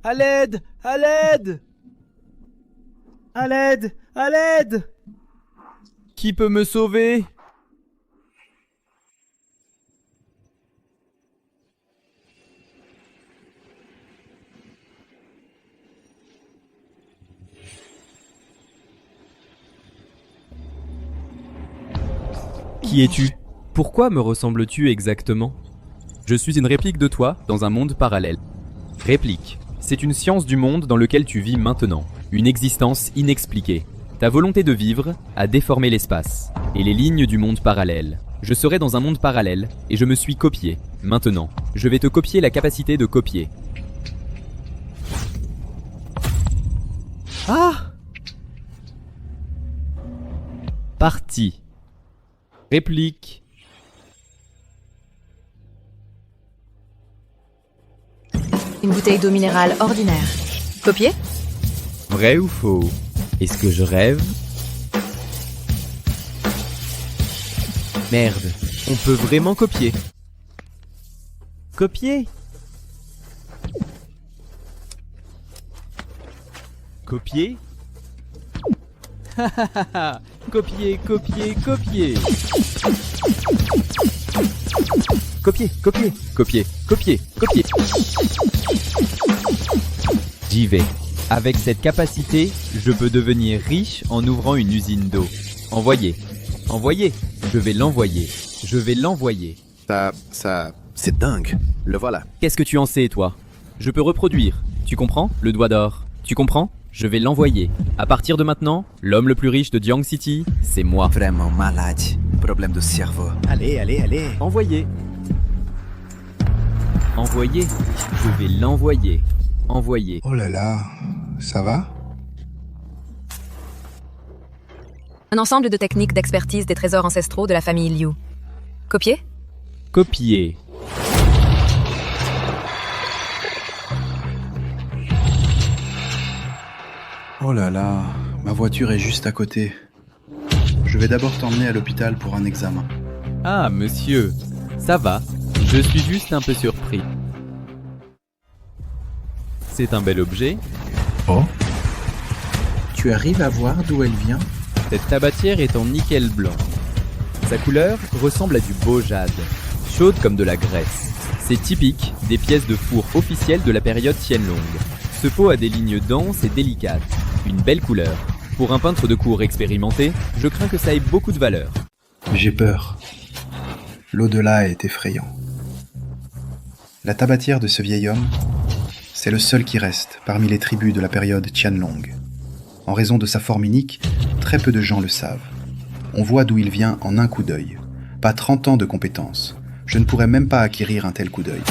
À l'aide! À l'aide! À l'aide! À l'aide! Qui peut me sauver? Qui es-tu? Pourquoi me ressembles-tu exactement? Je suis une réplique de toi dans un monde parallèle. Réplique, c'est une science du monde dans lequel tu vis maintenant, une existence inexpliquée. Ta volonté de vivre a déformé l'espace et les lignes du monde parallèle. Je serai dans un monde parallèle et je me suis copié. Maintenant, je vais te copier la capacité de copier. Ah! Parti. Réplique. Une bouteille d'eau minérale ordinaire. Copier? Vrai ou faux? Est-ce que je rêve? Merde, on peut vraiment copier. Copier? Copier? Copier, copier, copier. Copier, copier, copier, copier, copier. J'y vais. Avec cette capacité, je peux devenir riche en ouvrant une usine d'eau. Envoyer. Envoyer. Je vais l'envoyer. Je vais l'envoyer. C'est dingue. Le voilà. Qu'est-ce que tu en sais, toi? Je peux reproduire. Tu comprends? Le doigt d'or. Tu comprends? Je vais l'envoyer. À partir de maintenant, l'homme le plus riche de Jiang City, c'est moi. Vraiment malade. Problème de cerveau. Allez, allez, allez. Envoyer. Envoyer. Je vais l'envoyer. Envoyer. Oh là là, ça va? Un ensemble de techniques d'expertise des trésors ancestraux de la famille Liu. Copier? Copier. Oh là là, ma voiture est juste à côté. Je vais d'abord t'emmener à l'hôpital pour un examen. Ah, monsieur. Ça va. Je suis juste un peu surpris. C'est un bel objet. Oh? Tu arrives à voir d'où elle vient? Cette tabatière est en nickel blanc. Sa couleur ressemble à du beau jade, chaude comme de la graisse. C'est typique des pièces de four officielles de la période Qianlong. Ce pot a des lignes denses et délicates, une belle couleur. Pour un peintre de cour expérimenté, je crains que ça ait beaucoup de valeur. J'ai peur. L'au-delà est effrayant. La tabatière de ce vieil homme, c'est le seul qui reste parmi les tribus de la période Qianlong. En raison de sa forme unique, très peu de gens le savent. On voit d'où il vient en un coup d'œil. Pas 30 ans de compétences. Je ne pourrais même pas acquérir un tel coup d'œil.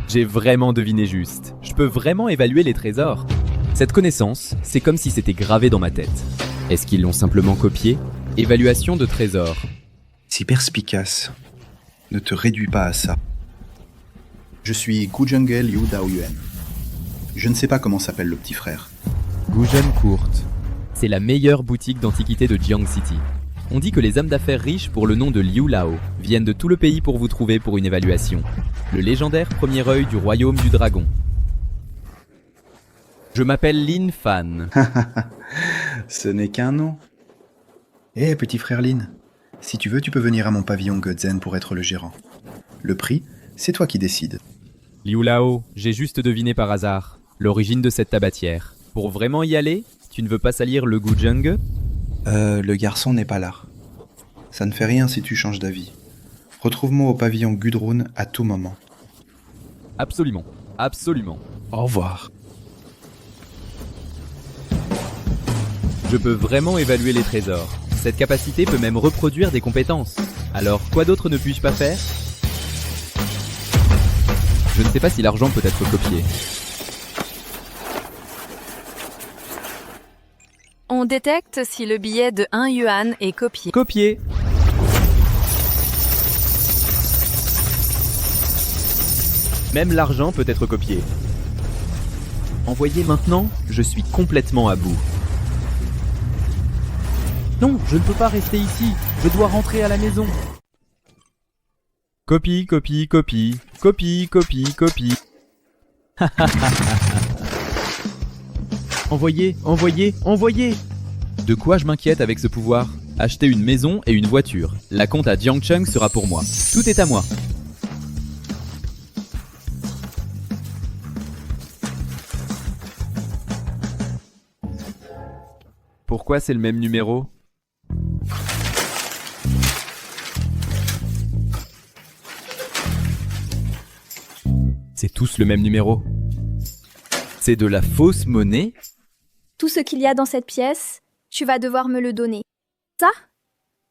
J'ai vraiment deviné juste. Je peux vraiment évaluer les trésors. Cette connaissance, c'est comme si c'était gravé dans ma tête. Est-ce qu'ils l'ont simplement copié? Évaluation de trésors. Si perspicace, ne te réduis pas à ça. Je suis Guzhenghe Liu Daoyuan. Je ne sais pas comment s'appelle le petit frère. Guzhen Court. C'est la meilleure boutique d'antiquités de Jiang City. On dit que les hommes d'affaires riches pour le nom de Liu Lao viennent de tout le pays pour vous trouver pour une évaluation. Le légendaire premier œil du royaume du dragon. Je m'appelle Lin Fan. Ce n'est qu'un nom. Eh, petit frère Lin, si tu veux, tu peux venir à mon pavillon Gozen pour être le gérant. Le prix, c'est toi qui décides. Liu Lao, j'ai juste deviné par hasard l'origine de cette tabatière. Pour vraiment y aller, tu ne veux pas salir le Guzheng? Le garçon n'est pas là. Ça ne fait rien si tu changes d'avis. Retrouve-moi au pavillon Gudrun à tout moment. Absolument, absolument. Au revoir. Je peux vraiment évaluer les trésors. Cette capacité peut même reproduire des compétences. Alors, quoi d'autre ne puis-je pas faire? Je ne sais pas si l'argent peut être copié. On détecte si le billet de 1 yuan est copié. Copier. Même l'argent peut être copié. Envoyer maintenant, je suis complètement à bout. Non, je ne peux pas rester ici. Je dois rentrer à la maison. Copie, copie, copie. Copie, copie, copie. Envoyez, envoyez, envoyez! De quoi je m'inquiète avec ce pouvoir? Acheter une maison et une voiture. La compte à Jiangcheng sera pour moi. Tout est à moi. Pourquoi c'est le même numéro? C'est tous le même numéro. C'est de la fausse monnaie? Tout ce qu'il y a dans cette pièce, tu vas devoir me le donner. Ça,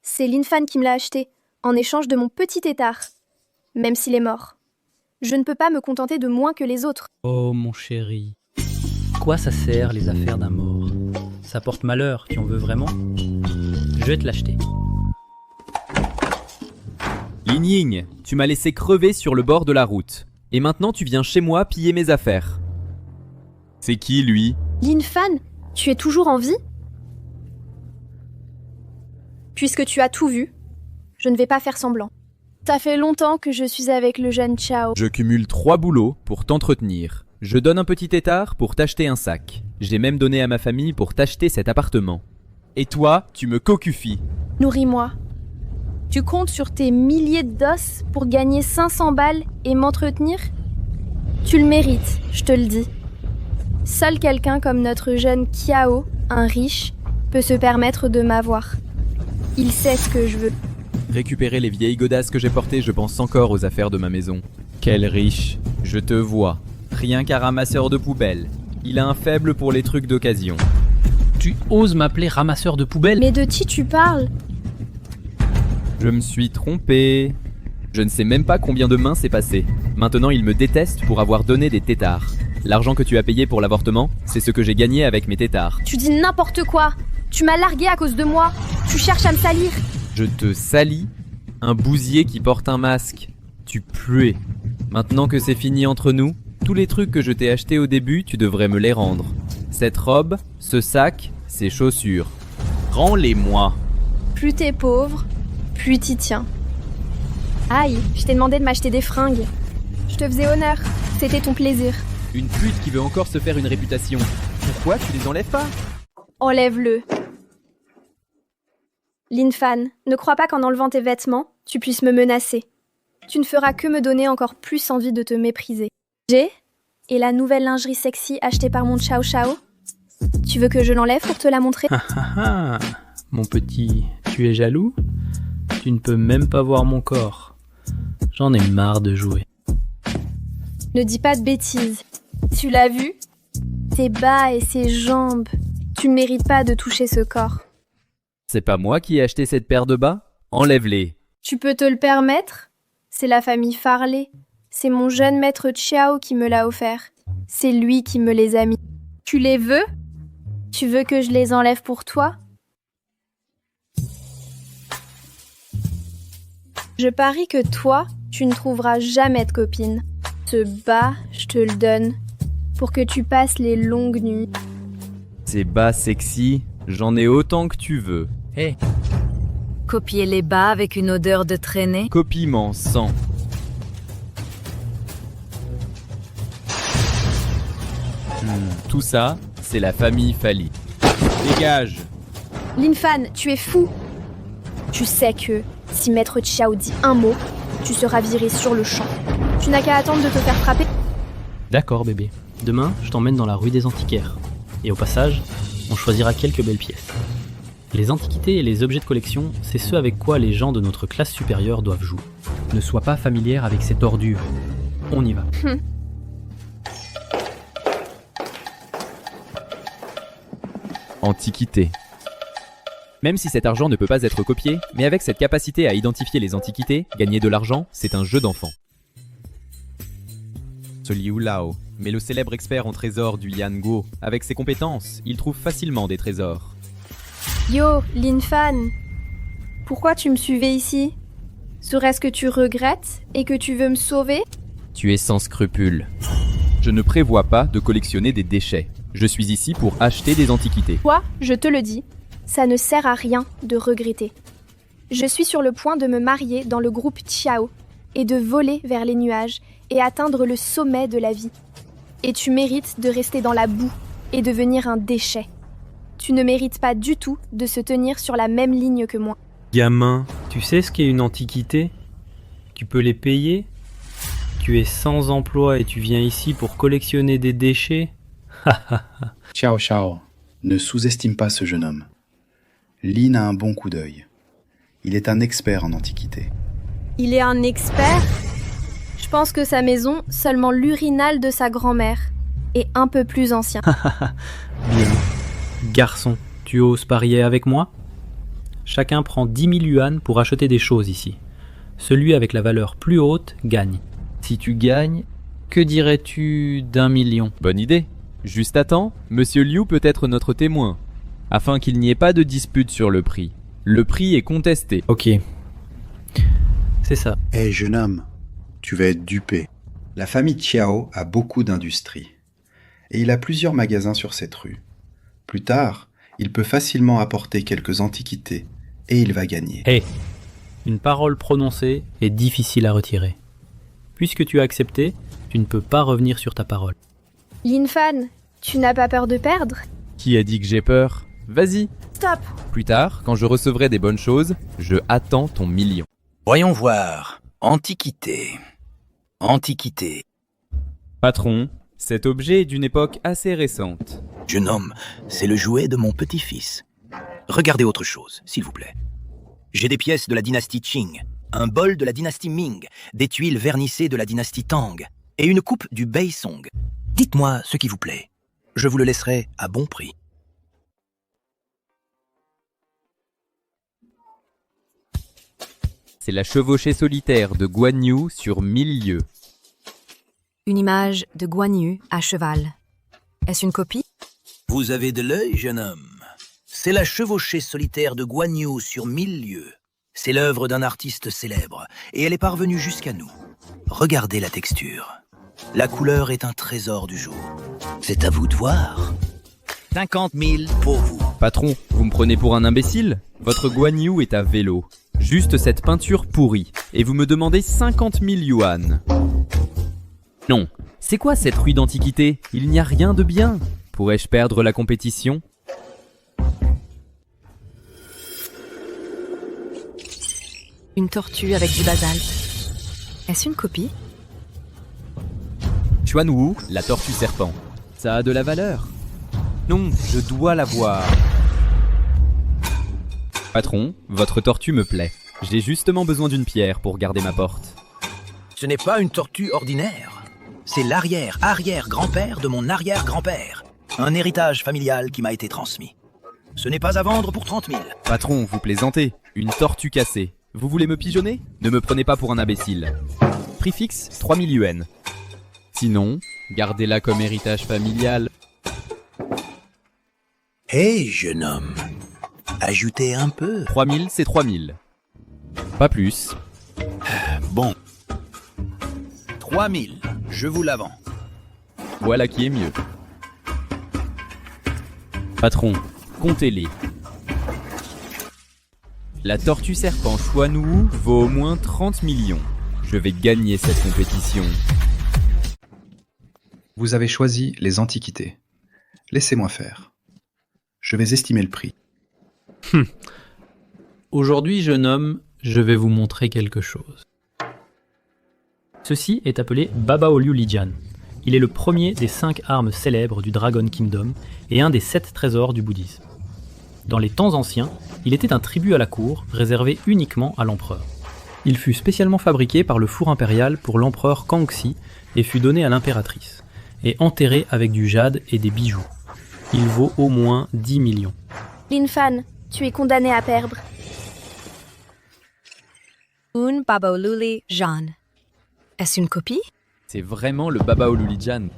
c'est Linfan qui me l'a acheté, en échange de mon petit tétard, même s'il est mort. Je ne peux pas me contenter de moins que les autres. Oh mon chéri, à quoi ça sert les affaires d'un mort? Ça porte malheur, tu en veux vraiment? Je vais te l'acheter. Lin Ying, tu m'as laissé crever sur le bord de la route. Et maintenant tu viens chez moi piller mes affaires. C'est qui lui? Linfan, tu es toujours en vie? Puisque tu as tout vu, je ne vais pas faire semblant. Ça fait longtemps que je suis avec le jeune Chao. Je cumule 3 boulots pour t'entretenir. Je donne un petit étard pour t'acheter un sac. J'ai même donné à ma famille pour t'acheter cet appartement. Et toi, tu me cocufies. Nourris-moi. Tu comptes sur tes milliers d'os pour gagner 500 balles et m'entretenir? Tu le mérites, je te le dis. Seul quelqu'un comme notre jeune Kiao, un riche, peut se permettre de m'avoir. Il sait ce que je veux. Récupérer les vieilles godasses que j'ai portées, je pense encore aux affaires de ma maison. Quel riche. Je te vois. Rien qu'un ramasseur de poubelles. Il a un faible pour les trucs d'occasion. Tu oses m'appeler ramasseur de poubelles? Mais de qui tu parles? Je me suis trompé. Je ne sais même pas combien de mains s'est passé. Maintenant, il me déteste pour avoir donné des tétards. L'argent que tu as payé pour l'avortement, c'est ce que j'ai gagné avec mes tétards. Tu dis n'importe quoi. Tu m'as largué à cause de moi. Tu cherches à me salir. Je te salis? Un bousier qui porte un masque. Tu pluais. Maintenant que c'est fini entre nous, tous les trucs que je t'ai achetés au début, tu devrais me les rendre. Cette robe, ce sac, ces chaussures. Rends-les-moi. Plus t'es pauvre, plus t'y tiens. Aïe, je t'ai demandé de m'acheter des fringues. Je te faisais honneur. C'était ton plaisir. Une pute qui veut encore se faire une réputation. Pourquoi tu les enlèves pas? Enlève-le. Linfan, ne crois pas qu'en enlevant tes vêtements, tu puisses me menacer. Tu ne feras que me donner encore plus envie de te mépriser. Et la nouvelle lingerie sexy achetée par mon Chao Chao? Tu veux que je l'enlève pour te la montrer? Mon petit, tu es jaloux? Tu ne peux même pas voir mon corps. J'en ai marre de jouer. Ne dis pas de bêtises. Tu l'as vu? Tes bas et ses jambes. Tu ne mérites pas de toucher ce corps. C'est pas moi qui ai acheté cette paire de bas? Enlève-les. Tu peux te le permettre? C'est la famille Farley. C'est mon jeune maître Chiao qui me l'a offert. C'est lui qui me les a mis. Tu les veux? Tu veux que je les enlève pour toi? Je parie que toi, tu ne trouveras jamais de copine. Ce bas, je te le donne, pour que tu passes les longues nuits. Ces bas sexy, j'en ai autant que tu veux. Hé, Copier les bas avec une odeur de traînée? Copiment sang. Tout ça, c'est la famille Fali. Dégage! Linfan, tu es fou. Tu sais que, si Maître Chiao dit un mot, tu seras viré sur le champ. Tu n'as qu'à attendre de te faire frapper. d'accord bébé. Demain, je t'emmène dans la rue des antiquaires. Et au passage, on choisira quelques belles pièces. Les antiquités et les objets de collection, c'est ce avec quoi les gens de notre classe supérieure doivent jouer. Ne sois pas familière avec cette ordure. On y va. Antiquité. Même si cet argent ne peut pas être copié, mais avec cette capacité à identifier les antiquités, gagner de l'argent, c'est un jeu d'enfant. Ce Liu Lao, mais le célèbre expert en trésors du Yan Guo, avec ses compétences, il trouve facilement des trésors. Yo, Linfan, pourquoi tu me suivais ici? Serait-ce que tu regrettes et que tu veux me sauver? Tu es sans scrupules. Je ne prévois pas de collectionner des déchets. Je suis ici pour acheter des antiquités. Toi, je te le dis, ça ne sert à rien de regretter. Je suis sur le point de me marier dans le groupe Chiao et de voler vers les nuages et atteindre le sommet de la vie. Et tu mérites de rester dans la boue et devenir un déchet. Tu ne mérites pas du tout de se tenir sur la même ligne que moi. Gamin, tu sais ce qu'est une antiquité ? Tu peux les payer ? Tu es sans emploi et tu viens ici pour collectionner des déchets ? Xiao Xiao, ne sous-estime pas ce jeune homme. Lin a un bon coup d'œil. Il est un expert en antiquité. Il est un expert ? Je pense que sa maison, seulement l'urinal de sa grand-mère, est un peu plus ancien. Bien. Garçon, tu oses parier avec moi ? Chacun prend 10 000 yuan pour acheter des choses ici. Celui avec la valeur plus haute gagne. Si tu gagnes, que dirais-tu d'1 million ? Bonne idée. Juste à temps, Monsieur Liu peut être notre témoin, afin qu'il n'y ait pas de dispute sur le prix. Le prix est contesté. Ok. C'est ça. Hé jeune homme, tu vas être dupé. La famille Xiao a beaucoup d'industries, et il a plusieurs magasins sur cette rue. Plus tard, il peut facilement apporter quelques antiquités, et il va gagner. Hé, une parole prononcée est difficile à retirer. Puisque tu as accepté, tu ne peux pas revenir sur ta parole. Lin Fan, tu n'as pas peur de perdre ? Qui a dit que j'ai peur ? Vas-y. Stop ! Plus tard, quand je recevrai des bonnes choses, je attends ton million. Voyons voir. Antiquité. Antiquité. Patron, cet objet est d'une époque assez récente. Jeune homme, c'est le jouet de mon petit-fils. Regardez autre chose, s'il vous plaît. J'ai des pièces de la dynastie Qing, un bol de la dynastie Ming, des tuiles vernissées de la dynastie Tang et une coupe du Beisong. Dites-moi ce qui vous plaît. Je vous le laisserai à bon prix. C'est la chevauchée solitaire de Guan Yu sur 1000 lieues. Une image de Guan Yu à cheval. Est-ce une copie ? Vous avez de l'œil, jeune homme. C'est la chevauchée solitaire de Guan Yu sur 1000 lieues. C'est l'œuvre d'un artiste célèbre, et elle est parvenue jusqu'à nous. Regardez la texture. La couleur est un trésor du jour. C'est à vous de voir. 50 000 pour vous. Patron, vous me prenez pour un imbécile ? Votre Guan Yu est à vélo. Juste cette peinture pourrie. Et vous me demandez 50 000 yuan. Non. C'est quoi cette rue d'antiquité ? Il n'y a rien de bien. Pourrais-je perdre la compétition ? Une tortue avec du basalte. Est-ce une copie ? Chuan Wu, la tortue serpent. Ça a de la valeur. Non, je dois la voir. Patron, votre tortue me plaît. J'ai justement besoin d'une pierre pour garder ma porte. Ce n'est pas une tortue ordinaire. C'est l'arrière-arrière-grand-père de mon arrière-grand-père. Un héritage familial qui m'a été transmis. Ce n'est pas à vendre pour 30 000. Patron, vous plaisantez. Une tortue cassée. Vous voulez me pigeonner ? Ne me prenez pas pour un imbécile. Prix fixe, 3000 yuan. Sinon, gardez-la comme héritage familial. Hé, jeune homme. Ajoutez un peu. 3000, c'est 3000. Pas plus. Bon. 3000, je vous la vends. Voilà qui est mieux. Patron, comptez-les. La tortue serpent Chuan Wu vaut au moins 30 millions. Je vais gagner cette compétition. Vous avez choisi les antiquités. Laissez-moi faire. Je vais estimer le prix. Aujourd'hui, jeune homme, je vais vous montrer quelque chose. Ceci est appelé Babao Liu Lijian. Il est le premier des 5 armes célèbres du Dragon Kingdom et un des 7 trésors du bouddhisme. Dans les temps anciens, il était un tribut à la cour, réservé uniquement à l'empereur. Il fut spécialement fabriqué par le four impérial pour l'empereur Kangxi et fut donné à l'impératrice, et enterré avec du jade et des bijoux. Il vaut au moins 10 millions. Lin Fan, tu es condamné à perdre. Un Babao Liu Lijian. Est-ce une copie ? C'est vraiment le Babao Liu Lijian.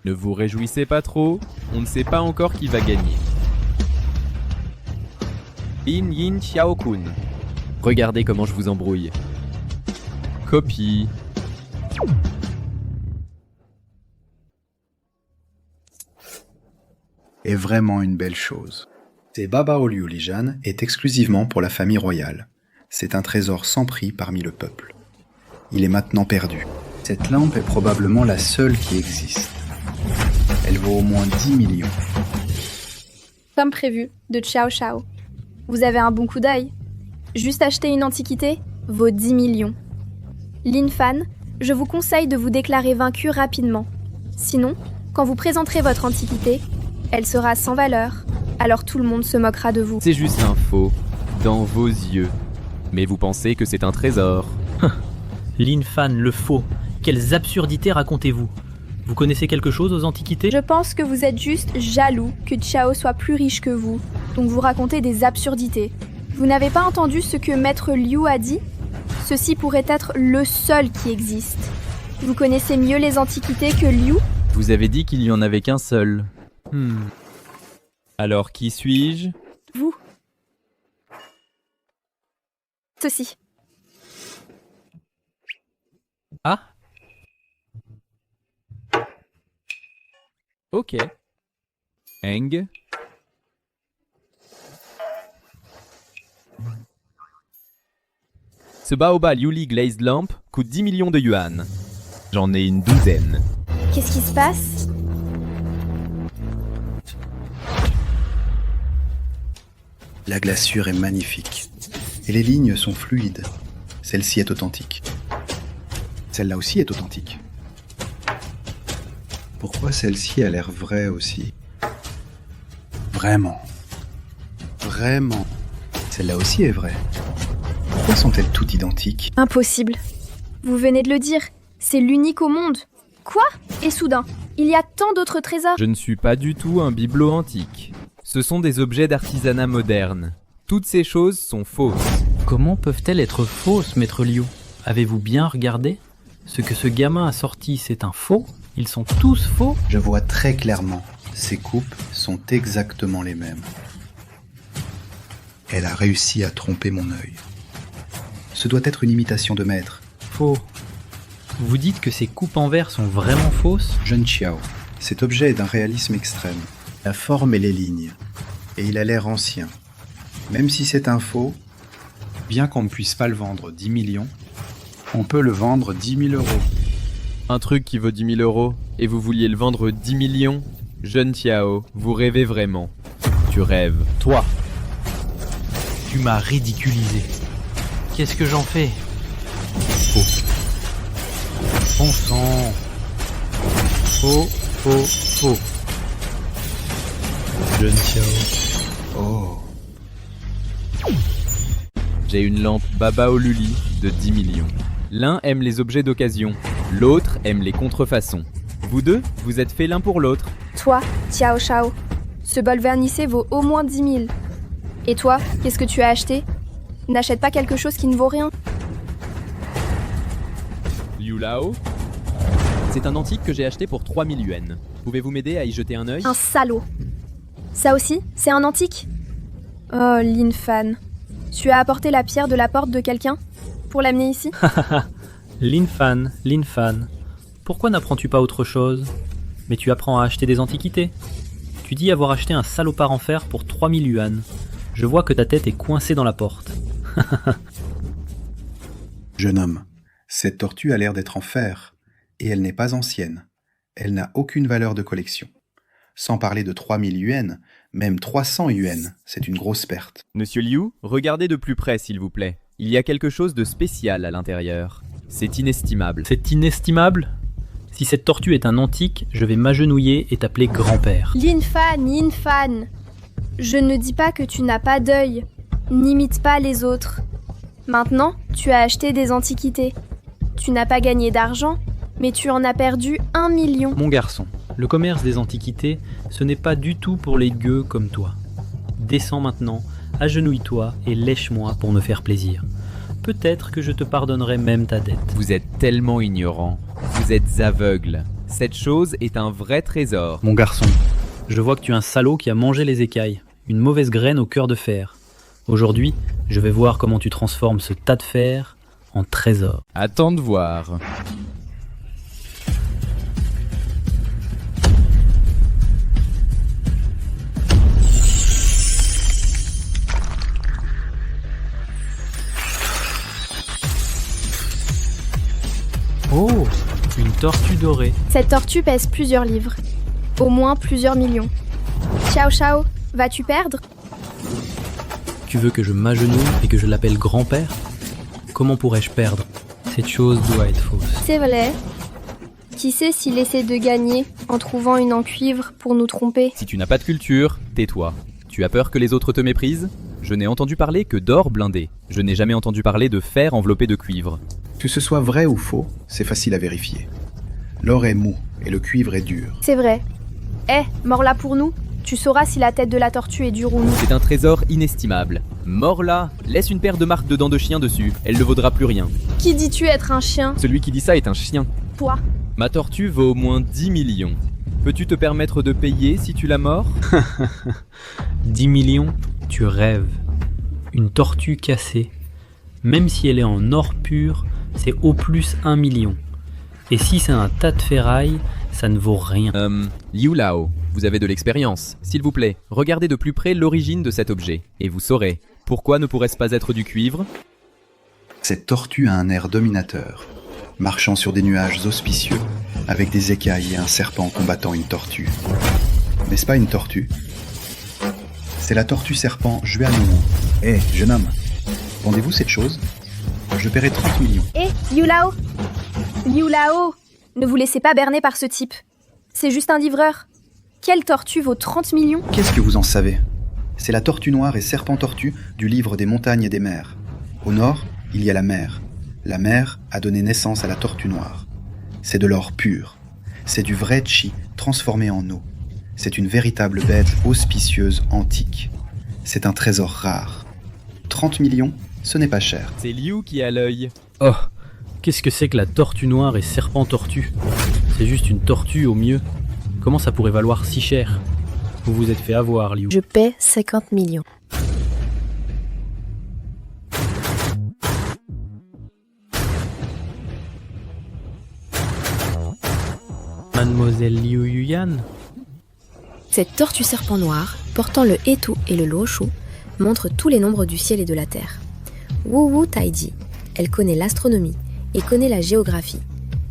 Ne vous réjouissez pas trop, on ne sait pas encore qui va gagner. Lin Yin Xiaokun. Regardez comment je vous embrouille. Copie. Est vraiment une belle chose. C'est Babao Liu Lijian est exclusivement pour la famille royale. C'est un trésor sans prix parmi le peuple. Il est maintenant perdu. Cette lampe est probablement la seule qui existe. Elle vaut au moins 10 millions. Comme prévu, de Ciao Ciao. Vous avez un bon coup d'œil. Juste acheter une antiquité vaut 10 millions. Linfan, je vous conseille de vous déclarer vaincu rapidement. Sinon, quand vous présenterez votre antiquité, elle sera sans valeur, alors tout le monde se moquera de vous. C'est juste un faux, dans vos yeux. Mais vous pensez que c'est un trésor. Linfan, le faux. Quelles absurdités racontez-vous? Vous connaissez quelque chose aux antiquités? Je pense que vous êtes juste jaloux que Ciao soit plus riche que vous, donc vous racontez des absurdités. Vous n'avez pas entendu ce que Maître Liu a dit? Ceci pourrait être le seul qui existe. Vous connaissez mieux les antiquités que Liu? Vous avez dit qu'il n'y en avait qu'un seul. Alors qui suis-je? Vous. Ceci. Ah. Ok. Eng. Ce Baobab Yuli Glazed Lamp coûte 10 millions de yuan. J'en ai une douzaine. Qu'est-ce qui se passe? La glaçure est magnifique. Et les lignes sont fluides. Celle-ci est authentique. Celle-là aussi est authentique. Pourquoi celle-ci a l'air vraie aussi? Vraiment. Vraiment. Celle-là aussi est vraie. Pourquoi sont-elles toutes identiques? Impossible. Vous venez de le dire, c'est l'unique au monde. Quoi? Et soudain, il y a tant d'autres trésors. Je ne suis pas du tout un bibelot antique. Ce sont des objets d'artisanat moderne. Toutes ces choses sont fausses. Comment peuvent-elles être fausses, Maître Liu? Avez-vous bien regardé? Ce que ce gamin a sorti, c'est un faux? Ils sont tous faux? Je vois très clairement. Ces coupes sont exactement les mêmes. Elle a réussi à tromper mon œil. Ce doit être une imitation de maître. Faux. Vous dites que ces coupes en verre sont vraiment fausses? Jeune Xiao, cet objet est d'un réalisme extrême. La forme et les lignes. Et il a l'air ancien. Même si c'est un faux, bien qu'on ne puisse pas le vendre 10 millions, on peut le vendre 10 000 euros. Un truc qui vaut 10 000 euros et vous vouliez le vendre 10 millions? Jeune Xiao, vous rêvez vraiment. Tu rêves. Toi, tu m'as ridiculisé. Qu'est-ce que j'en fais? Faux. Bon sang. Faux, faux, faux. Jeune Xiao. Oh. J'ai une lampe Baba au Luli de 10 millions. L'un aime les objets d'occasion, l'autre aime les contrefaçons. Vous deux, vous êtes faits l'un pour l'autre. Toi, Ciao Ciao, ce bol vernissé vaut au moins 10 000. Et toi, qu'est-ce que tu as acheté? N'achète pas quelque chose qui ne vaut rien. Liu Lao, c'est un antique que j'ai acheté pour 3000 yuan. Pouvez-vous m'aider à y jeter un œil? Un salaud. Ça aussi, c'est un antique? Oh, Linfan. Tu as apporté la pierre de la porte de quelqu'un pour l'amener ici? Linfan, Linfan. Pourquoi n'apprends-tu pas autre chose? Mais tu apprends à acheter des antiquités. Tu dis avoir acheté un salopard en fer pour 3000 yuan. Je vois que ta tête est coincée dans la porte. Jeune homme, cette tortue a l'air d'être en fer, et elle n'est pas ancienne. Elle n'a aucune valeur de collection. Sans parler de 3000 yuan, même 300 yuan, c'est une grosse perte. Monsieur Liu, regardez de plus près s'il vous plaît. Il y a quelque chose de spécial à l'intérieur. C'est inestimable. C'est inestimable? Si cette tortue est un antique, je vais m'agenouiller et t'appeler grand-père. Linfan, Linfan. Je ne dis pas que tu n'as pas d'œil. N'imite pas les autres. Maintenant, tu as acheté des antiquités. Tu n'as pas gagné d'argent, mais tu en as perdu 1 million. Mon garçon, le commerce des antiquités, ce n'est pas du tout pour les gueux comme toi. Descends maintenant, agenouille-toi et lèche-moi pour me faire plaisir. Peut-être que je te pardonnerai même ta dette. Vous êtes tellement ignorant. Vous êtes aveugle. Cette chose est un vrai trésor. Mon garçon, je vois que tu es un salaud qui a mangé les écailles, une mauvaise graine au cœur de fer. Aujourd'hui, je vais voir comment tu transformes ce tas de fer en trésor. Attends de voir. Oh, une tortue dorée. Cette tortue pèse plusieurs livres. Au moins plusieurs millions. Ciao Ciao, vas-tu perdre? Tu veux que je m'agenouille et que je l'appelle grand-père? Comment pourrais-je perdre? Cette chose doit être fausse. C'est vrai. Qui sait s'il essaie de gagner en trouvant une en cuivre pour nous tromper? Si tu n'as pas de culture, tais-toi. Tu as peur que les autres te méprisent? Je n'ai entendu parler que d'or blindé. Je n'ai jamais entendu parler de fer enveloppé de cuivre. Que ce soit vrai ou faux, c'est facile à vérifier. L'or est mou et le cuivre est dur. C'est vrai. Mors là pour nous. Tu sauras si la tête de la tortue est dure ou non. C'est un trésor inestimable. Mors là, laisse une paire de marques de dents de chien dessus. Elle ne vaudra plus rien. Qui dis-tu être un chien? Celui qui dit ça est un chien. Toi. Ma tortue vaut au moins 10 millions. Peux-tu te permettre de payer si tu la mords? 10 millions? Tu rêves. Une tortue cassée, même si elle est en or pur, c'est au plus 1 million. Et si c'est un tas de ferraille, ça ne vaut rien. Liu Lao, vous avez de l'expérience. S'il vous plaît, regardez de plus près l'origine de cet objet, et vous saurez. Pourquoi ne pourrait-ce pas être du cuivre? Cette tortue a un air dominateur, marchant sur des nuages auspicieux, avec des écailles et un serpent combattant une tortue. N'est-ce pas une tortue? C'est la tortue serpent Juanwu. Jeune homme, vendez-vous cette chose? Je paierai 30 millions. Liu Lao! Liu Lao! Ne vous laissez pas berner par ce type. C'est juste un livreur. Quelle tortue vaut 30 millions? Qu'est-ce que vous en savez? C'est la tortue noire et serpent tortue du livre des montagnes et des mers. Au nord, il y a la mer. La mer a donné naissance à la tortue noire. C'est de l'or pur. C'est du vrai chi transformé en eau. C'est une véritable bête auspicieuse antique. C'est un trésor rare. 30 millions, ce n'est pas cher. C'est Liu qui a l'œil. Oh, qu'est-ce que c'est que la tortue noire et serpent tortue? C'est juste une tortue au mieux. Comment ça pourrait valoir si cher? Vous vous êtes fait avoir, Liu. Je paie 50 millions. Mademoiselle Liu Yuyan? Cette tortue serpent noir, portant le Etu et le Luoshu, montre tous les nombres du ciel et de la terre. Wu Wu Taiji, elle connaît l'astronomie et connaît la géographie.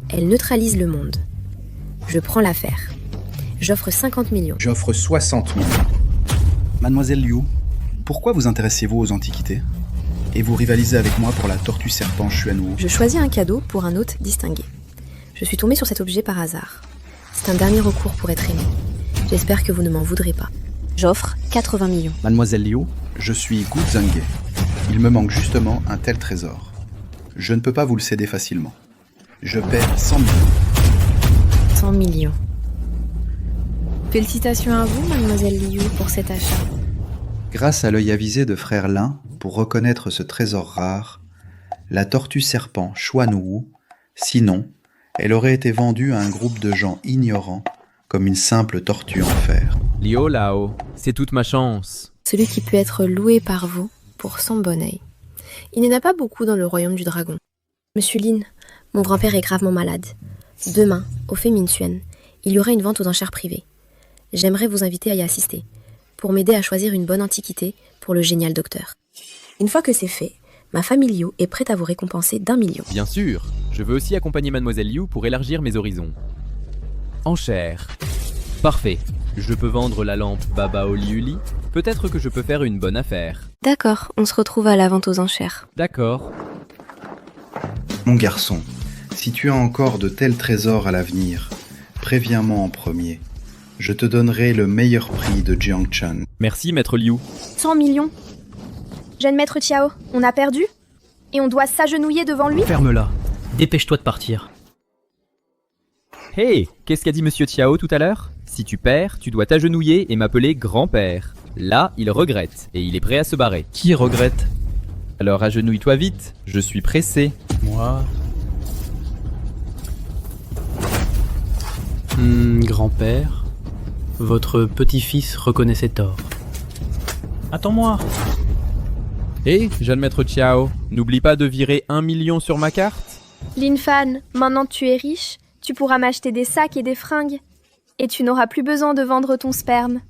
Elle neutralise le monde. Je prends l'affaire. J'offre 50 millions. J'offre 60 millions. Mademoiselle Liu, pourquoi vous intéressez-vous aux antiquités? Et vous rivalisez avec moi pour la tortue serpent Xuanwu? Je choisis un cadeau pour un hôte distingué. Je suis tombée sur cet objet par hasard. C'est un dernier recours pour être aimé. J'espère que vous ne m'en voudrez pas. J'offre 80 millions. Mademoiselle Liu, je suis Gu Zhenghe. Il me manque justement un tel trésor. Je ne peux pas vous le céder facilement. Je paie 100 millions. 100 millions. Félicitations à vous, mademoiselle Liu, pour cet achat. Grâce à l'œil avisé de frère Lin pour reconnaître ce trésor rare, la tortue serpent Xuanwu, sinon, elle aurait été vendue à un groupe de gens ignorants comme une simple tortue en fer. Liu Lao, c'est toute ma chance. Celui qui peut être loué par vous pour son bon œil. Il n'y en a pas beaucoup dans le royaume du dragon. Monsieur Lin, mon grand-père est gravement malade. Demain, au Féminsuan, il y aura une vente aux enchères privées. J'aimerais vous inviter à y assister, pour m'aider à choisir une bonne antiquité pour le génial docteur. Une fois que c'est fait, ma famille Liu est prête à vous récompenser d'1 million. Bien sûr, je veux aussi accompagner Mademoiselle Liu pour élargir mes horizons. Enchères. Parfait. Je peux vendre la lampe Baba Oliuli. Peut-être que je peux faire une bonne affaire. D'accord, on se retrouve à la vente aux enchères. D'accord. Mon garçon, si tu as encore de tels trésors à l'avenir, préviens-moi en premier. Je te donnerai le meilleur prix de Jiangchan. Merci, maître Liu. 100 millions. Jeune maître Chiao, on a perdu? Et on doit s'agenouiller devant lui? Ferme-la. Dépêche-toi de partir. Hey, qu'est-ce qu'a dit Monsieur Chiao tout à l'heure? Si tu perds, tu dois t'agenouiller et m'appeler grand-père. Là, il regrette, et il est prêt à se barrer. Qui regrette? Alors agenouille-toi vite, je suis pressé. Moi. Grand-père, votre petit-fils reconnaît ses torts. Attends-moi. Hé, jeune maître Chiao, n'oublie pas de virer 1 million sur ma carte. Lin Fan, maintenant que tu es riche, tu pourras m'acheter des sacs et des fringues. Et tu n'auras plus besoin de vendre ton sperme.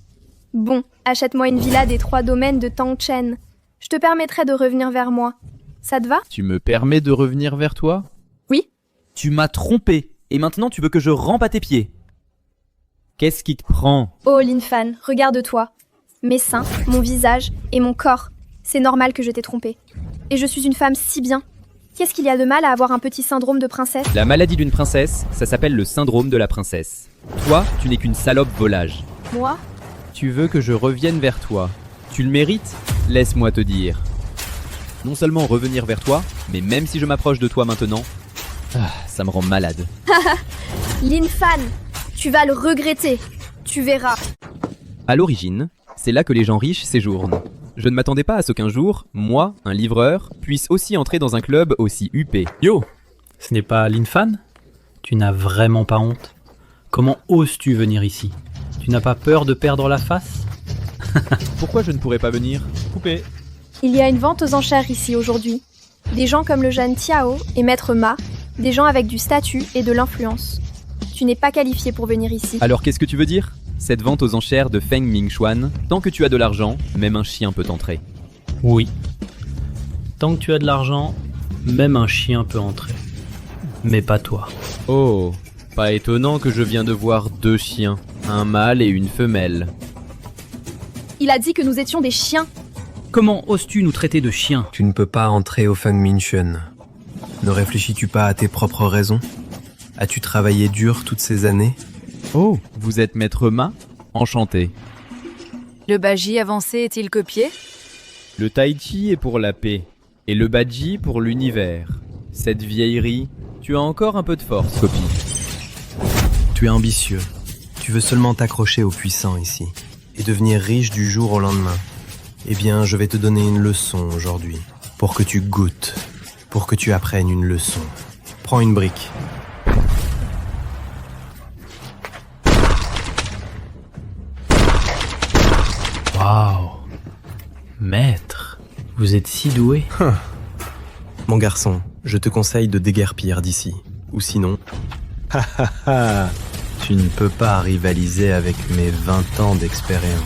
Bon, achète-moi une villa des 3 domaines de Tangchen. Je te permettrai de revenir vers moi. Ça te va? Tu me permets de revenir vers toi? Oui. Tu m'as trompé, et maintenant tu veux que je rampe à tes pieds. Qu'est-ce qui te prend? Oh, Lin Fan, regarde-toi. Mes seins, mon visage et mon corps. C'est normal que je t'ai trompée. Et je suis une femme si bien. Qu'est-ce qu'il y a de mal à avoir un petit syndrome de princesse? La maladie d'une princesse, ça s'appelle le syndrome de la princesse. Toi, tu n'es qu'une salope volage. Moi? Tu veux que je revienne vers toi. Tu le mérites? Laisse-moi te dire. Non seulement revenir vers toi, mais même si je m'approche de toi maintenant, ça me rend malade. Lin Fan, tu vas le regretter. Tu verras. À l'origine, c'est là que les gens riches séjournent. Je ne m'attendais pas à ce qu'un jour, moi, un livreur, puisse aussi entrer dans un club aussi huppé. Yo, ce n'est pas Lin Fan? Tu n'as vraiment pas honte? Comment oses-tu venir ici? Tu n'as pas peur de perdre la face? Pourquoi je ne pourrais pas venir? Coupé. Il y a une vente aux enchères ici aujourd'hui. Des gens comme le jeune Tiao et Maître Ma, des gens avec du statut et de l'influence. Tu n'es pas qualifié pour venir ici. Alors qu'est-ce que tu veux dire? Cette vente aux enchères de Feng Mingxuan, tant que tu as de l'argent, même un chien peut entrer. Oui. Tant que tu as de l'argent, même un chien peut entrer. Mais pas toi. Oh, pas étonnant que je viens de voir 2 chiens, un mâle et une femelle. Il a dit que nous étions des chiens. Comment oses-tu nous traiter de chiens? Tu ne peux pas entrer au Feng Minchuan. Ne réfléchis-tu pas à tes propres raisons? As-tu travaillé dur toutes ces années? Oh, vous êtes Maître Ma? Enchanté. Le Baji avancé est-il copié? Le Tai Chi est pour la paix, et le Baji pour l'univers. Cette vieillerie, tu as encore un peu de force, copie. Tu es ambitieux. Tu veux seulement t'accrocher aux puissants ici, et devenir riche du jour au lendemain. Eh bien, je vais te donner une leçon aujourd'hui, pour que tu goûtes, pour que tu apprennes une leçon. Prends une brique. Waouh! Maître, vous êtes si doué. Mon garçon, je te conseille de déguerpir d'ici. Ou sinon... tu ne peux pas rivaliser avec mes 20 ans d'expérience.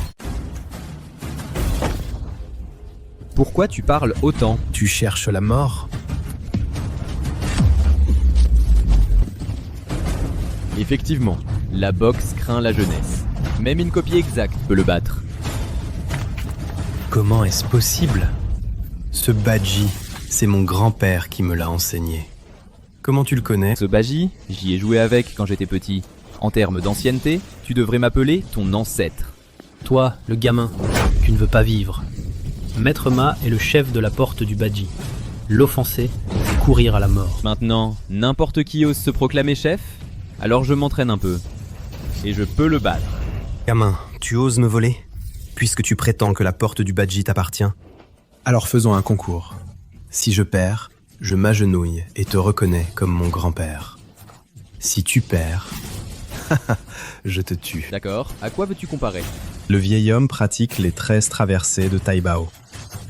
Pourquoi tu parles autant? Tu cherches la mort? Effectivement, la boxe craint la jeunesse. Même une copie exacte peut le battre. Comment est-ce possible? Ce Baji, c'est mon grand-père qui me l'a enseigné. Comment tu le connais? Ce Baji, j'y ai joué avec quand j'étais petit. En termes d'ancienneté, tu devrais m'appeler ton ancêtre. Toi, le gamin, tu ne veux pas vivre. Maître Ma est le chef de la porte du Baji. L'offenser, c'est courir à la mort. Maintenant, n'importe qui ose se proclamer chef? Alors je m'entraîne un peu. Et je peux le battre. Gamin, tu oses me voler? Puisque tu prétends que la porte du Baji t'appartient. Alors faisons un concours. Si je perds, je m'agenouille et te reconnais comme mon grand-père. Si tu perds, je te tue. D'accord, à quoi veux-tu comparer? Le vieil homme pratique les 13 traversées de Taibao.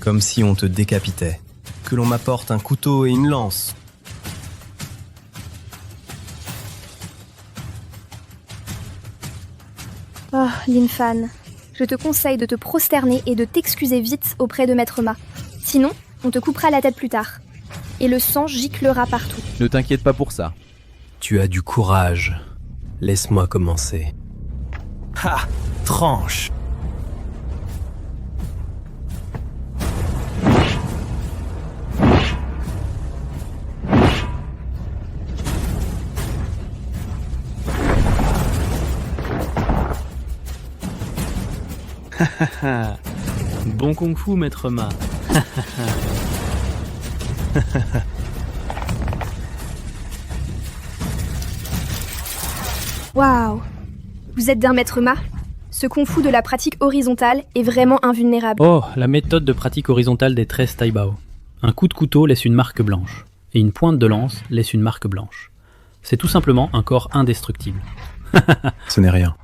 Comme si on te décapitait. Que l'on m'apporte un couteau et une lance. Oh, Lin Fan, je te conseille de te prosterner et de t'excuser vite auprès de Maître Ma. Sinon, on te coupera la tête plus tard. Et le sang giclera partout. Ne t'inquiète pas pour ça. Tu as du courage. Laisse-moi commencer. Ha! Tranche! Bon kung-fu, Maître Ma. Waouh! Vous êtes d'un Maître Ma? Ce kung-fu de la pratique horizontale est vraiment invulnérable. Oh, la méthode de pratique horizontale des 13 Taibao. Un coup de couteau laisse une marque blanche, et une pointe de lance laisse une marque blanche. C'est tout simplement un corps indestructible. Ce n'est rien.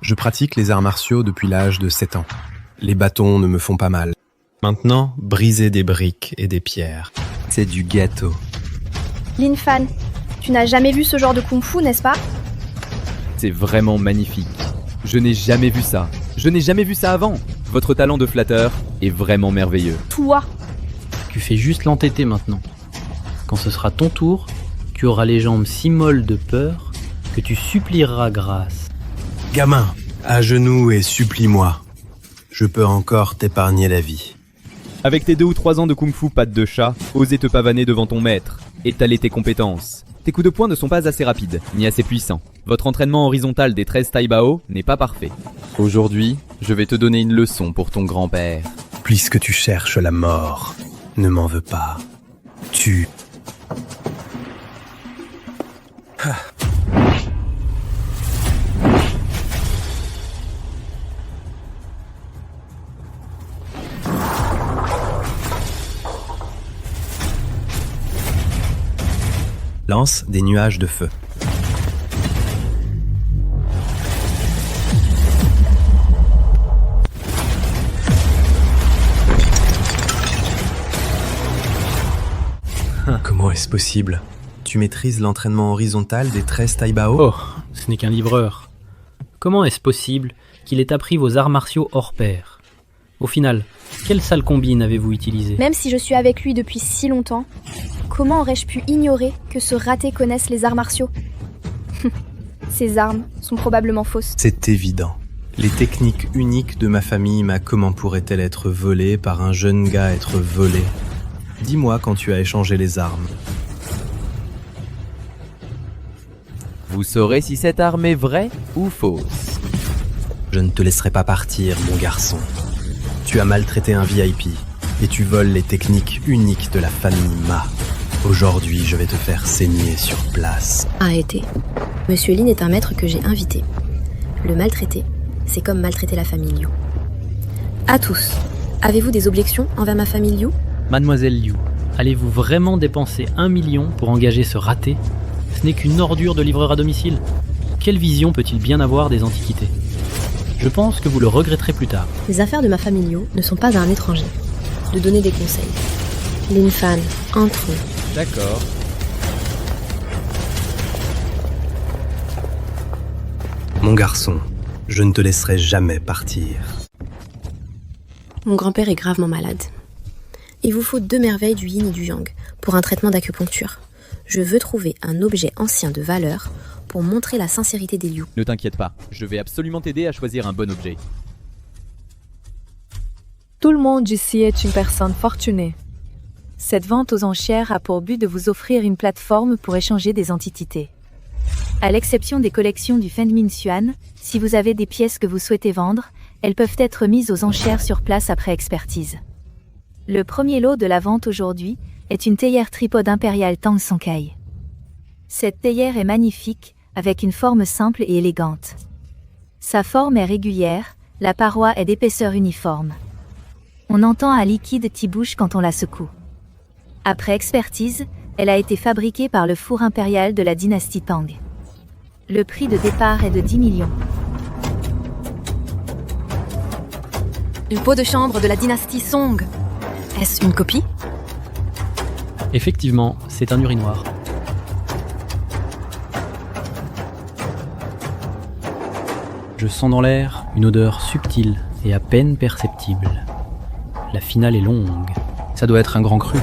Je pratique les arts martiaux depuis l'âge de 7 ans. Les bâtons ne me font pas mal. Maintenant, briser des briques et des pierres, c'est du gâteau. Lin Fan, tu n'as jamais vu ce genre de kung-fu, n'est-ce pas? C'est vraiment magnifique. Je n'ai jamais vu ça. Je n'ai jamais vu ça avant. Votre talent de flatteur est vraiment merveilleux. Toi! Tu fais juste l'entêter maintenant. Quand ce sera ton tour, tu auras les jambes si molles de peur que tu supplieras grâce. Gamin, à genoux et supplie-moi. Je peux encore t'épargner la vie. Avec tes 2 ou 3 ans de kung-fu patte de chat, oser te pavaner devant ton maître, étaler tes compétences. Tes coups de poing ne sont pas assez rapides, ni assez puissants. Votre entraînement horizontal des 13 Taibao n'est pas parfait. Aujourd'hui, je vais te donner une leçon pour ton grand-père. Puisque tu cherches la mort, ne m'en veux pas. Tue. Lance des nuages de feu. Comment est-ce possible? Tu maîtrises l'entraînement horizontal des 13 Taibao? Oh, ce n'est qu'un livreur. Comment est-ce possible qu'il ait appris vos arts martiaux hors pair? Au final, quelle sale combine avez-vous utilisé? Même si je suis avec lui depuis si longtemps, comment aurais-je pu ignorer que ce raté connaisse les arts martiaux? Ces armes sont probablement fausses. C'est évident. Les techniques uniques de ma famille, comment pourraient-elles être volées par un jeune gars être volé? Dis-moi quand tu as échangé les armes. Vous saurez si cette arme est vraie ou fausse. Je ne te laisserai pas partir, mon garçon. Tu as maltraité un VIP et tu voles les techniques uniques de la famille Ma. Aujourd'hui, je vais te faire saigner sur place. Arrêtez. Monsieur Lin est un maître que j'ai invité. Le maltraiter, c'est comme maltraiter la famille Liu. À tous, avez-vous des objections envers ma famille Liu? Mademoiselle Liu, allez-vous vraiment dépenser 1 million pour engager ce raté? Ce n'est qu'une ordure de livreur à domicile. Quelle vision peut-il bien avoir des antiquités? Je pense que vous le regretterez plus tard. Les affaires de ma famille Liu ne sont pas à un étranger de donner des conseils. Lin Fan, entrons. D'accord. Mon garçon, je ne te laisserai jamais partir. Mon grand-père est gravement malade. Il vous faut 2 merveilles du yin et du yang pour un traitement d'acupuncture. Je veux trouver un objet ancien de valeur pour montrer la sincérité des Liu. Ne t'inquiète pas, je vais absolument t'aider à choisir un bon objet. Tout le monde ici est une personne fortunée. Cette vente aux enchères a pour but de vous offrir une plateforme pour échanger des antiquités. À l'exception des collections du Feng Minxuan, si vous avez des pièces que vous souhaitez vendre, elles peuvent être mises aux enchères sur place après expertise. Le premier lot de la vente aujourd'hui est une théière tripode impériale Tang Sonkai. Cette théière est magnifique, avec une forme simple et élégante. Sa forme est régulière, la paroi est d'épaisseur uniforme. On entend un liquide qui bouge quand on la secoue. Après expertise, elle a été fabriquée par le four impérial de la dynastie Tang. Le prix de départ est de 10 millions. Une peau de chambre de la dynastie Song. Est-ce une copie? Effectivement, c'est un urinoir. Je sens dans l'air une odeur subtile et à peine perceptible. La finale est longue. Ça doit être un grand cru.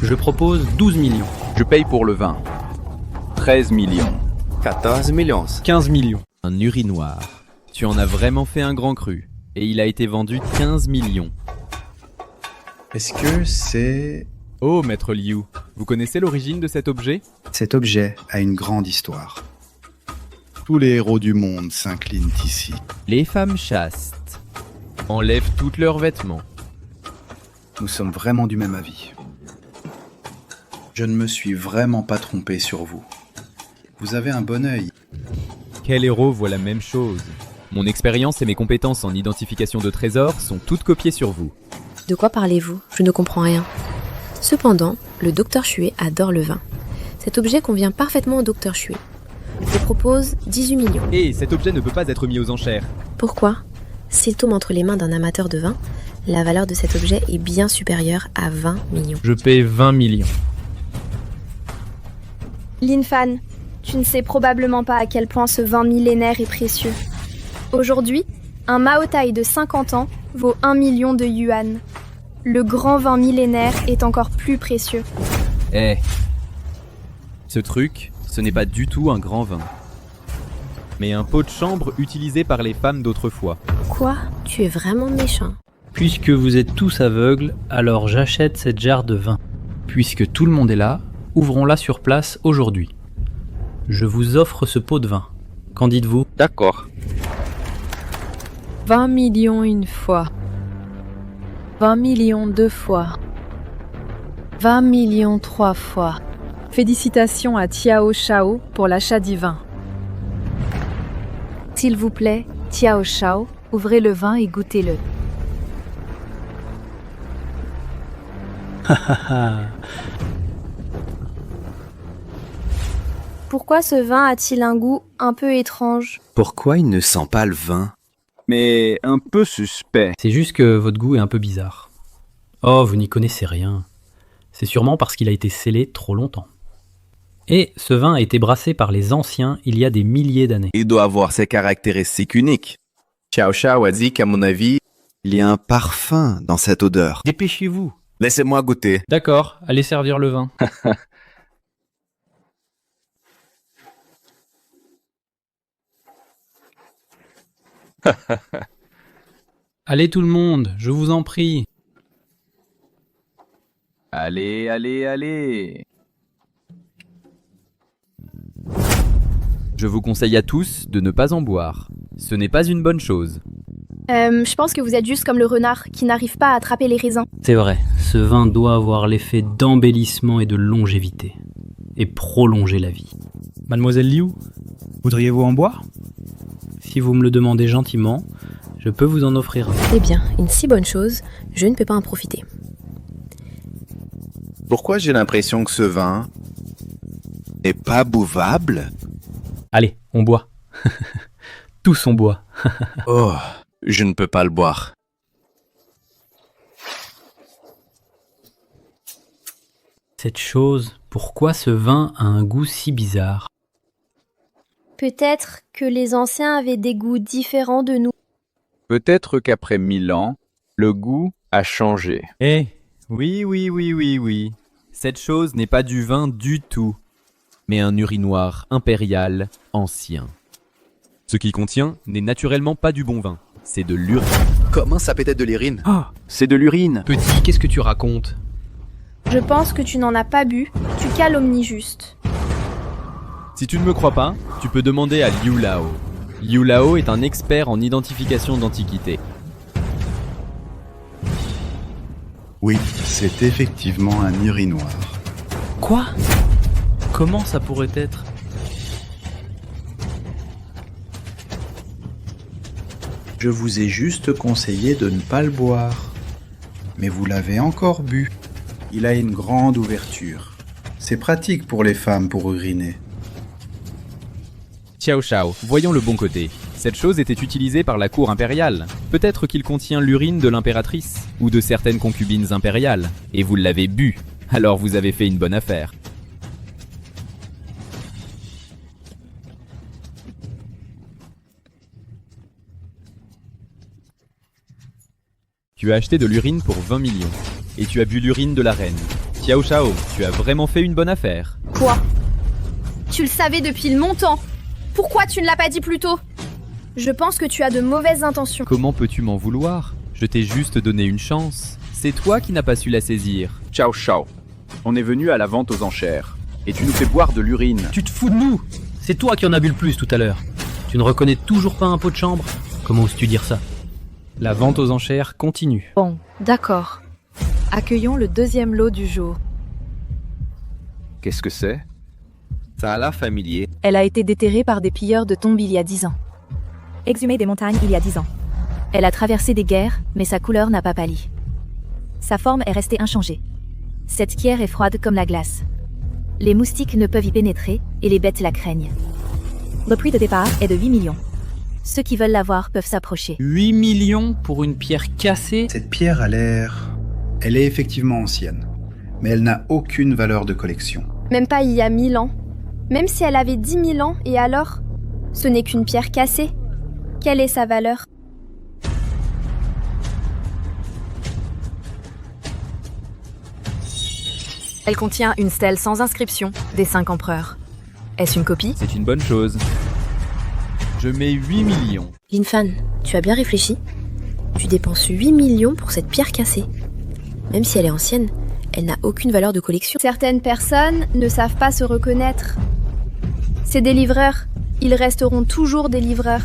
Je propose 12 millions. Je paye pour le vin. 13 millions. 14 millions. 15 millions. Un urinoir. Tu en as vraiment fait un grand cru. Et il a été vendu 15 millions. Est-ce que c'est... Oh, maître Liu, vous connaissez l'origine de cet objet? Cet objet a une grande histoire. Tous les héros du monde s'inclinent ici. Les femmes chastes enlèvent tous leurs vêtements. Nous sommes vraiment du même avis. Je ne me suis vraiment pas trompé sur vous. Vous avez un bon œil. Quel héros voit la même chose? Mon expérience et mes compétences en identification de trésors sont toutes copiées sur vous. De quoi parlez-vous? Je ne comprends rien. Cependant, le docteur Xue adore le vin. Cet objet convient parfaitement au docteur Xue. Je propose 18 millions. Et cet objet ne peut pas être mis aux enchères. Pourquoi? S'il tombe entre les mains d'un amateur de vin, la valeur de cet objet est bien supérieure à 20 millions. Je paie 20 millions. Lin Fan, tu ne sais probablement pas à quel point ce vin millénaire est précieux. Aujourd'hui, un Maotai de 50 ans vaut 1 million de yuan. Le grand vin millénaire est encore plus précieux. Ce truc, ce n'est pas du tout un grand vin. mais un pot de chambre utilisé par les femmes d'autrefois. Quoi? Tu es vraiment méchant. Puisque vous êtes tous aveugles, alors j'achète cette jarre de vin. Puisque tout le monde est là, ouvrons-la sur place aujourd'hui. Je vous offre ce pot de vin. Qu'en dites-vous? D'accord. 20 millions une fois. 20 millions deux fois. 20 millions trois fois. Félicitations à Tiao Shao pour l'achat du vin. S'il vous plaît, Tiao Shao, ouvrez le vin et goûtez-le. Pourquoi ce vin a-t-il un goût un peu étrange? Pourquoi il ne sent pas le vin? Mais un peu suspect. C'est juste que votre goût est un peu bizarre. Oh, vous n'y connaissez rien. C'est sûrement parce qu'il a été scellé trop longtemps. Et ce vin a été brassé par les anciens il y a des milliers d'années. Il doit avoir ses caractéristiques uniques. Xiao Shao a dit qu'à mon avis, il y a un parfum dans cette odeur. Dépêchez-vous. Laissez-moi goûter. D'accord, allez servir le vin. Allez tout le monde, je vous en prie. Allez, allez, allez. Je vous conseille à tous de ne pas en boire. Ce n'est pas une bonne chose. Je pense que vous êtes juste comme le renard qui n'arrive pas à attraper les raisins. C'est vrai, ce vin doit avoir l'effet d'embellissement et de longévité. Et prolonger la vie. Mademoiselle Liu, voudriez-vous en boire? Si vous me le demandez gentiment, je peux vous en offrir un. Eh bien, une si bonne chose, je ne peux pas en profiter. Pourquoi j'ai l'impression que ce vin n'est pas buvable? Allez, on boit. Tous on boit. Oh, je ne peux pas le boire. Cette chose, pourquoi ce vin a un goût si bizarre? Peut-être que les anciens avaient des goûts différents de nous. Peut-être qu'après 1000 ans, le goût a changé. Eh, oui. Cette chose n'est pas du vin du tout, mais un urinoir impérial ancien. Ce qui contient n'est naturellement pas du bon vin, c'est de l'urine. Comment ça peut être de l'urine? Ah, c'est de l'urine. Petit, qu'est-ce que tu racontes? Je pense que tu n'en as pas bu, tu calomnies juste. Si tu ne me crois pas, tu peux demander à Liu Lao. Liu Lao est un expert en identification d'antiquités. Oui, c'est effectivement un urinoir. Quoi? Comment ça pourrait être? Je vous ai juste conseillé de ne pas le boire. Mais vous l'avez encore bu. Il a une grande ouverture. C'est pratique pour les femmes pour uriner. Xiao Shao, voyons le bon côté. Cette chose était utilisée par la cour impériale. Peut-être qu'il contient l'urine de l'impératrice, ou de certaines concubines impériales. Et vous l'avez bu, alors vous avez fait une bonne affaire. Tu as acheté de l'urine pour 20 millions. Et tu as bu l'urine de la reine. Xiao Shao, tu as vraiment fait une bonne affaire. Quoi? Tu le savais depuis longtemps. Pourquoi tu ne l'as pas dit plus tôt? Je pense que tu as de mauvaises intentions. Comment peux-tu m'en vouloir? Je t'ai juste donné une chance. C'est toi qui n'as pas su la saisir. Ciao, ciao. On est venu à la vente aux enchères. Et tu nous fais boire de l'urine. Tu te fous de nous? C'est toi qui en as bu le plus tout à l'heure. Tu ne reconnais toujours pas un pot de chambre? Comment oses-tu dire ça? La vente aux enchères continue. Bon, d'accord. Accueillons le deuxième lot du jour. Qu'est-ce que c'est? Ça a l'air familier. Elle a été déterrée par des pilleurs de tombes il y a 10 ans. Exhumée des montagnes il y a 10 ans. Elle a traversé des guerres, mais sa couleur n'a pas pâli. Sa forme est restée inchangée. Cette pierre est froide comme la glace. Les moustiques ne peuvent y pénétrer et les bêtes la craignent. Le prix de départ est de 8 millions. Ceux qui veulent la voir peuvent s'approcher. 8 millions pour une pierre cassée? Cette pierre a l'air... Elle est effectivement ancienne, mais elle n'a aucune valeur de collection. Même pas il y a 1000 ans. Même si elle avait 10 000 ans, et alors? Ce n'est qu'une pierre cassée. Quelle est sa valeur? Elle contient une stèle sans inscription des 5 empereurs. Est-ce une copie? C'est une bonne chose. Je mets 8 millions. Lin Fan, tu as bien réfléchi? Tu dépenses 8 millions pour cette pierre cassée. Même si elle est ancienne, elle n'a aucune valeur de collection. Certaines personnes ne savent pas se reconnaître. C'est des livreurs. Ils resteront toujours des livreurs.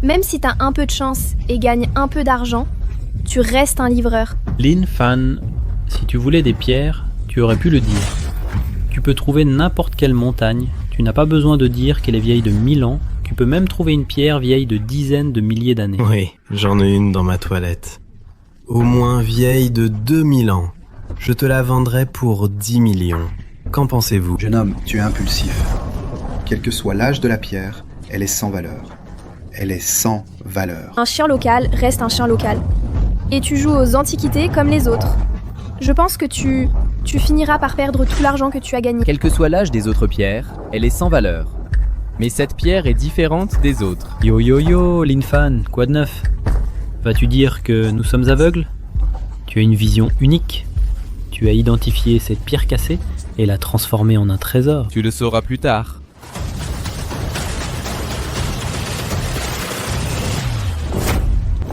Même si t'as un peu de chance et gagnes un peu d'argent, tu restes un livreur. Lin Fan, si tu voulais des pierres, tu aurais pu le dire. Tu peux trouver n'importe quelle montagne, tu n'as pas besoin de dire qu'elle est vieille de 1000 ans, tu peux même trouver une pierre vieille de dizaines de milliers d'années. Oui, j'en ai une dans ma toilette. Au moins vieille de 2000 ans. Je te la vendrai pour 10 millions. Qu'en pensez-vous? Jeune homme, tu es impulsif. Quel que soit l'âge de la pierre, elle est sans valeur. Elle est sans valeur. Un chien local reste un chien local. Et tu joues aux antiquités comme les autres. Je pense que tu finiras par perdre tout l'argent que tu as gagné. Quel que soit l'âge des autres pierres, elle est sans valeur. Mais cette pierre est différente des autres. Yo yo yo, Lin Fan, quoi de neuf? Vas-tu dire que nous sommes aveugles? Tu as une vision unique. Tu as identifié cette pierre cassée et l'a transformée en un trésor. Tu le sauras plus tard.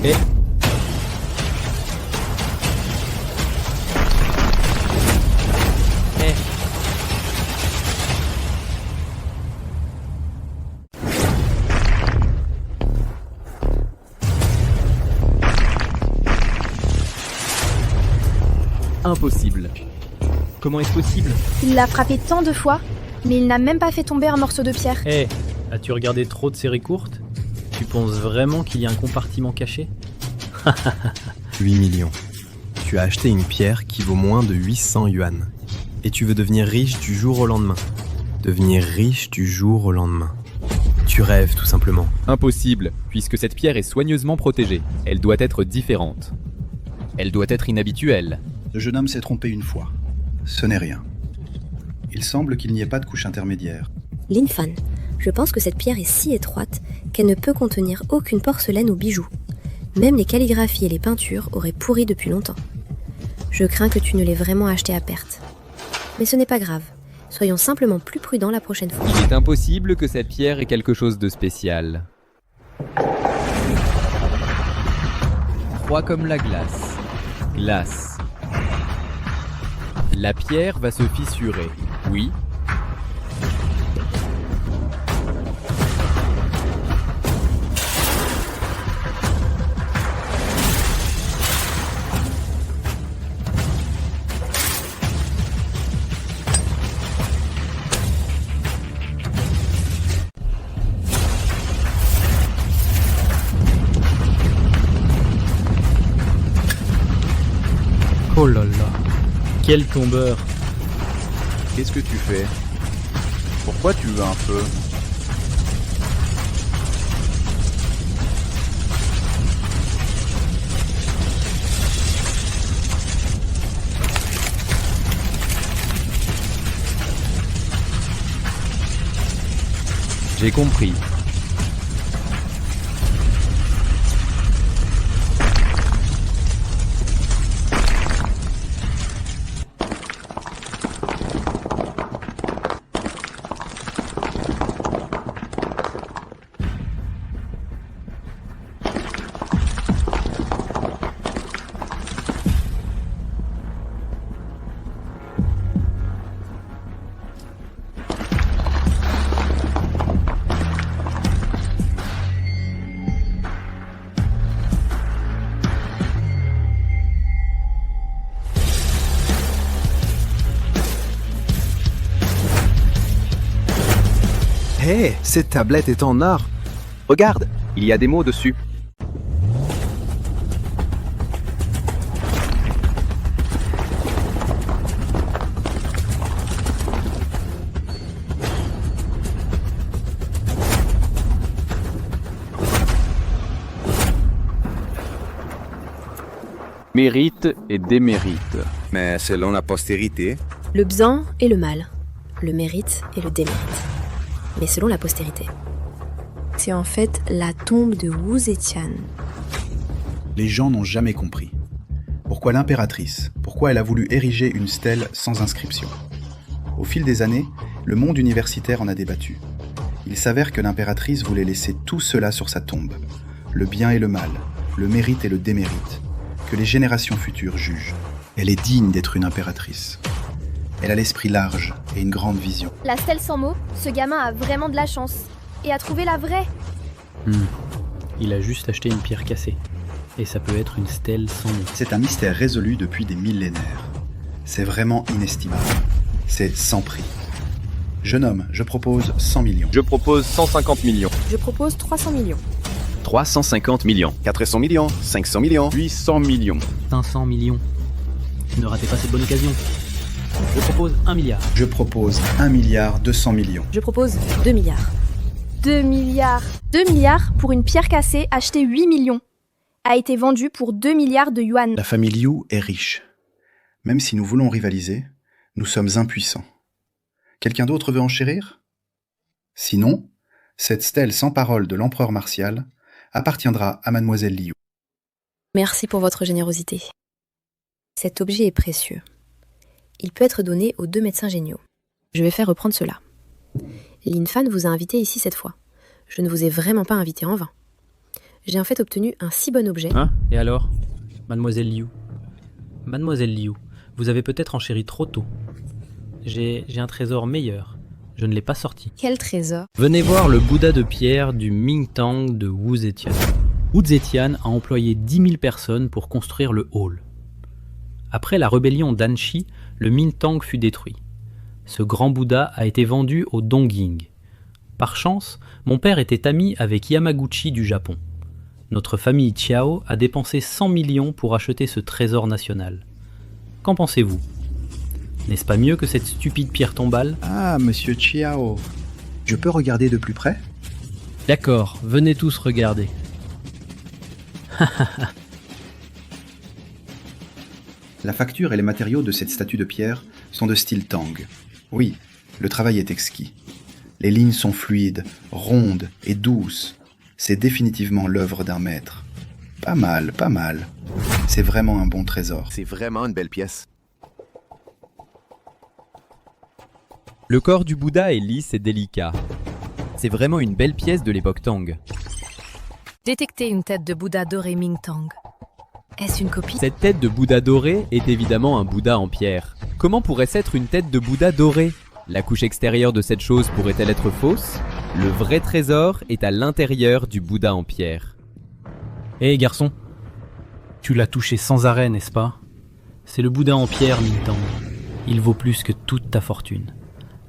Et... Impossible. Comment est-ce possible? Il l'a frappé tant de fois, mais il n'a même pas fait tomber un morceau de pierre. As-tu regardé trop de séries courtes? Tu penses vraiment qu'il y a un compartiment caché? 8 millions. Tu as acheté une pierre qui vaut moins de 800 yuan. Et tu veux devenir riche du jour au lendemain. Devenir riche du jour au lendemain. Tu rêves tout simplement. Impossible, puisque cette pierre est soigneusement protégée. Elle doit être différente. Elle doit être inhabituelle. Le jeune homme s'est trompé une fois. Ce n'est rien. Il semble qu'il n'y ait pas de couche intermédiaire. Lin Fan, je pense que cette pierre est si étroite qu'elle ne peut contenir aucune porcelaine ou bijou. Même les calligraphies et les peintures auraient pourri depuis longtemps. Je crains que tu ne l'aies vraiment acheté à perte. Mais ce n'est pas grave. Soyons simplement plus prudents la prochaine fois. Il est impossible que cette pierre ait quelque chose de spécial. Froid comme la glace. Glace. La pierre va se fissurer, oui. Oh là là, quel tombeur! Qu'est-ce que tu fais? Pourquoi tu veux un peu? J'ai compris. Hé, cette tablette est en or. Regarde, il y a des mots dessus. Mérite et démérite. Mais selon la postérité, Le bien et le mal, le mérite et le démérite. Mais selon la postérité. C'est en fait la tombe de Wu Zetian. Les gens n'ont jamais compris. Pourquoi l'impératrice? Pourquoi elle a voulu ériger une stèle sans inscription? Au fil des années, le monde universitaire en a débattu. Il s'avère que l'impératrice voulait laisser tout cela sur sa tombe. Le bien et le mal, le mérite et le démérite. Que les générations futures jugent. Elle est digne d'être une impératrice. Elle a l'esprit large et une grande vision. La stèle sans mots, ce gamin a vraiment de la chance. Et a trouvé la vraie. Il a juste acheté une pierre cassée. Et ça peut être une stèle sans nom. C'est un mystère résolu depuis des millénaires. C'est vraiment inestimable. C'est sans prix. Jeune homme, je propose 100 millions. Je propose 150 millions. Je propose 300 millions. 350 millions. 400 millions. 500 millions. 800 millions. 500 millions. Ne ratez pas cette bonne occasion. Je propose 1 milliard. Je propose 1 milliard 200 millions. Je propose 2 milliards. 2 milliards. 2 milliards pour une pierre cassée achetée 8 millions. A été vendue pour 2 milliards de yuan. La famille Liu est riche. Même si nous voulons rivaliser, nous sommes impuissants. Quelqu'un d'autre veut enchérir ? Sinon, cette stèle sans parole de l'empereur Martial appartiendra à mademoiselle Liu. Merci pour votre générosité. Cet objet est précieux. Il peut être donné aux 2 médecins géniaux. Je vais faire reprendre cela. Lin Fan vous a invité ici cette fois. Je ne vous ai vraiment pas invité en vain. J'ai en fait obtenu un si bon objet. Hein ? Et alors ? Mademoiselle Liu. Mademoiselle Liu, vous avez peut-être enchéri trop tôt. J'ai un trésor meilleur. Je ne l'ai pas sorti. Quel trésor ? Venez voir le Bouddha de pierre du Mingtang de Wu Zetian. Wu Zetian a employé 10 000 personnes pour construire le hall. Après la rébellion d'Anshi, le Mingtang fut détruit. Ce grand Bouddha a été vendu au Dongying. Par chance, mon père était ami avec Yamaguchi du Japon. Notre famille Chiao a dépensé 100 millions pour acheter ce trésor national. Qu'en pensez-vous ? N'est-ce pas mieux que cette stupide pierre tombale ? Ah, monsieur Chiao. Je peux regarder de plus près ? D'accord, venez tous regarder. La facture et les matériaux de cette statue de pierre sont de style Tang. Oui, le travail est exquis. Les lignes sont fluides, rondes et douces. C'est définitivement l'œuvre d'un maître. Pas mal, pas mal. C'est vraiment un bon trésor. C'est vraiment une belle pièce. Le corps du Bouddha est lisse et délicat. C'est vraiment une belle pièce de l'époque Tang. Détectez une tête de Bouddha doré Mingtang. Est-ce une copie ? Cette tête de Bouddha doré est évidemment un Bouddha en pierre. Comment pourrait-ce être une tête de Bouddha doré ? La couche extérieure de cette chose pourrait-elle être fausse ? Le vrai trésor est à l'intérieur du Bouddha en pierre. Hé garçon, tu l'as touché sans arrêt, n'est-ce pas ? C'est le Bouddha en pierre, Mingtang. Il vaut plus que toute ta fortune.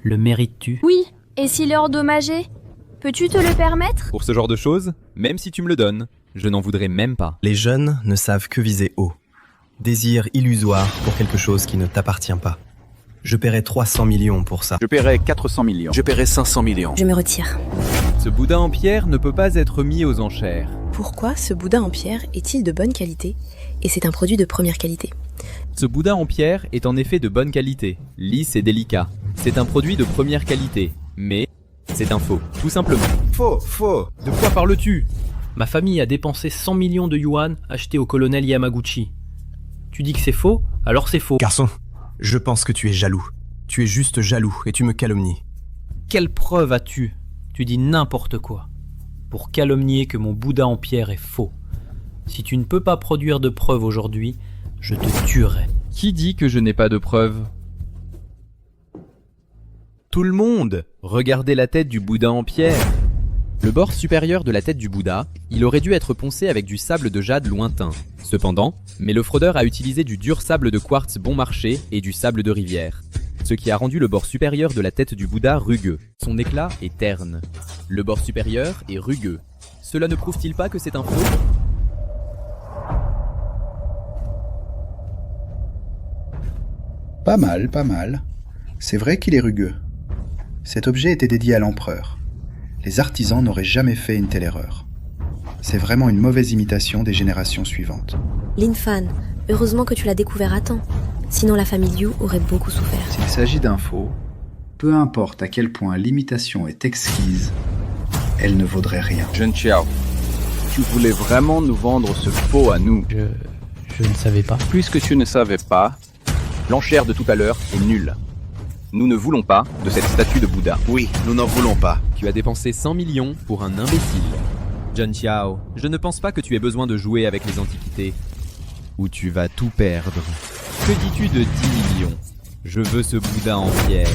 Le mérites-tu ? Oui, et s'il est endommagé ? Peux-tu te le permettre ? Pour ce genre de choses, même si tu me le donnes, je n'en voudrais même pas. Les jeunes ne savent que viser haut. Désir illusoire pour quelque chose qui ne t'appartient pas. Je paierai 300 millions pour ça. Je paierai 400 millions. Je paierai 500 millions. Je me retire. Ce Bouddha en pierre ne peut pas être mis aux enchères. Pourquoi ce Bouddha en pierre est-il de bonne qualité ? Et c'est un produit de première qualité. Ce Bouddha en pierre est en effet de bonne qualité, lisse et délicat. C'est un produit de première qualité, mais c'est un faux, tout simplement. Faux. De quoi parles-tu ? Ma famille a dépensé 100 millions de yuan achetés au colonel Yamaguchi. Tu dis que c'est faux, alors c'est faux. Garçon, je pense que tu es jaloux. Tu es juste jaloux et tu me calomnies. Quelle preuve as-tu ? Tu dis n'importe quoi. Pour calomnier que mon Bouddha en pierre est faux. Si tu ne peux pas produire de preuves aujourd'hui, je te tuerai. Qui dit que je n'ai pas de preuves ? Tout le monde, regardez la tête du Bouddha en pierre. Le bord supérieur de la tête du Bouddha, il aurait dû être poncé avec du sable de jade lointain. Cependant, mais le fraudeur a utilisé du dur sable de quartz bon marché et du sable de rivière, ce qui a rendu le bord supérieur de la tête du Bouddha rugueux. Son éclat est terne. Le bord supérieur est rugueux. Cela ne prouve-t-il pas que c'est un faux ? Pas mal. C'est vrai qu'il est rugueux. Cet objet était dédié à l'empereur. Les artisans n'auraient jamais fait une telle erreur. C'est vraiment une mauvaise imitation des générations suivantes. Lin Fan, heureusement que tu l'as découvert à temps. Sinon la famille Liu aurait beaucoup souffert. S'il s'agit d'un faux, peu importe à quel point l'imitation est exquise, elle ne vaudrait rien. Jeune Chiao, tu voulais vraiment nous vendre ce faux à nous. Je ne savais pas. Puisque tu ne savais pas, l'enchère de tout à l'heure est nulle. Nous ne voulons pas de cette statue de Bouddha. Oui, nous n'en voulons pas. Tu as dépensé 100 millions pour un imbécile. John Xiao, je ne pense pas que tu aies besoin de jouer avec les antiquités. Ou tu vas tout perdre. Que dis-tu de 10 millions? Je veux ce Bouddha en pierre.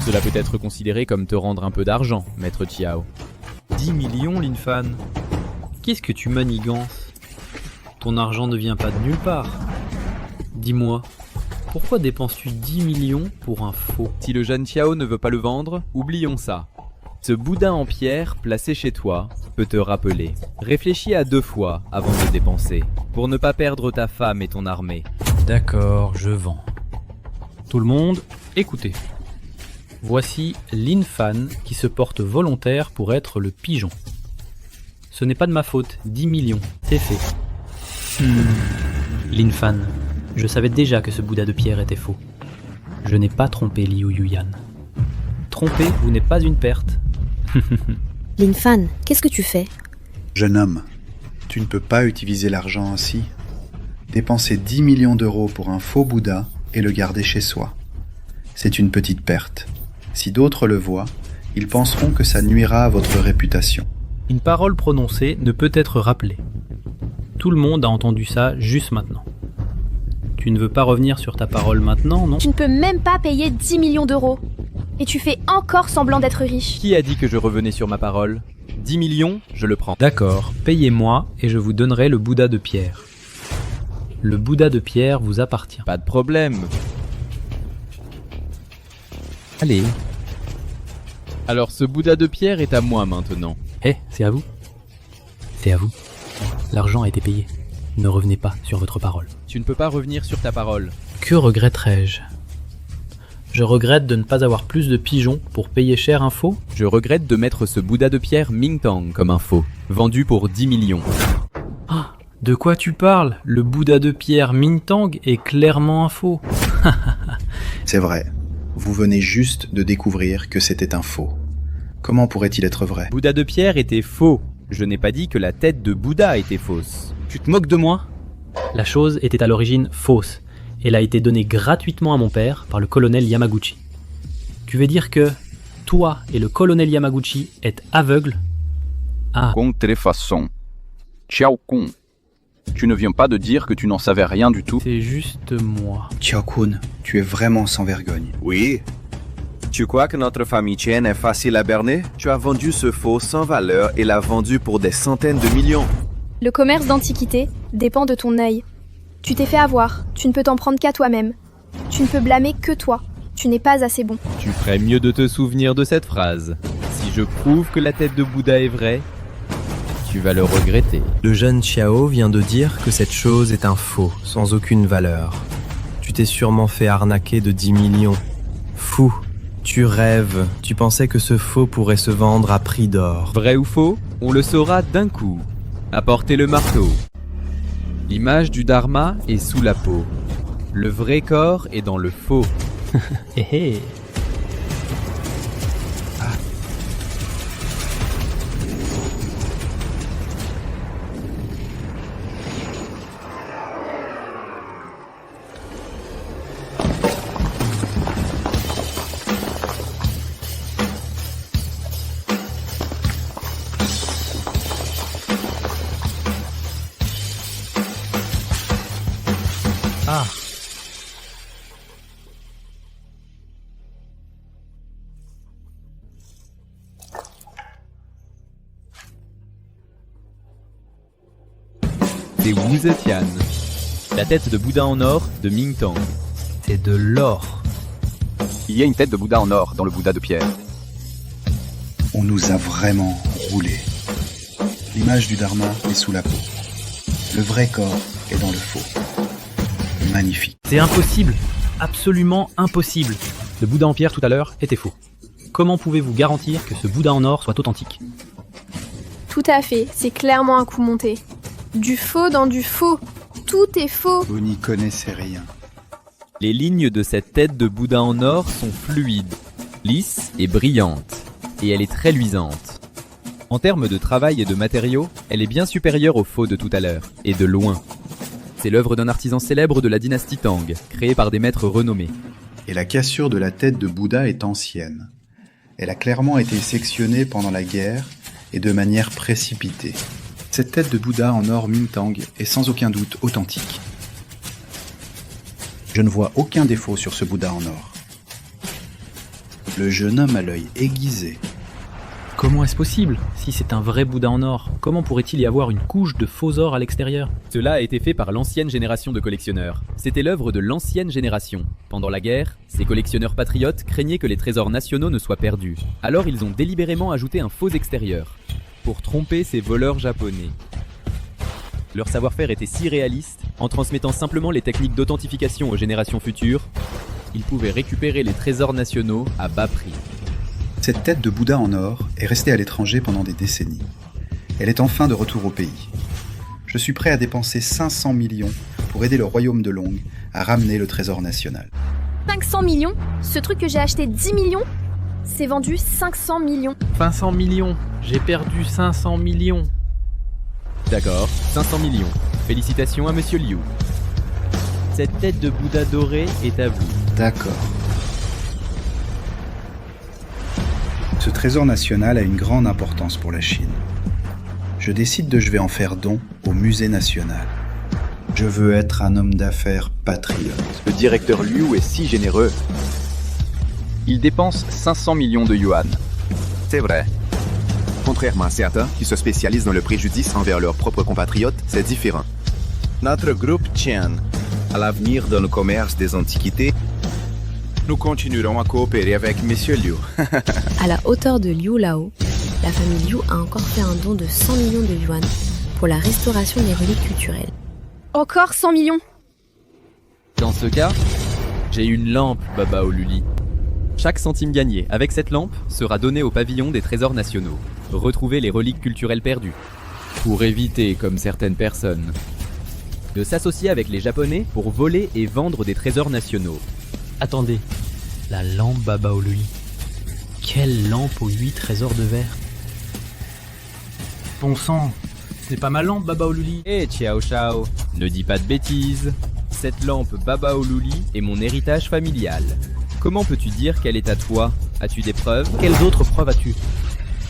Cela peut être considéré comme te rendre un peu d'argent, maître Xiao. 10 millions, Lin Fan? Qu'est-ce que tu manigances? Ton argent ne vient pas de nulle part. Dis-moi, pourquoi dépenses-tu 10 millions pour un faux? Si le jeune Xiao ne veut pas le vendre, oublions ça. Ce Bouddha en pierre, placé chez toi, peut te rappeler. Réfléchis à 2 fois avant de dépenser, pour ne pas perdre ta femme et ton armée. D'accord, je vends. Tout le monde, écoutez. Voici Lin Fan qui se porte volontaire pour être le pigeon. Ce n'est pas de ma faute, 10 millions, c'est fait. Lin Fan, je savais déjà que ce Bouddha de pierre était faux. Je n'ai pas trompé Liu Yuyan. Tromper vous n'est pas une perte. Lin Fan, qu'est-ce que tu fais? Jeune homme, tu ne peux pas utiliser l'argent ainsi. Dépenser 10 millions d'euros pour un faux Bouddha et le garder chez soi. C'est une petite perte. Si d'autres le voient, ils penseront que ça nuira à votre réputation. Une parole prononcée ne peut être rappelée. Tout le monde a entendu ça juste maintenant. Tu ne veux pas revenir sur ta parole maintenant, non? Tu ne peux même pas payer 10 millions d'euros. Et tu fais encore semblant d'être riche. Qui a dit que je revenais sur ma parole? 10 millions, je le prends. D'accord, payez-moi et je vous donnerai le Bouddha de pierre. Le Bouddha de pierre vous appartient. Pas de problème. Allez. Alors ce Bouddha de pierre est à moi maintenant. C'est à vous. C'est à vous. L'argent a été payé. Ne revenez pas sur votre parole. Tu ne peux pas revenir sur ta parole. Que regretterais-je? Je regrette de ne pas avoir plus de pigeons pour payer cher un faux. Je regrette de mettre ce Bouddha de pierre Mingtang comme un faux, vendu pour 10 millions. Ah, de quoi tu parles? Le Bouddha de pierre Mingtang est clairement un faux. C'est vrai, vous venez juste de découvrir que c'était un faux. Comment pourrait-il être vrai? Bouddha de pierre était faux. Je n'ai pas dit que la tête de Bouddha était fausse. Tu te moques de moi? La chose était à l'origine fausse. Elle a été donnée gratuitement à mon père par le colonel Yamaguchi. Tu veux dire que toi et le colonel Yamaguchi êtes aveugles? Ah. Contrefaçon. Xiao Kun. Tu ne viens pas de dire que tu n'en savais rien du tout? C'est juste moi. Xiao Kun, tu es vraiment sans vergogne. Oui. Tu crois que notre famille Chen est facile à berner? Tu as vendu ce faux sans valeur et l'as vendu pour des centaines de millions. Le commerce d'antiquité dépend de ton œil. Tu t'es fait avoir, tu ne peux t'en prendre qu'à toi-même. Tu ne peux blâmer que toi, tu n'es pas assez bon. Tu ferais mieux de te souvenir de cette phrase. Si je prouve que la tête de Bouddha est vraie, tu vas le regretter. Le jeune Xiao vient de dire que cette chose est un faux, sans aucune valeur. Tu t'es sûrement fait arnaquer de 10 millions. Fou, tu rêves, tu pensais que ce faux pourrait se vendre à prix d'or. Vrai ou faux, on le saura d'un coup. Apportez le marteau. L'image du Dharma est sous la peau. Le vrai corps est dans le faux. Ah. C'est Wu Zetian, la tête de Bouddha en or de Mingtang. C'est de l'or. Il y a une tête de Bouddha en or dans le Bouddha de pierre. On nous a vraiment roulé. L'image du Dharma est sous la peau. Le vrai corps est dans le faux. Magnifique. C'est impossible, absolument impossible. Le Bouddha en pierre tout à l'heure était faux. Comment pouvez-vous garantir que ce Bouddha en or soit authentique? Tout à fait, c'est clairement un coup monté. Du faux dans du faux. Tout est faux. Vous n'y connaissez rien. Les lignes de cette tête de Bouddha en or sont fluides, lisses et brillantes. Et elle est très luisante. En termes de travail et de matériaux, elle est bien supérieure au faux de tout à l'heure, et de loin. C'est l'œuvre d'un artisan célèbre de la dynastie Tang, créé par des maîtres renommés. et la cassure de la tête de Bouddha est ancienne. Elle a clairement été sectionnée pendant la guerre et de manière précipitée. Cette tête de Bouddha en or Mintang est sans aucun doute authentique. Je ne vois aucun défaut sur ce Bouddha en or. Le jeune homme a l'œil aiguisé. Comment est-ce possible? Si c'est un vrai Bouddha en or, comment pourrait-il y avoir une couche de faux or à l'extérieur? Cela a été fait par l'ancienne génération de collectionneurs. C'était l'œuvre de l'ancienne génération. Pendant la guerre, ces collectionneurs patriotes craignaient que les trésors nationaux ne soient perdus. Alors ils ont délibérément ajouté un faux extérieur, pour tromper ces voleurs japonais. Leur savoir-faire était si réaliste, en transmettant simplement les techniques d'authentification aux générations futures, ils pouvaient récupérer les trésors nationaux à bas prix. Cette tête de Bouddha en or est restée à l'étranger pendant des décennies. Elle est enfin de retour au pays. Je suis prêt à dépenser 500 millions pour aider le royaume de Long à ramener le trésor national. 500 millions? Ce truc que j'ai acheté 10 millions? C'est vendu 500 millions. 500 millions. J'ai perdu 500 millions. D'accord, 500 millions. Félicitations à Monsieur Liu. Cette tête de Bouddha doré est à vous. D'accord. Ce trésor national a une grande importance pour la Chine. Je décide de je vais en faire don au musée national. Je veux être un homme d'affaires patriote. Le directeur Liu est si généreux. Il dépense 500 millions de yuan. C'est vrai. Contrairement à certains qui se spécialisent dans le préjudice envers leurs propres compatriotes, c'est différent. Notre groupe tient à l'avenir dans le commerce des antiquités. Nous continuerons à coopérer avec Monsieur Liu. À la hauteur de Liu Lao, la famille Liu a encore fait un don de 100 millions de yuan pour la restauration des reliques culturelles. Encore 100 millions? Dans ce cas, j'ai une lampe, Baba Oluli. Chaque centime gagné avec cette lampe sera donné au pavillon des trésors nationaux. Retrouver les reliques culturelles perdues. Pour éviter, comme certaines personnes, de s'associer avec les Japonais pour voler et vendre des trésors nationaux. Attendez, la lampe Baba Oluli. Quelle lampe aux 8 trésors de verre. Bon sang, ce n'est pas ma lampe Baba Oluli. Hé Xiao Shao, ne dis pas de bêtises. Cette lampe Baba Oluli est mon héritage familial. Comment peux-tu dire qu'elle est à toi? As-tu des preuves? Quelles autres preuves as-tu?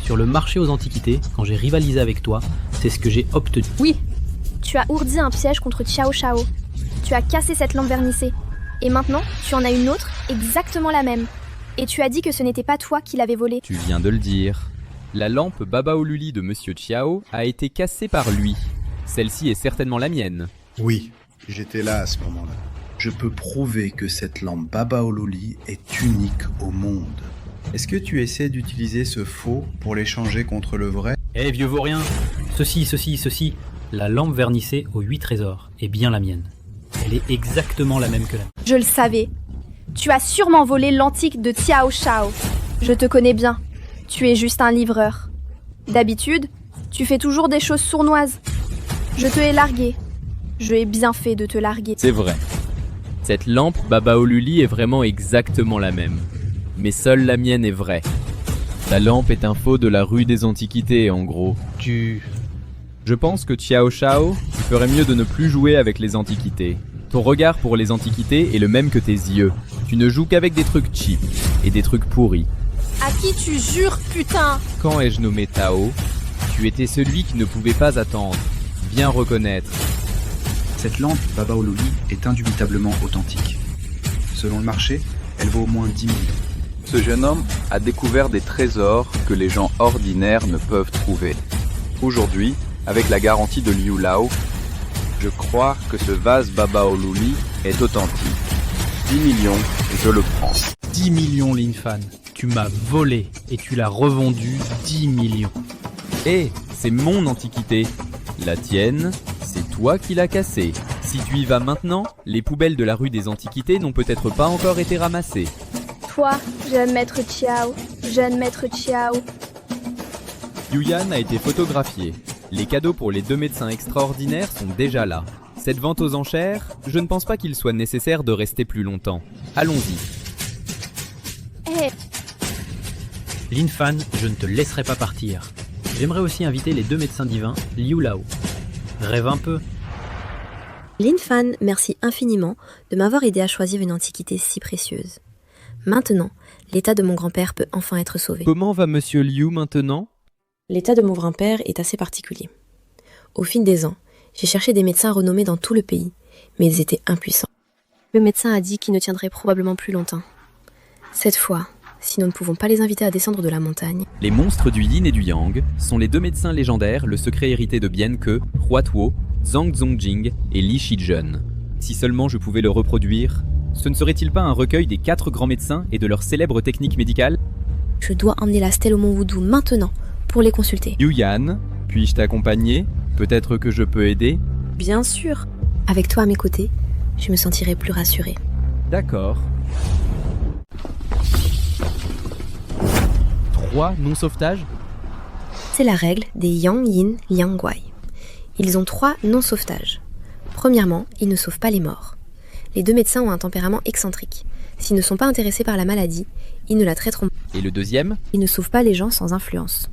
Sur le marché aux antiquités, quand j'ai rivalisé avec toi, c'est ce que j'ai obtenu. Oui, tu as ourdi un piège contre Xiao Shao. Tu as cassé cette lampe vernissée. Et maintenant, tu en as une autre, exactement la même. Et tu as dit que ce n'était pas toi qui l'avais volée. Tu viens de le dire. La lampe Baba Oluli de Monsieur Xiao a été cassée par lui. Celle-ci est certainement la mienne. Oui, j'étais là à ce moment-là. Je peux prouver que cette lampe Baba Oluli est unique au monde. Est-ce que tu essaies d'utiliser ce faux pour l'échanger contre le vrai? Eh vieux vaurien, ceci, la lampe vernissée aux 8 trésors est bien la mienne. Elle est exactement la même que la mienne. Je le savais. Tu as sûrement volé l'antique de Xiao Shao. Je te connais bien. Tu es juste un livreur. D'habitude, tu fais toujours des choses sournoises. Je te ai largué. Je ai bien fait de te larguer. C'est vrai. Cette lampe Baba Oluli est vraiment exactement la même. Mais seule la mienne est vraie. La lampe est un faux de la rue des Antiquités, en gros. Je pense que Xiao Shao, tu ferais mieux de ne plus jouer avec les Antiquités. Ton regard pour les Antiquités est le même que tes yeux. Tu ne joues qu'avec des trucs cheap et des trucs pourris. À qui tu jures, putain? Quand ai-je nommé Tao? Tu étais celui qui ne pouvait pas attendre. Bien reconnaître. Cette lampe Baba Oluli est indubitablement authentique. Selon le marché, elle vaut au moins 10 millions. Ce jeune homme a découvert des trésors que les gens ordinaires ne peuvent trouver. Aujourd'hui, avec la garantie de Liu Lao, je crois que ce vase Baba Oluli est authentique. 10 millions, je le prends. 10 millions, Lin Fan. Tu m'as volé et tu l'as revendu 10 millions. Hé, c'est mon antiquité. La tienne, c'est toi qui l'as cassée. Si tu y vas maintenant, les poubelles de la rue des Antiquités n'ont peut-être pas encore été ramassées. Toi, jeune maître Xiao, jeune maître Xiao. Yuyan a été photographié. Les cadeaux pour les 2 médecins extraordinaires sont déjà là. Cette vente aux enchères, je ne pense pas qu'il soit nécessaire de rester plus longtemps. Allons-y. Hé, Lin Fan, je ne te laisserai pas partir. J'aimerais aussi inviter les 2 médecins divins, Liu Lao. Rêve un peu. Lin Fan, merci infiniment de m'avoir aidé à choisir une antiquité si précieuse. Maintenant, l'état de mon grand-père peut enfin être sauvé. Comment va Monsieur Liu maintenant? L'état de mon grand-père est assez particulier. Au fil des ans, j'ai cherché des médecins renommés dans tout le pays, mais ils étaient impuissants. Le médecin a dit qu'il ne tiendrait probablement plus longtemps. Cette fois, si nous ne pouvons pas les inviter à descendre de la montagne... Les monstres du yin et du yang sont les 2 médecins légendaires, le secret hérité de Bien Ke, Hua Tuo, Zhang Zongjing et Li Shizhen. Si seulement je pouvais le reproduire, ce ne serait-il pas un recueil des 4 grands médecins et de leurs célèbres techniques médicales? Je dois emmener la stèle au Mont Voodoo maintenant pour les consulter. Yuyan, puis-je t'accompagner? Peut-être que je peux aider? Bien sûr. Avec toi à mes côtés, je me sentirai plus rassurée. D'accord. 3 non-sauvetages? C'est la règle des Yang Yin Liang Guai. Ils ont 3 non-sauvetages. Premièrement, ils ne sauvent pas les morts. Les 2 médecins ont un tempérament excentrique. S'ils ne sont pas intéressés par la maladie, ils ne la traiteront pas. Et le deuxième? Ils ne sauvent pas les gens sans influence.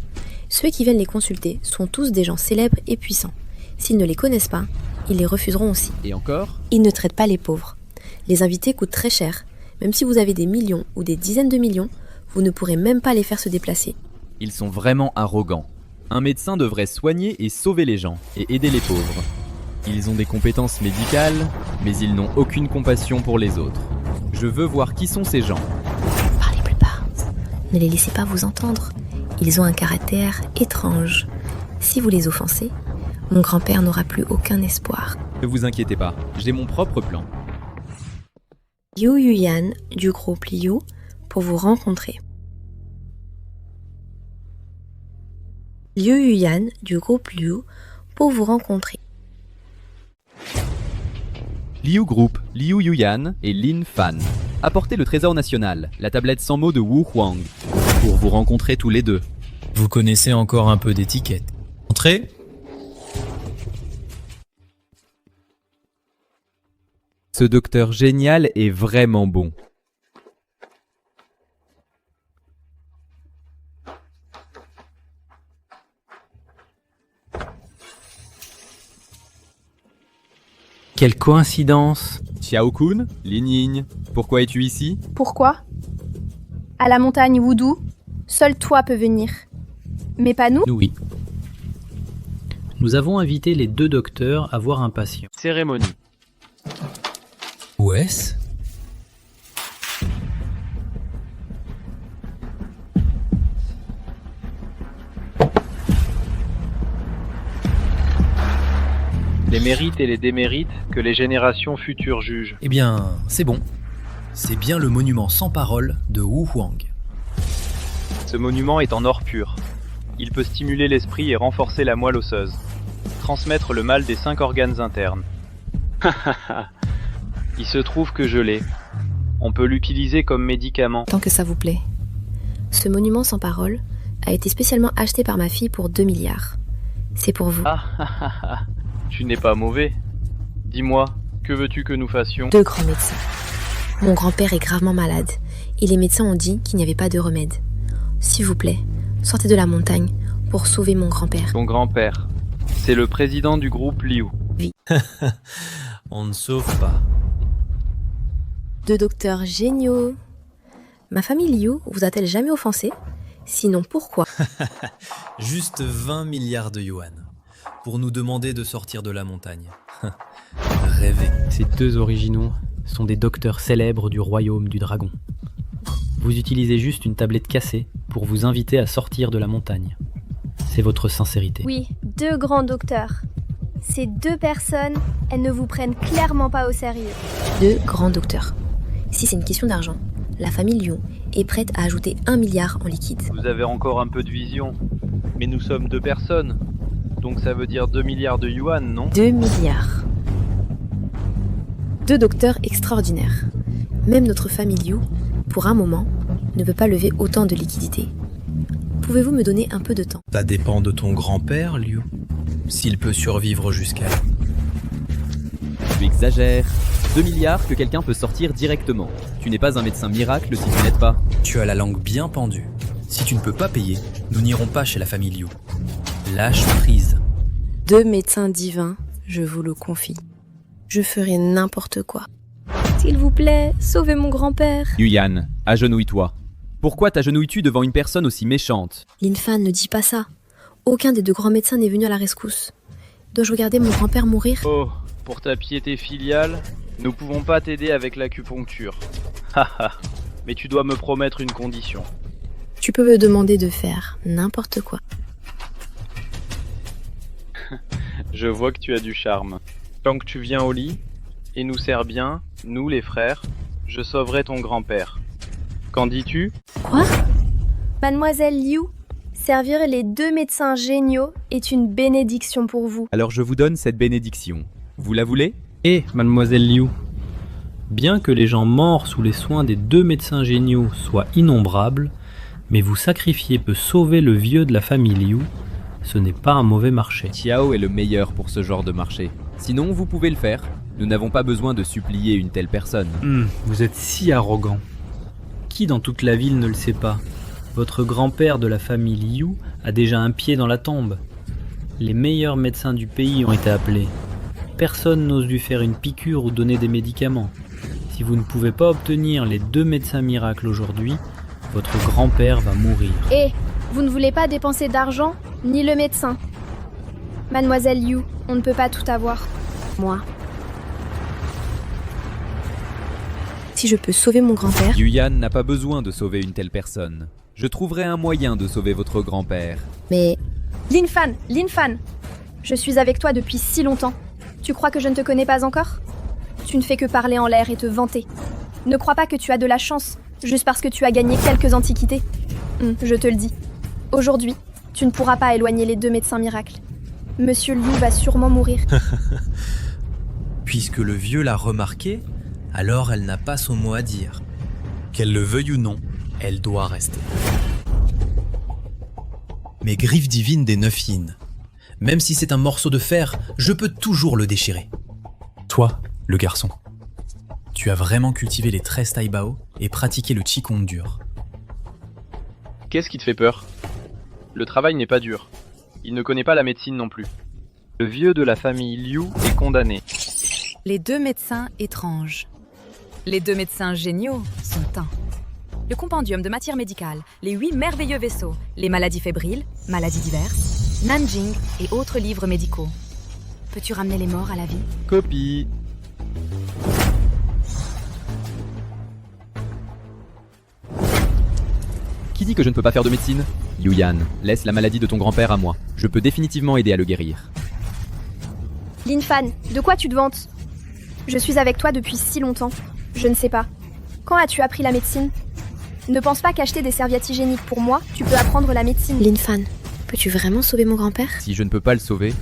Ceux qui viennent les consulter sont tous des gens célèbres et puissants. S'ils ne les connaissent pas, ils les refuseront aussi. Et encore? Ils ne traitent pas les pauvres. Les invités coûtent très cher. Même si vous avez des millions ou des dizaines de millions, vous ne pourrez même pas les faire se déplacer. Ils sont vraiment arrogants. Un médecin devrait soigner et sauver les gens, et aider les pauvres. Ils ont des compétences médicales, mais ils n'ont aucune compassion pour les autres. Je veux voir qui sont ces gens. Parlez plus bas. Ne les laissez pas vous entendre. Ils ont un caractère étrange. Si vous les offensez, mon grand-père n'aura plus aucun espoir. Ne vous inquiétez pas, j'ai mon propre plan. Liu Yuyan du groupe Liu pour vous rencontrer. Liu Yuyan du groupe Liu pour vous rencontrer. Liu Group, Liu Yuyan et Lin Fan. Apportez le trésor national, la tablette sans mots de Wu Huang, pour vous rencontrer tous les 2. Vous connaissez encore un peu d'étiquette. Entrez. Ce docteur génial est vraiment bon. Quelle coïncidence! Xiao-kun, Lin Ying, pourquoi es-tu ici? Pourquoi? À la montagne Voodoo, seul toi peux venir. Mais pas nous? Oui. Nous avons invité les 2 docteurs à voir un patient. Cérémonie. Où est-ce? Les mérites et les démérites que les générations futures jugent. Eh bien, c'est bon. C'est bien le monument sans parole de Wu Huang. Ce monument est en or pur. Il peut stimuler l'esprit et renforcer la moelle osseuse. Transmettre le mal des 5 organes internes. Il se trouve que je l'ai. On peut l'utiliser comme médicament. Tant que ça vous plaît. Ce monument sans parole a été spécialement acheté par ma fille pour 2 milliards. C'est pour vous. Tu n'es pas mauvais. Dis-moi, que veux-tu que nous fassions? 2 grands médecins. Mon grand-père est gravement malade et les médecins ont dit qu'il n'y avait pas de remède. S'il vous plaît, sortez de la montagne pour sauver mon grand-père. Ton grand-père, c'est le président du groupe Liu. Oui. On ne sauve pas. 2 docteurs géniaux. Ma famille Liu vous a-t-elle jamais offensé? Sinon, pourquoi? Juste 20 milliards de yuan pour nous demander de sortir de la montagne. Rêver. Ces 2 originaux sont des docteurs célèbres du royaume du dragon. Vous utilisez juste une tablette cassée pour vous inviter à sortir de la montagne. C'est votre sincérité. Oui, 2 grands docteurs. Ces 2 personnes, elles ne vous prennent clairement pas au sérieux. 2 grands docteurs. Si c'est une question d'argent, la famille Liu est prête à ajouter 1 milliard en liquide. Vous avez encore un peu de vision. Mais nous sommes 2 personnes. Donc ça veut dire 2 milliards de yuan, non? 2 milliards. 2 docteurs extraordinaires. Même notre famille Liu, pour un moment, ne peut pas lever autant de liquidités. Pouvez-vous me donner un peu de temps? Ça dépend de ton grand-père, Liu. S'il peut survivre jusqu'à là. Tu exagères. 2 milliards que quelqu'un peut sortir directement. Tu n'es pas un médecin miracle si tu n'aides pas. Tu as la langue bien pendue. Si tu ne peux pas payer, nous n'irons pas chez la famille Liu. Lâche prise. 2 médecins divins, je vous le confie. Je ferai n'importe quoi. S'il vous plaît, sauvez mon grand-père. Yuyan, agenouille-toi. Pourquoi t'agenouilles-tu devant une personne aussi méchante? Linfan, ne dis pas ça. Aucun des deux grands médecins n'est venu à la rescousse. Dois-je regarder mon grand-père mourir? Oh, pour ta piété filiale, nous pouvons pas t'aider avec l'acupuncture. Haha, mais tu dois me promettre une condition. Tu peux me demander de faire n'importe quoi. Je vois que tu as du charme. Tant que tu viens au lit, et nous sers bien, nous les frères, je sauverai ton grand-père. Qu'en dis-tu? Quoi? Mademoiselle Liu, servir les deux médecins géniaux est une bénédiction pour vous. Alors je vous donne cette bénédiction. Vous la voulez? Et mademoiselle Liu, bien que les gens morts sous les soins des deux médecins géniaux soient innombrables, mais vous sacrifier peut sauver le vieux de la famille Liu, ce n'est pas un mauvais marché. Xiao est le meilleur pour ce genre de marché. Sinon, vous pouvez le faire. Nous n'avons pas besoin de supplier une telle personne. Vous êtes si arrogant. Qui dans toute la ville ne le sait pas? Votre grand-père de la famille Liu a déjà un pied dans la tombe. Les meilleurs médecins du pays ont été appelés. Personne n'ose lui faire une piqûre ou donner des médicaments. Si vous ne pouvez pas obtenir les deux médecins miracles aujourd'hui, votre grand-père va mourir. Et vous ne voulez pas dépenser d'argent, ni le médecin. Mademoiselle Liu, on ne peut pas tout avoir. Moi. Si je peux sauver mon grand-père... Yuyan n'a pas besoin de sauver une telle personne. Je trouverai un moyen de sauver votre grand-père. Mais... Linfan, je suis avec toi depuis si longtemps. Tu crois que je ne te connais pas encore? Tu ne fais que parler en l'air et te vanter. Ne crois pas que tu as de la chance, juste parce que tu as gagné quelques antiquités. Je te le dis. Aujourd'hui, tu ne pourras pas éloigner les deux médecins miracles. Monsieur Liu va sûrement mourir. Puisque le vieux l'a remarqué, alors elle n'a pas son mot à dire. Qu'elle le veuille ou non, elle doit rester. Mes griffes divines des 9 yin. Même si c'est un morceau de fer, je peux toujours le déchirer. Toi, le garçon, tu as vraiment cultivé les 13 taibao et pratiqué le qigong dur. Qu'est-ce qui te fait peur? Le travail n'est pas dur. Il ne connaît pas la médecine non plus. Le vieux de la famille Liu est condamné. Les deux médecins étranges. Les deux médecins géniaux sont un. Le compendium de matière médicale, les 8 merveilleux vaisseaux, les maladies fébriles, maladies diverses, Nanjing et autres livres médicaux. Peux-tu ramener les morts à la vie? Copie. Qui dit que je ne peux pas faire de médecine? Yuyan, laisse la maladie de ton grand-père à moi. Je peux définitivement aider à le guérir. Linfan, de quoi tu te vantes? Je suis avec toi depuis si longtemps. Je ne sais pas. Quand as-tu appris la médecine? Ne pense pas qu'acheter des serviettes hygiéniques pour moi, tu peux apprendre la médecine. Linfan, peux-tu vraiment sauver mon grand-père? Si je ne peux pas le sauver,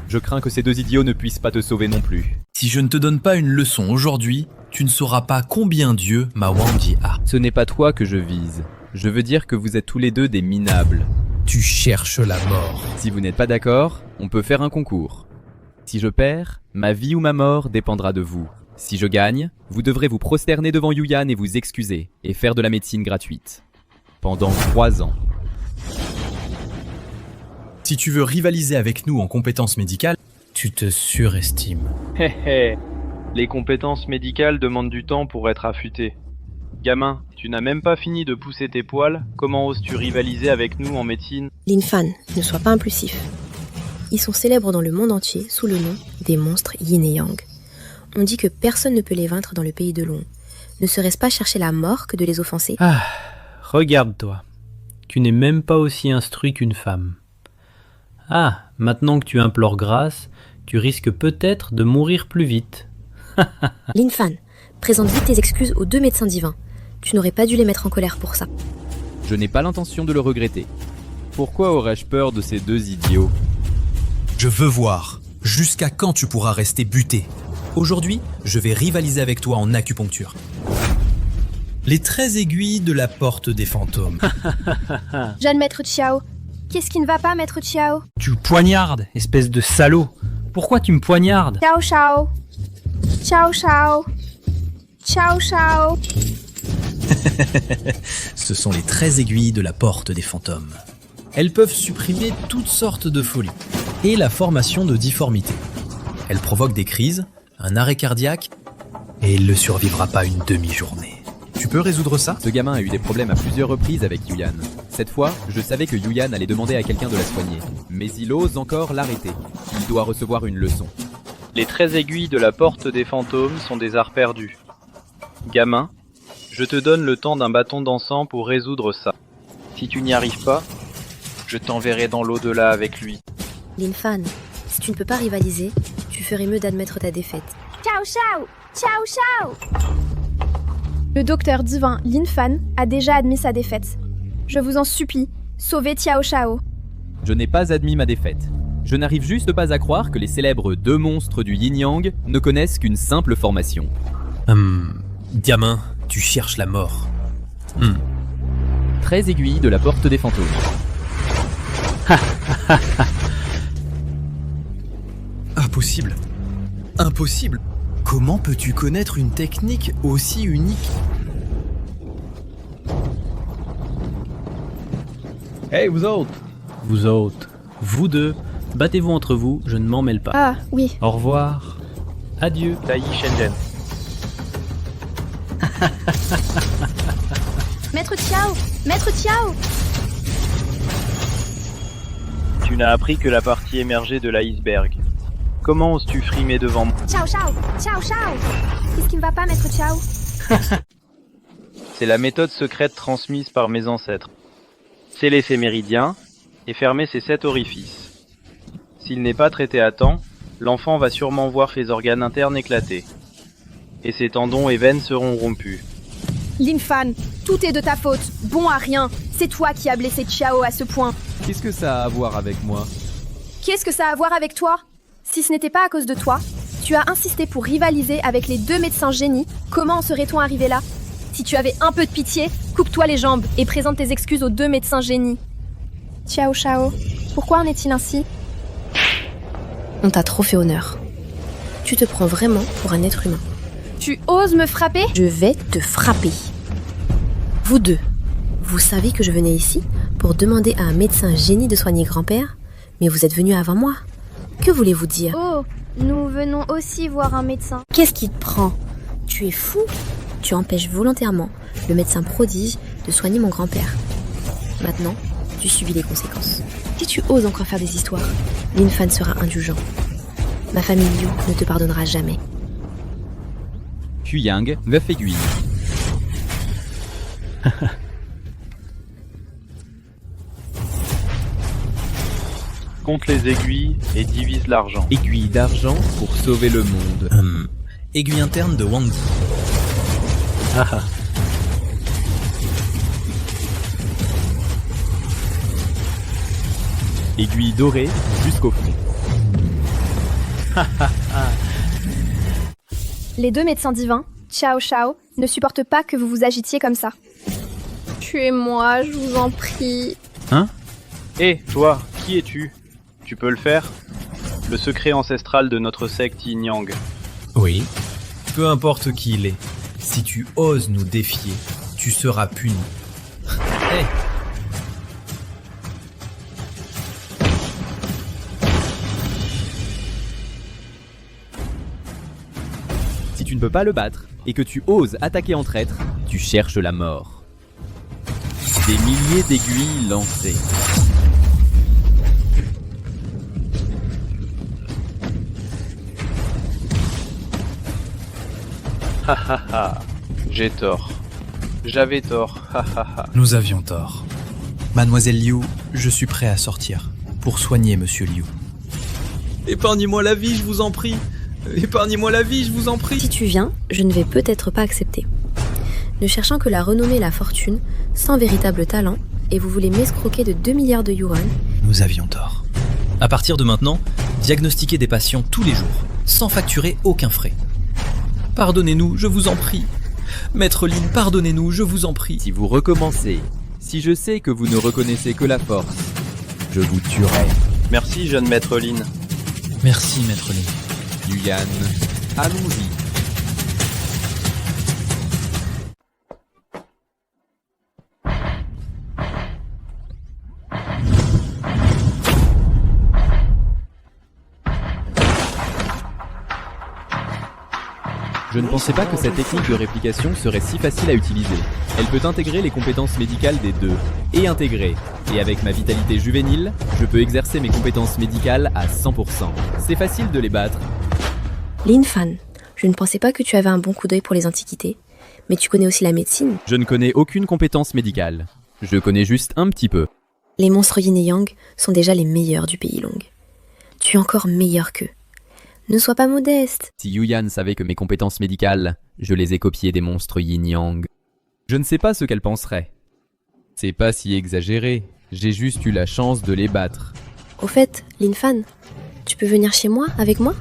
je crains que ces deux idiots ne puissent pas te sauver non plus. Si je ne te donne pas une leçon aujourd'hui, tu ne sauras pas combien Dieu ma Wangji a. Ce n'est pas toi que je vise. Je veux dire que vous êtes tous les deux des minables. Tu cherches la mort. Si vous n'êtes pas d'accord, on peut faire un concours. Si je perds, ma vie ou ma mort dépendra de vous. Si je gagne, vous devrez vous prosterner devant Yuyan et vous excuser, et faire de la médecine gratuite. Pendant 3 ans. Si tu veux rivaliser avec nous en compétences médicales, tu te surestimes. Les compétences médicales demandent du temps pour être affûtées. Gamin, tu n'as même pas fini de pousser tes poils, comment oses-tu rivaliser avec nous en médecine? Linfan, ne sois pas impulsif. Ils sont célèbres dans le monde entier sous le nom des monstres yin et yang. On dit que personne ne peut les vaincre dans le pays de l'On. Ne serait-ce pas chercher la mort que de les offenser? Ah, regarde-toi. Tu n'es même pas aussi instruit qu'une femme. Ah, maintenant que tu implores grâce, tu risques peut-être de mourir plus vite. Linfan, présente vite tes excuses aux deux médecins divins. Tu n'aurais pas dû les mettre en colère pour ça. Je n'ai pas l'intention de le regretter. Pourquoi aurais-je peur de ces deux idiots? Je veux voir jusqu'à quand tu pourras rester buté. Aujourd'hui, je vais rivaliser avec toi en acupuncture. Les 13 aiguilles de la porte des fantômes. Jeune maître Xiao, qu'est-ce qui ne va pas, maître Xiao? Tu poignardes, espèce de salaud. Pourquoi tu me poignardes? Ciao, Xiao. Ciao, Xiao. Ciao, Xiao. Ce sont les 13 aiguilles de la porte des fantômes. Elles peuvent supprimer toutes sortes de folies et la formation de difformités. Elles provoquent des crises, un arrêt cardiaque Et il ne survivra pas une demi-journée. Tu peux résoudre ça? Ce gamin a eu des problèmes à plusieurs reprises avec Yuyan. Cette fois, je savais que Yuyan allait demander à quelqu'un de la soigner. Mais il ose encore l'arrêter. Il doit recevoir une leçon. Les 13 aiguilles de la porte des fantômes sont des arts perdus. Gamin, je te donne le temps d'un bâton d'encens pour résoudre ça. Si tu n'y arrives pas, je t'enverrai dans l'au-delà avec lui. Linfan, si tu ne peux pas rivaliser, tu ferais mieux d'admettre ta défaite. Ciao Chao! Ciao Chao! Le docteur divin Linfan a déjà admis sa défaite. Je vous en supplie, sauvez Ciao Chao. Je n'ai pas admis ma défaite. Je n'arrive juste pas à croire que les célèbres 2 monstres du yin-yang ne connaissent qu'une simple formation. Gamin, tu cherches la mort. 13 aiguilles de la porte des fantômes. Impossible. Impossible. Comment peux-tu connaître une technique aussi unique? Hey, vous autres! Vous autres, vous deux, battez-vous entre vous, je ne m'en mêle pas. Ah, oui. Au revoir. Adieu. Taï Shenzhen. Maître Ciao! Maître Ciao! Tu n'as appris que la partie émergée de l'iceberg. Comment oses-tu frimer devant moi? Ciao Chao! Ciao Chao! Qu'est-ce qui ne va pas, Maître Ciao? C'est la méthode secrète transmise par mes ancêtres. Sceller ses méridiens et fermer ses 7 orifices. S'il n'est pas traité à temps, l'enfant va sûrement voir ses organes internes éclater. Et ses tendons et veines seront rompus. Linfan, tout est de ta faute. Bon à rien. C'est toi qui as blessé Ciao à ce point. Qu'est-ce que ça a à voir avec moi? Qu'est-ce que ça a à voir avec toi? Si ce n'était pas à cause de toi, tu as insisté pour rivaliser avec les 2 médecins génies, comment en serait-on arrivé là? Si tu avais un peu de pitié, coupe-toi les jambes et présente tes excuses aux 2 médecins génies. Ciao Chao, pourquoi en est-il ainsi? On t'a trop fait honneur. Tu te prends vraiment pour un être humain. Tu oses me frapper? Je vais te frapper. Vous deux, vous savez que je venais ici pour demander à un médecin génie de soigner grand-père, mais vous êtes venus avant moi. Que voulez-vous dire? Oh, nous venons aussi voir un médecin. Qu'est-ce qui te prend? Tu es fou? Tu empêches volontairement le médecin prodige de soigner mon grand-père. Maintenant, tu subis les conséquences. Si tu oses encore faire des histoires, Linfan sera indulgent. Ma famille Liu ne te pardonnera jamais. Quyang, 9 aiguilles. Compte les aiguilles et divise l'argent. Aiguille d'argent pour sauver le monde. Aiguille interne de Wang Di. Aiguille dorée jusqu'au front. Les 2 médecins divins, Ciao Chao, ne supportent pas que vous vous agitiez comme ça. Tuez-moi, je vous en prie. Hein? Hé, toi, qui es-tu? Tu peux le faire? Le secret ancestral de notre secte Yin-Yang. Oui. Peu importe qui il est, si tu oses nous défier, tu seras puni. Hey. Si tu ne peux pas le battre et que tu oses attaquer en traître, tu cherches la mort. Des milliers d'aiguilles lancées. Ha ha ha, j'ai tort. J'avais tort, ha ha ha. Nous avions tort. Mademoiselle Liu, je suis prêt à sortir pour soigner Monsieur Liu. Épargnez-moi la vie, je vous en prie. Épargnez-moi la vie, je vous en prie. Si tu viens, je ne vais peut-être pas accepter. Ne cherchant que la renommée et la fortune, sans véritable talent, et vous voulez m'escroquer de 2 milliards de yuan. Nous avions tort. À partir de maintenant, diagnostiquez des patients tous les jours, sans facturer aucun frais. Pardonnez-nous, je vous en prie. Maître Lin, pardonnez-nous, je vous en prie. Si vous recommencez, si je sais que vous ne reconnaissez que la force, je vous tuerai. Merci, jeune Maître Lin. Merci, Maître Lin. Yuyan, allons-y. Je ne pensais pas que cette technique de réplication serait si facile à utiliser. Elle peut intégrer les compétences médicales des deux, et intégrer. Et avec ma vitalité juvénile, je peux exercer mes compétences médicales à 100%. C'est facile de les battre. Lin Fan, je ne pensais pas que tu avais un bon coup d'œil pour les antiquités, mais tu connais aussi la médecine. Je ne connais aucune compétence médicale. Je connais juste un petit peu. Les monstres yin et yang sont déjà les meilleurs du pays Long. Tu es encore meilleur qu'eux. Ne sois pas modeste. Si Yuyan savait que mes compétences médicales, je les ai copiées des monstres yin-yang. Je ne sais pas ce qu'elle penserait. C'est pas si exagéré, j'ai juste eu la chance de les battre. Au fait, Lin Fan, tu peux venir chez moi, avec moi,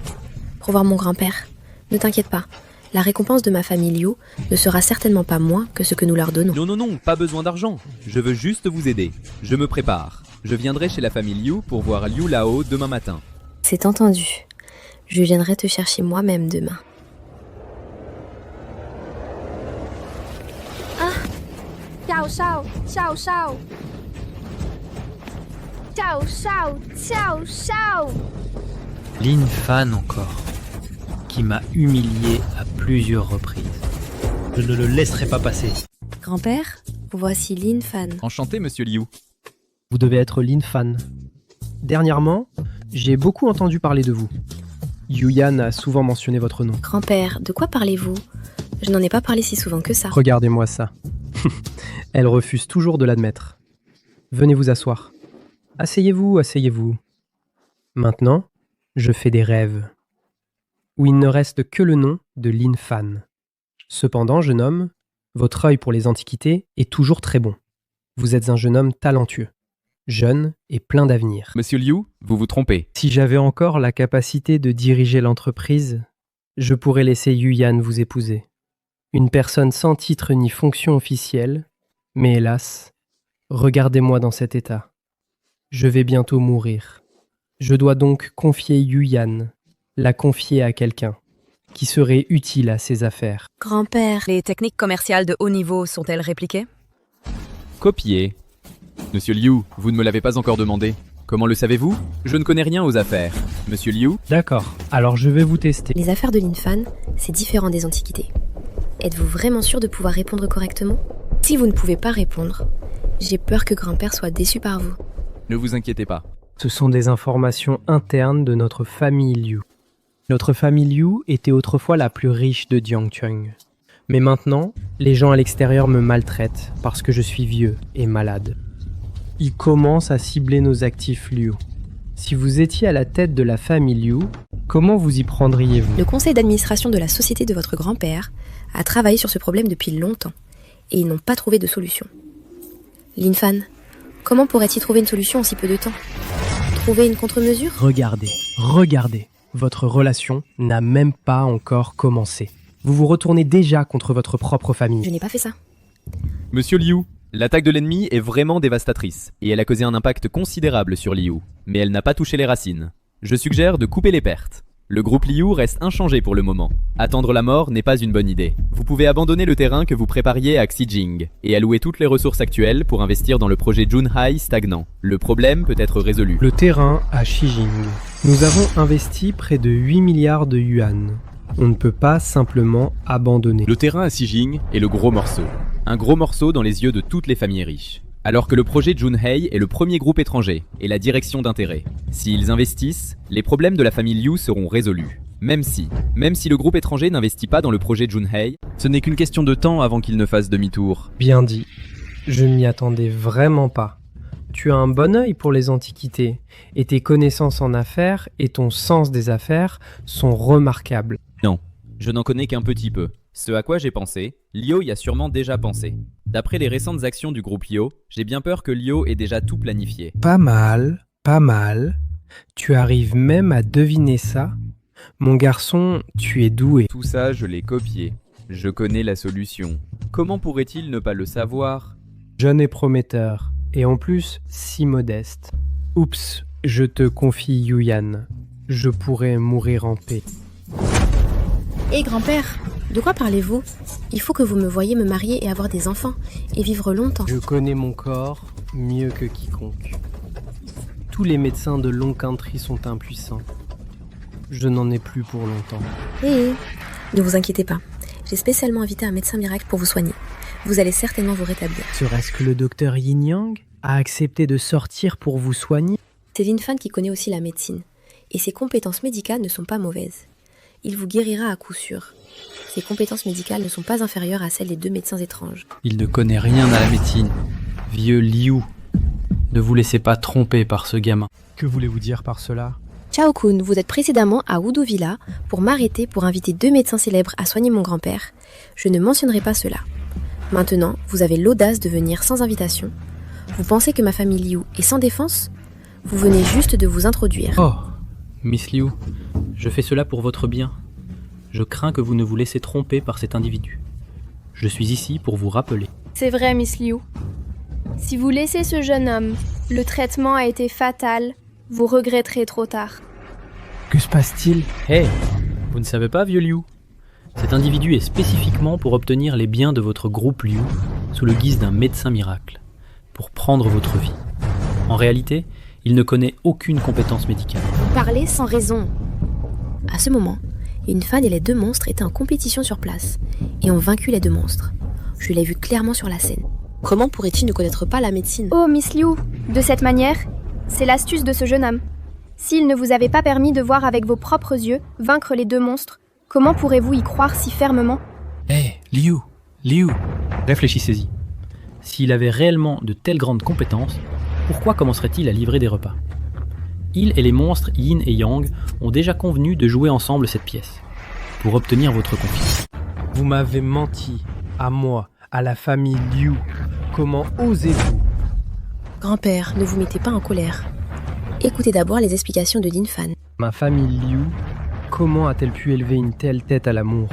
pour voir mon grand-père. Ne t'inquiète pas, la récompense de ma famille Liu ne sera certainement pas moins que ce que nous leur donnons. Non, pas besoin d'argent. Je veux juste vous aider. Je me prépare. Je viendrai chez la famille Liu pour voir Liu Lao demain matin. C'est entendu. Je viendrai te chercher moi-même demain. Ah, Xiao Shao, Xiao Shao. Xiao Shao, Xiao Shao. Lin Fan encore, qui m'a humilié à plusieurs reprises. Je ne le laisserai pas passer. Grand-père, voici Lin Fan. Enchanté, monsieur Liu. Vous devez être Lin Fan. Dernièrement, j'ai beaucoup entendu parler de vous. Yuyan a souvent mentionné votre nom. Grand-père, de quoi parlez-vous? Je n'en ai pas parlé si souvent que ça. Regardez-moi ça. Elle refuse toujours de l'admettre. Venez vous asseoir. Asseyez-vous, asseyez-vous. Maintenant, je fais des rêves, où il ne reste que le nom de Lin Fan. Cependant, jeune homme, votre œil pour les antiquités est toujours très bon. Vous êtes un jeune homme talentueux, jeune et plein d'avenir. Monsieur Liu, vous vous trompez. Si j'avais encore la capacité de diriger l'entreprise, je pourrais laisser Yuyan vous épouser. Une personne sans titre ni fonction officielle, mais hélas, regardez-moi dans cet état. Je vais bientôt mourir. Je dois donc confier Yuyan, la confier à quelqu'un qui serait utile à ses affaires. Grand-père, Les techniques commerciales de haut niveau sont-elles répliquées? Copier. Monsieur Liu, vous ne me l'avez pas encore demandé. Comment le savez-vous? Je ne connais rien aux affaires. Monsieur Liu? D'accord, alors je vais vous tester. les affaires de Lin Fan, c'est différent des antiquités. Êtes-vous vraiment sûr de pouvoir répondre correctement? Si vous ne pouvez pas répondre, j'ai peur que grand-père soit déçu par vous. Ne vous inquiétez pas. Ce sont des informations internes de notre famille Liu. Notre famille Liu était autrefois la plus riche de Jiangcheng. Mais maintenant, les gens à l'extérieur me maltraitent parce que je suis vieux et malade. Ils commencent à cibler nos actifs Liu. Si vous étiez à la tête de la famille Liu, comment vous y prendriez-vous? Le conseil d'administration de la société de votre grand-père a travaillé sur ce problème depuis longtemps, et ils n'ont pas trouvé de solution. Lin Fan, comment pourrait-il trouver une solution en si peu de temps? Trouver une contre-mesure? Regardez. Votre relation n'a même pas encore commencé. Vous vous retournez déjà contre votre propre famille. Je n'ai pas fait ça. Monsieur Liu, l'attaque de l'ennemi est vraiment dévastatrice, et elle a causé un impact considérable sur Liu, mais elle n'a pas touché les racines. Je suggère de couper les pertes. Le groupe Liu reste inchangé pour le moment. Attendre la mort n'est pas une bonne idée. Vous pouvez abandonner le terrain que vous prépariez à Xijing, et allouer toutes les ressources actuelles pour investir dans le projet Junhai stagnant. Le problème peut être résolu. Le terrain à Xijing. Nous avons investi près de 8 milliards de yuan. On ne peut pas simplement abandonner. Le terrain à Xijing est le gros morceau. Un gros morceau dans les yeux de toutes les familles riches. Alors que le projet Junhei est le premier groupe étranger et la direction d'intérêt. S'ils investissent, les problèmes de la famille Liu seront résolus. Même si le groupe étranger n'investit pas dans le projet Junhei, ce n'est qu'une question de temps avant qu'il ne fasse demi-tour. Bien dit. Je ne m'y attendais vraiment pas. Tu as un bon œil pour les antiquités, et tes connaissances en affaires et ton sens des affaires sont remarquables. Non, je n'en connais qu'un petit peu. Ce à quoi j'ai pensé, Liu y a sûrement déjà pensé. D'après les récentes actions du groupe Liu, j'ai bien peur que Liu ait déjà tout planifié. Pas mal. Tu arrives même à deviner ça? Mon garçon, tu es doué. Tout ça, je l'ai copié. Je connais la solution. Comment pourrait-il ne pas le savoir? Jeune et prometteur, et en plus, si modeste. Oups, je te confie Yuyan. Je pourrais mourir en paix. Hé grand-père, de quoi parlez-vous? Il faut que vous me voyiez me marier et avoir des enfants, et vivre longtemps. Je connais mon corps mieux que quiconque. Tous les médecins de Long Country sont impuissants. Je n'en ai plus pour longtemps. Hé, Ne vous inquiétez pas, j'ai spécialement invité un médecin miracle pour vous soigner. Vous allez certainement vous rétablir. Serait-ce que le docteur Yin Yang a accepté de sortir pour vous soigner? C'est Lin Fan qui connaît aussi la médecine, et ses compétences médicales ne sont pas mauvaises. Il vous guérira à coup sûr. Ses compétences médicales ne sont pas inférieures à celles des 2 médecins étranges. Il ne connaît rien à la médecine. Vieux Liu. Ne vous laissez pas tromper par ce gamin. Que voulez-vous dire par cela? Chao Kun, vous êtes précédemment à Wudu Villa pour m'arrêter pour inviter 2 médecins célèbres à soigner mon grand-père. Je ne mentionnerai pas cela. Maintenant, vous avez l'audace de venir sans invitation. Vous pensez que ma famille Liu est sans défense? Vous venez juste de vous introduire. Oh, Miss Liu, je fais cela pour votre bien. Je crains que vous ne vous laissez tromper par cet individu. Je suis ici pour vous rappeler. C'est vrai, Miss Liu. Si vous laissez ce jeune homme, le traitement a été fatal. Vous regretterez trop tard. Que se passe-t-il? Hé, vous ne savez pas, vieux Liu? Cet individu est spécifiquement pour obtenir les biens de votre groupe Liu sous le guise d'un médecin miracle, pour prendre votre vie. En réalité, il ne connaît aucune compétence médicale. Vous parlez sans raison. À ce moment, Lin Fan et les 2 monstres étaient en compétition sur place et ont vaincu les 2 monstres. Je l'ai vu clairement sur la scène. Comment pourrait-il ne connaître pas la médecine? Oh, Miss Liu, de cette manière, c'est l'astuce de ce jeune homme. S'il ne vous avait pas permis de voir avec vos propres yeux vaincre les 2 monstres, comment pourrez-vous y croire si fermement? Hé, Liu, réfléchissez-y. S'il avait réellement de telles grandes compétences, pourquoi commencerait-il à livrer des repas? Il et les monstres Yin et Yang ont déjà convenu de jouer ensemble cette pièce, pour obtenir votre confiance. Vous m'avez menti, à moi, à la famille Liu. Comment osez-vous? Grand-père, ne vous mettez pas en colère. Écoutez d'abord les explications de Lin Fan. Ma famille Liu, comment a-t-elle pu élever une telle tête à l'amour?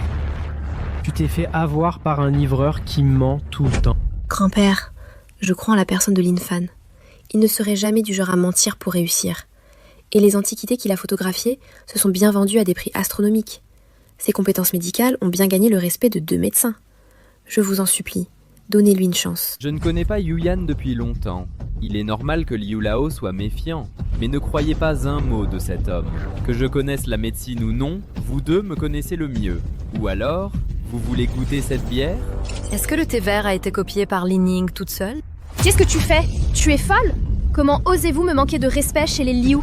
Tu t'es fait avoir par un livreur qui ment tout le temps. Grand-père, je crois en la personne de Lin Fan. Il ne serait jamais du genre à mentir pour réussir. Et les antiquités qu'il a photographiées se sont bien vendues à des prix astronomiques. Ses compétences médicales ont bien gagné le respect de 2 médecins. Je vous en supplie, donnez-lui une chance. Je ne connais pas Yu Yan depuis longtemps. Il est normal que Liu Lao soit méfiant. Mais ne croyez pas un mot de cet homme. Que je connaisse la médecine ou non, vous 2 me connaissez le mieux. Ou alors, vous voulez goûter cette bière? Est-ce que le thé vert a été copié par Lin Ying toute seule? Qu'est-ce que tu fais? Tu es folle? Comment osez-vous me manquer de respect chez les Liu?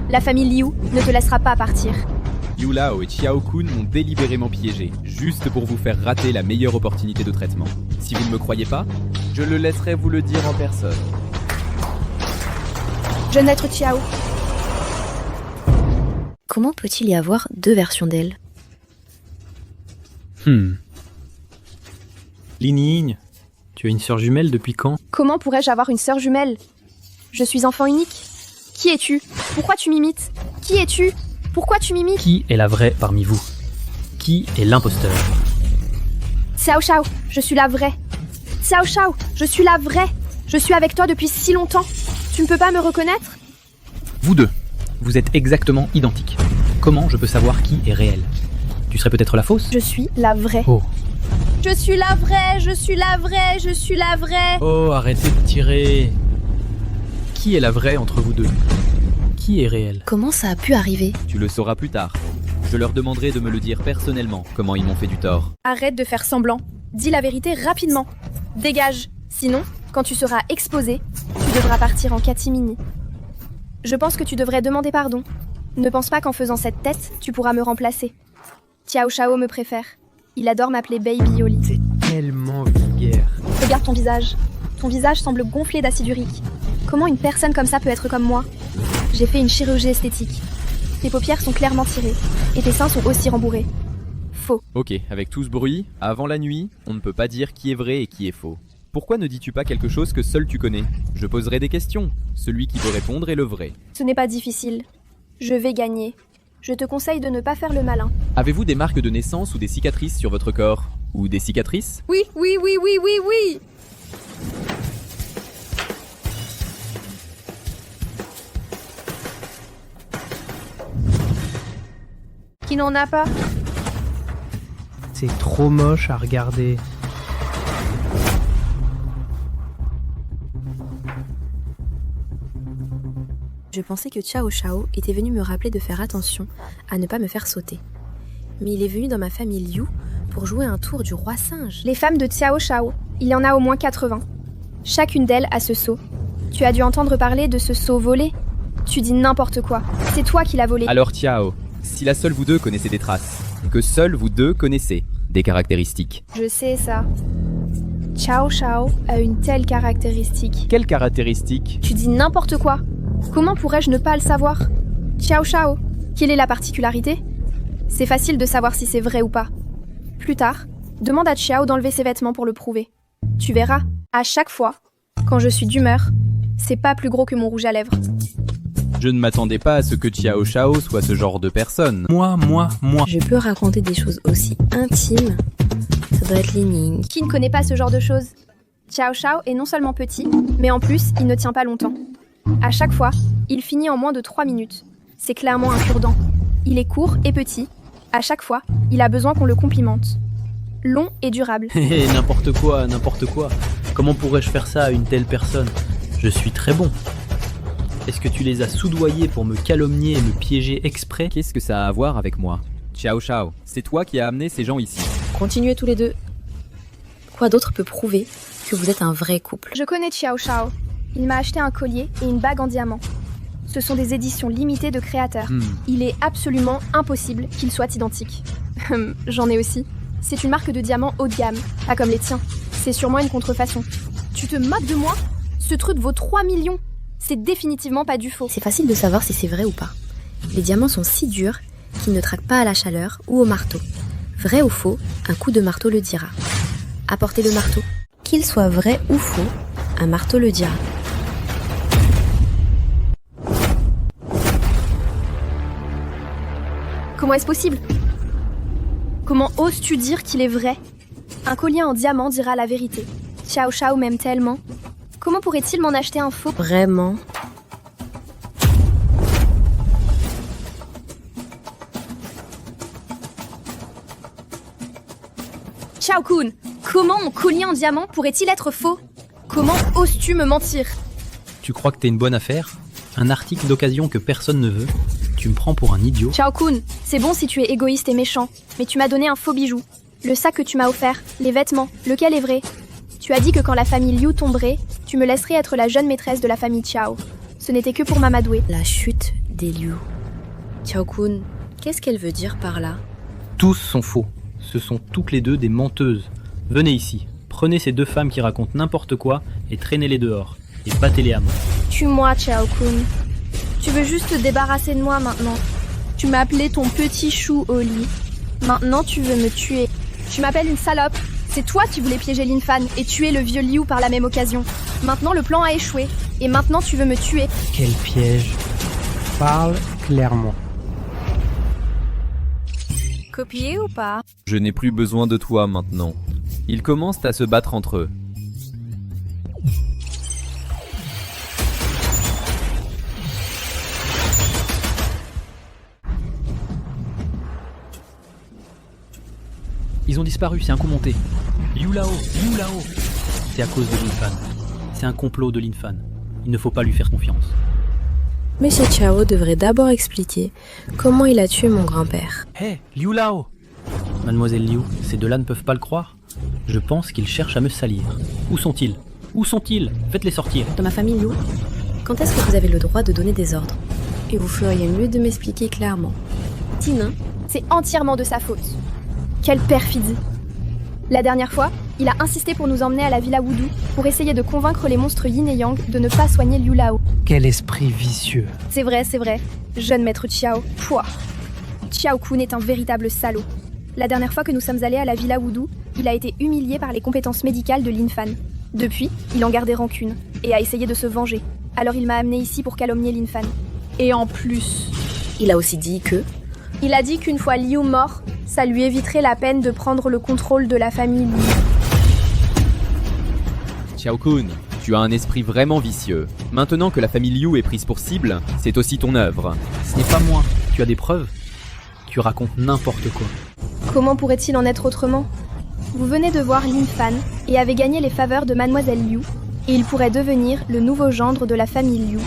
La famille Liu ne te laissera pas partir. Liu Lao et Xiao Kun m'ont délibérément piégé, juste pour vous faire rater la meilleure opportunité de traitement. Si vous ne me croyez pas, je le laisserai vous le dire en personne. Jeune être Xiao. Comment peut-il y avoir 2 versions d'elle? Lin Ying, tu as une sœur jumelle depuis quand? Comment pourrais-je avoir une sœur jumelle? Je suis enfant unique. Qui es-tu? Pourquoi tu m'imites? Qui es-tu? Pourquoi tu m'imites? Qui est la vraie parmi vous? Qui est l'imposteur? Xiao Xiao, je suis la vraie. Xiao Xiao, je suis la vraie. Je suis avec toi depuis si longtemps. Tu ne peux pas me reconnaître? Vous 2, vous êtes exactement identiques. Comment je peux savoir qui est réel? Tu serais peut-être la fausse? Je suis la vraie. Oh. Je suis la vraie, je suis la vraie, je suis la vraie. Oh, arrêtez de tirer. Qui est la vraie entre vous 2? Qui est réel? Comment ça a pu arriver? Tu le sauras plus tard. Je leur demanderai de me le dire personnellement, comment ils m'ont fait du tort. Arrête de faire semblant. Dis la vérité rapidement. Dégage. Sinon, quand tu seras exposé, tu devras partir en catimini. Je pense que tu devrais demander pardon. Ne pense pas qu'en faisant cette tête, tu pourras me remplacer. Xiao Xiao me préfère. Il adore m'appeler Baby Oli. C'est tellement vulgaire. Regarde ton visage. Ton visage semble gonflé d'acide urique. Comment une personne comme ça peut être comme moi? J'ai fait une chirurgie esthétique. Tes paupières sont clairement tirées. Et tes seins sont aussi rembourrés. Faux. Ok, avec tout ce bruit, avant la nuit, on ne peut pas dire qui est vrai et qui est faux. Pourquoi ne dis-tu pas quelque chose que seul tu connais? Je poserai des questions. Celui qui peut répondre est le vrai. Ce n'est pas difficile. Je vais gagner. Je te conseille de ne pas faire le malin. Avez-vous des marques de naissance ou des cicatrices sur votre corps? Ou des cicatrices? Oui, oui, oui, oui, oui, oui. Qui n'en a pas? C'est trop moche à regarder. Je pensais que Xiao Xiao était venu me rappeler de faire attention à ne pas me faire sauter. Mais il est venu dans ma famille Liu pour jouer un tour du roi singe. Les femmes de Xiao Shao, il y en a au moins 80. Chacune d'elles a ce sceau. Tu as dû entendre parler de ce sceau volé. Tu dis n'importe quoi. C'est toi qui l'as volé. Alors Xiao, si la seule vous deux connaissez des traces, que seuls vous deux connaissez des caractéristiques. Je sais ça. Xiao Shao a une telle caractéristique. Quelle caractéristique? Tu dis n'importe quoi. Comment pourrais-je ne pas le savoir? Xiao Shao, quelle est la particularité? C'est facile de savoir si c'est vrai ou pas. Plus tard, demande à Xiao d'enlever ses vêtements pour le prouver. Tu verras, à chaque fois, quand je suis d'humeur, c'est pas plus gros que mon rouge à lèvres. Je ne m'attendais pas à ce que Xiao Shao soit ce genre de personne. Moi. Je peux raconter des choses aussi intimes. Ça doit être Li-Ning. Qui ne connaît pas ce genre de choses? Xiao Shao est non seulement petit, mais en plus, il ne tient pas longtemps. À chaque fois, il finit en moins de 3 minutes. C'est clairement un cure-dent. Il est court et petit. À chaque fois, il a besoin qu'on le complimente. Long et durable. N'importe quoi. Comment pourrais-je faire ça à une telle personne? Je suis très bon. Est-ce que tu les as soudoyés pour me calomnier et me piéger exprès? Qu'est-ce que ça a à voir avec moi? Xiao Shao, c'est toi qui as amené ces gens ici. Continuez tous les deux. Quoi d'autre peut prouver que vous êtes un vrai couple? Je connais Xiao Shao. Il m'a acheté un collier et une bague en diamant. Ce sont des éditions limitées de créateurs. Il est absolument impossible qu'ils soient identiques. J'en ai aussi. C'est une marque de diamants haut de gamme, pas comme les tiens. C'est sûrement une contrefaçon. Tu te moques de moi? Ce truc vaut 3 millions. C'est définitivement pas du faux. C'est facile de savoir si c'est vrai ou pas. Les diamants sont si durs qu'ils ne traquent pas à la chaleur ou au marteau. Vrai ou faux, un coup de marteau le dira. Apportez le marteau. Qu'il soit vrai ou faux, un marteau le dira. Comment est-ce possible? Comment oses-tu dire qu'il est vrai? Un collier en diamant dira la vérité. Xiao Shao m'aime tellement. Comment pourrait-il m'en acheter un faux? Vraiment? Xiao-kun, comment mon collier en diamant pourrait-il être faux? Comment oses-tu me mentir? Tu crois que t'es une bonne affaire? Un article d'occasion que personne ne veut? Tu me prends pour un idiot? Xiao-kun, c'est bon si tu es égoïste et méchant, mais tu m'as donné un faux bijou. Le sac que tu m'as offert, les vêtements, lequel est vrai? Tu as dit que quand la famille Liu tomberait, tu me laisserais être la jeune maîtresse de la famille Xiao. Ce n'était que pour m'amadouer. La chute des Liu. Xiao-kun, qu'est-ce qu'elle veut dire par là? Tous sont faux. Ce sont toutes les deux des menteuses. Venez ici. Prenez ces deux femmes qui racontent n'importe quoi et traînez-les dehors. Et battez-les à mort. Tue-moi, Xiao-kun. Tu veux juste te débarrasser de moi maintenant. Tu m'as appelé ton petit chou au lit. Maintenant, tu veux me tuer. Tu m'appelles une salope. C'est toi qui voulais piéger Lin Fan et tuer le vieux Liu par la même occasion. Maintenant, le plan a échoué. Et maintenant, tu veux me tuer. Quel piège. Parle clairement. Copié ou pas? Je n'ai plus besoin de toi maintenant. Ils commencent à se battre entre eux. Ils ont disparu, c'est un coup monté. Liu Lao. C'est à cause de Lin Fan. C'est un complot de Lin Fan. Il ne faut pas lui faire confiance. Monsieur Xiao devrait d'abord expliquer comment il a tué mon grand-père. Hé, Liu Lao! Mademoiselle Liu, ces deux-là ne peuvent pas le croire. Je pense qu'ils cherchent à me salir. Où sont-ils? Faites-les sortir. Dans ma famille Liu, quand est-ce que vous avez le droit de donner des ordres? Et vous feriez mieux de m'expliquer clairement. Tina, c'est entièrement de sa faute. Quelle perfidie! La dernière fois, il a insisté pour nous emmener à la Villa Wudu pour essayer de convaincre les monstres Yin et Yang de ne pas soigner Liu Lao. Quel esprit vicieux. C'est vrai. Jeune maître Xiao, pouah. Xiao-kun est un véritable salaud. La dernière fois que nous sommes allés à la Villa Wudu, il a été humilié par les compétences médicales de Lin Fan. Depuis, il en gardait rancune et a essayé de se venger. Alors il m'a amené ici pour calomnier Lin Fan. Et en plus... Il a aussi dit que... Il a dit qu'une fois Liu mort, ça lui éviterait la peine de prendre le contrôle de la famille Liu. Xiao-kun, tu as un esprit vraiment vicieux. Maintenant que la famille Liu est prise pour cible, c'est aussi ton œuvre. Ce n'est pas moi. Tu as des preuves? Tu racontes n'importe quoi. Comment pourrait-il en être autrement? Vous venez de voir Lin Fan et avez gagné les faveurs de Mademoiselle Liu, et il pourrait devenir le nouveau gendre de la famille Liu.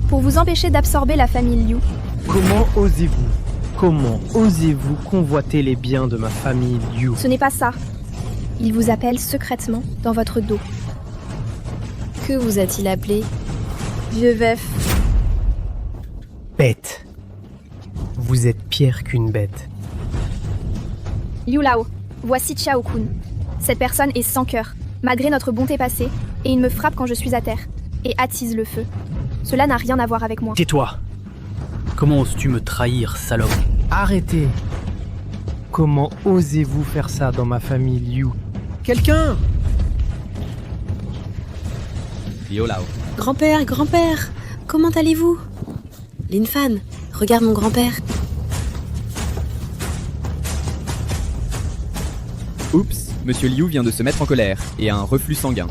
Pour vous empêcher d'absorber la famille Liu... Comment osez-vous? Comment osez-vous convoiter les biens de ma famille Liu? Ce n'est pas ça. Il vous appelle secrètement dans votre dos. Que vous a-t-il appelé? Vieux veuf. Bête. Vous êtes pire qu'une bête. Liu Lao, voici Xiao Kun. Cette personne est sans cœur, malgré notre bonté passée, et il me frappe quand je suis à terre, et attise le feu. Cela n'a rien à voir avec moi. Tais-toi. Comment oses-tu me trahir, salope? Arrêtez. Comment osez-vous faire ça dans ma famille Liu? Quelqu'un! Liu Lao. Grand-père, grand-père, comment allez-vous? Lin Fan, regarde mon grand-père. Oups, Monsieur Liu vient de se mettre en colère et a un reflux sanguin.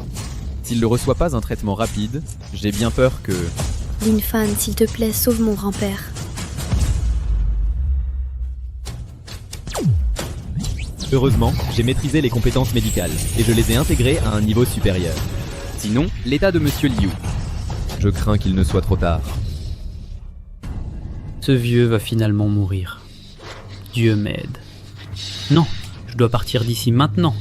S'il ne reçoit pas un traitement rapide, j'ai bien peur que... Lin Fan, s'il te plaît, sauve mon grand-père. Heureusement, j'ai maîtrisé les compétences médicales et je les ai intégrées à un niveau supérieur. Sinon, l'état de Monsieur Liu. Je crains qu'il ne soit trop tard. Ce vieux va finalement mourir. Dieu m'aide. Non, je dois partir d'ici maintenant.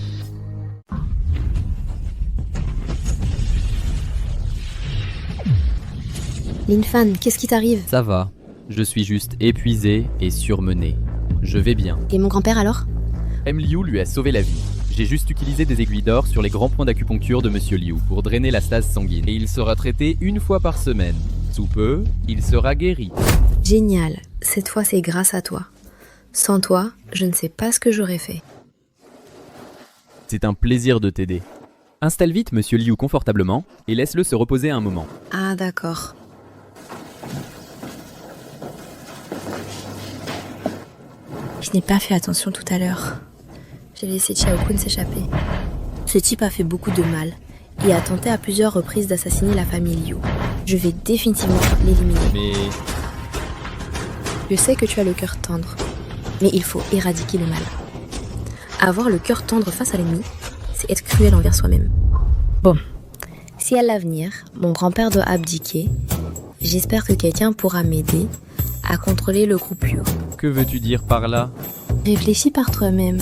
Lin Fan, qu'est-ce qui t'arrive? Ça va, je suis juste épuisé et surmené. Je vais bien. Et mon grand-père alors? M. Liu lui a sauvé la vie. J'ai juste utilisé des aiguilles d'or sur les grands points d'acupuncture de Monsieur Liu pour drainer la stase sanguine. Et il sera traité 1 fois par semaine. Sous peu, il sera guéri. Génial, cette fois c'est grâce à toi. Sans toi, je ne sais pas ce que j'aurais fait. C'est un plaisir de t'aider. Installe vite Monsieur Liu confortablement et laisse-le se reposer un moment. Ah d'accord. Je n'ai pas fait attention tout à l'heure. J'ai laissé Xiao Kun s'échapper. Ce type a fait beaucoup de mal et a tenté à plusieurs reprises d'assassiner la famille Liu. Je vais définitivement l'éliminer. Mais... Je sais que tu as le cœur tendre, mais il faut éradiquer le mal. Avoir le cœur tendre face à l'ennemi, c'est être cruel envers soi-même. Bon, si à l'avenir, mon grand-père doit abdiquer, j'espère que quelqu'un pourra m'aider à contrôler le groupe Liu. Que veux-tu dire par là? Réfléchis par toi-même.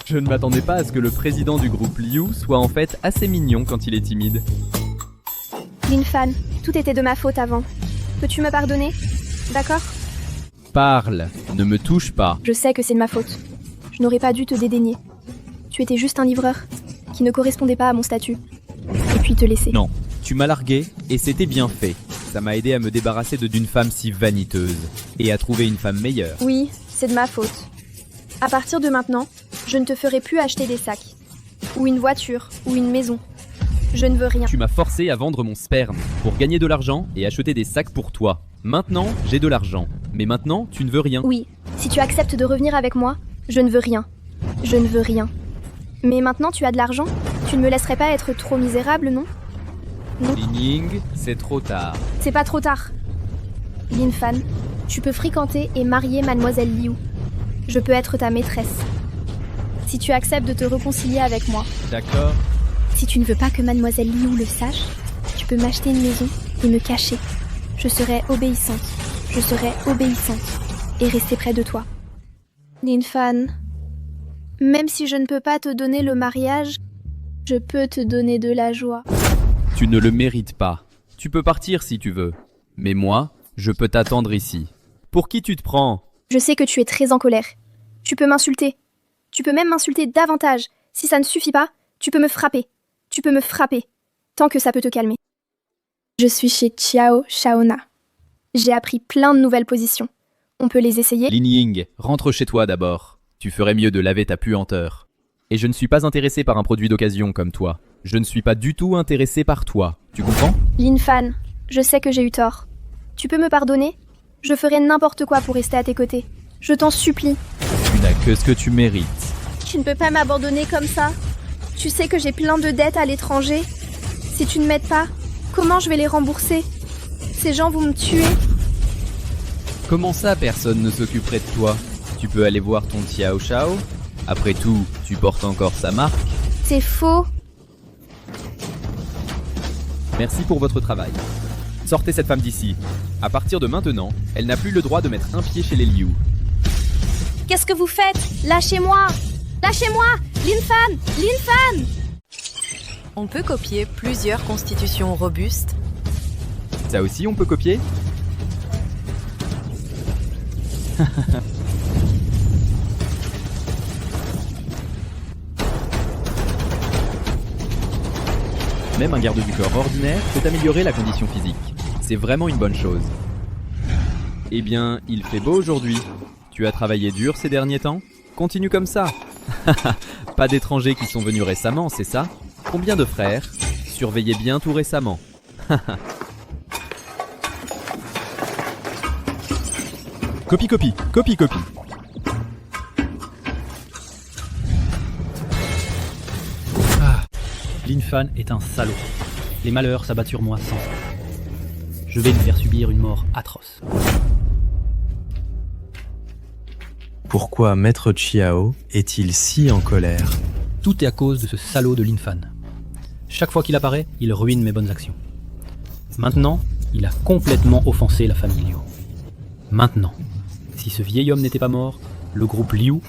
Je ne m'attendais pas à ce que le président du groupe Liu soit en fait assez mignon quand il est timide. Lin Fan, tout était de ma faute avant. Peux-tu me pardonner? D'accord? Parle, ne me touche pas. Je sais que c'est de ma faute. Je n'aurais pas dû te dédaigner. Tu étais juste un livreur, qui ne correspondait pas à mon statut. Et puis te laisser. Non, tu m'as largué et c'était bien fait. Ça m'a aidé à me débarrasser d'une femme si vaniteuse et à trouver une femme meilleure. Oui, c'est de ma faute. À partir de maintenant, je ne te ferai plus acheter des sacs, ou une voiture, ou une maison. Je ne veux rien. Tu m'as forcé à vendre mon sperme pour gagner de l'argent et acheter des sacs pour toi. Maintenant, j'ai de l'argent. Mais maintenant, tu ne veux rien. Oui, si tu acceptes de revenir avec moi, je ne veux rien. Je ne veux rien. Mais maintenant, tu as de l'argent? Tu ne me laisserais pas être trop misérable, non? Non. Lin Ying, c'est trop tard. C'est pas trop tard. Lin Fan, tu peux fréquenter et marier Mademoiselle Liu. Je peux être ta maîtresse. Si tu acceptes de te réconcilier avec moi. D'accord. Si tu ne veux pas que Mademoiselle Liu le sache, tu peux m'acheter une maison et me cacher. Je serai obéissante. Je serai obéissante. Et rester près de toi. Lin Fan, même si je ne peux pas te donner le mariage, je peux te donner de la joie. Tu ne le mérites pas. Tu peux partir si tu veux. Mais moi, je peux t'attendre ici. Pour qui tu te prends? Je sais que tu es très en colère. Tu peux m'insulter. Tu peux même m'insulter davantage. Si ça ne suffit pas, tu peux me frapper. Tu peux me frapper. Tant que ça peut te calmer. Je suis chez Xiao Shaona. J'ai appris plein de nouvelles positions. On peut les essayer? Lin Ying, rentre chez toi d'abord. Tu ferais mieux de laver ta puanteur. Et je ne suis pas intéressé par un produit d'occasion comme toi. Je ne suis pas du tout intéressé par toi. Tu comprends? Lin Fan, je sais que j'ai eu tort. Tu peux me pardonner? Je ferai n'importe quoi pour rester à tes côtés. Je t'en supplie. Tu n'as que ce que tu mérites. Tu ne peux pas m'abandonner comme ça. Tu sais que j'ai plein de dettes à l'étranger. Si tu ne m'aides pas, comment je vais les rembourser? Ces gens vont me tuer. Comment ça, personne ne s'occuperait de toi? Tu peux aller voir ton Xiao Shao. Après tout, tu portes encore sa marque. C'est faux. Merci pour votre travail. Sortez cette femme d'ici. À partir de maintenant, elle n'a plus le droit de mettre un pied chez les Liu. Qu'est-ce que vous faites? Lâchez-moi! Lâchez-moi! Linfan! Linfan! On peut copier plusieurs constitutions robustes. Ça aussi, on peut copier? Même un garde du corps ordinaire peut améliorer la condition physique. C'est vraiment une bonne chose. Eh bien, il fait beau aujourd'hui. Tu as travaillé dur ces derniers temps? Continue comme ça. Pas d'étrangers qui sont venus récemment, c'est ça? Combien de frères? Surveillez bien tout récemment. Copie, copie, copie, copie. Linfan est un salaud. Les malheurs s'abattent sur moi sans cesse. Je vais lui faire subir une mort atroce. Pourquoi Maître Chiao est-il si en colère? Tout est à cause de ce salaud de Linfan. Chaque fois qu'il apparaît, il ruine mes bonnes actions. Maintenant, il a complètement offensé la famille Liu. Maintenant, si ce vieil homme n'était pas mort, le groupe Liu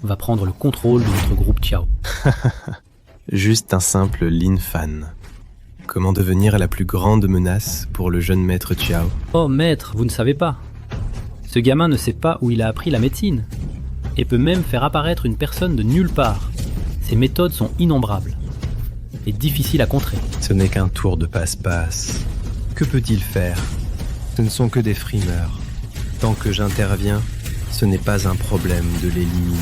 va prendre le contrôle de notre groupe Chiao. Juste un simple Linfan. Comment devenir la plus grande menace pour le jeune maître Chiao? Oh maître, vous ne savez pas. Ce gamin ne sait pas où il a appris la médecine, et peut même faire apparaître une personne de nulle part. Ses méthodes sont innombrables, et difficiles à contrer. Ce n'est qu'un tour de passe-passe. Que peut-il faire? Ce ne sont que des frimeurs. Tant que j'interviens, ce n'est pas un problème de l'éliminer.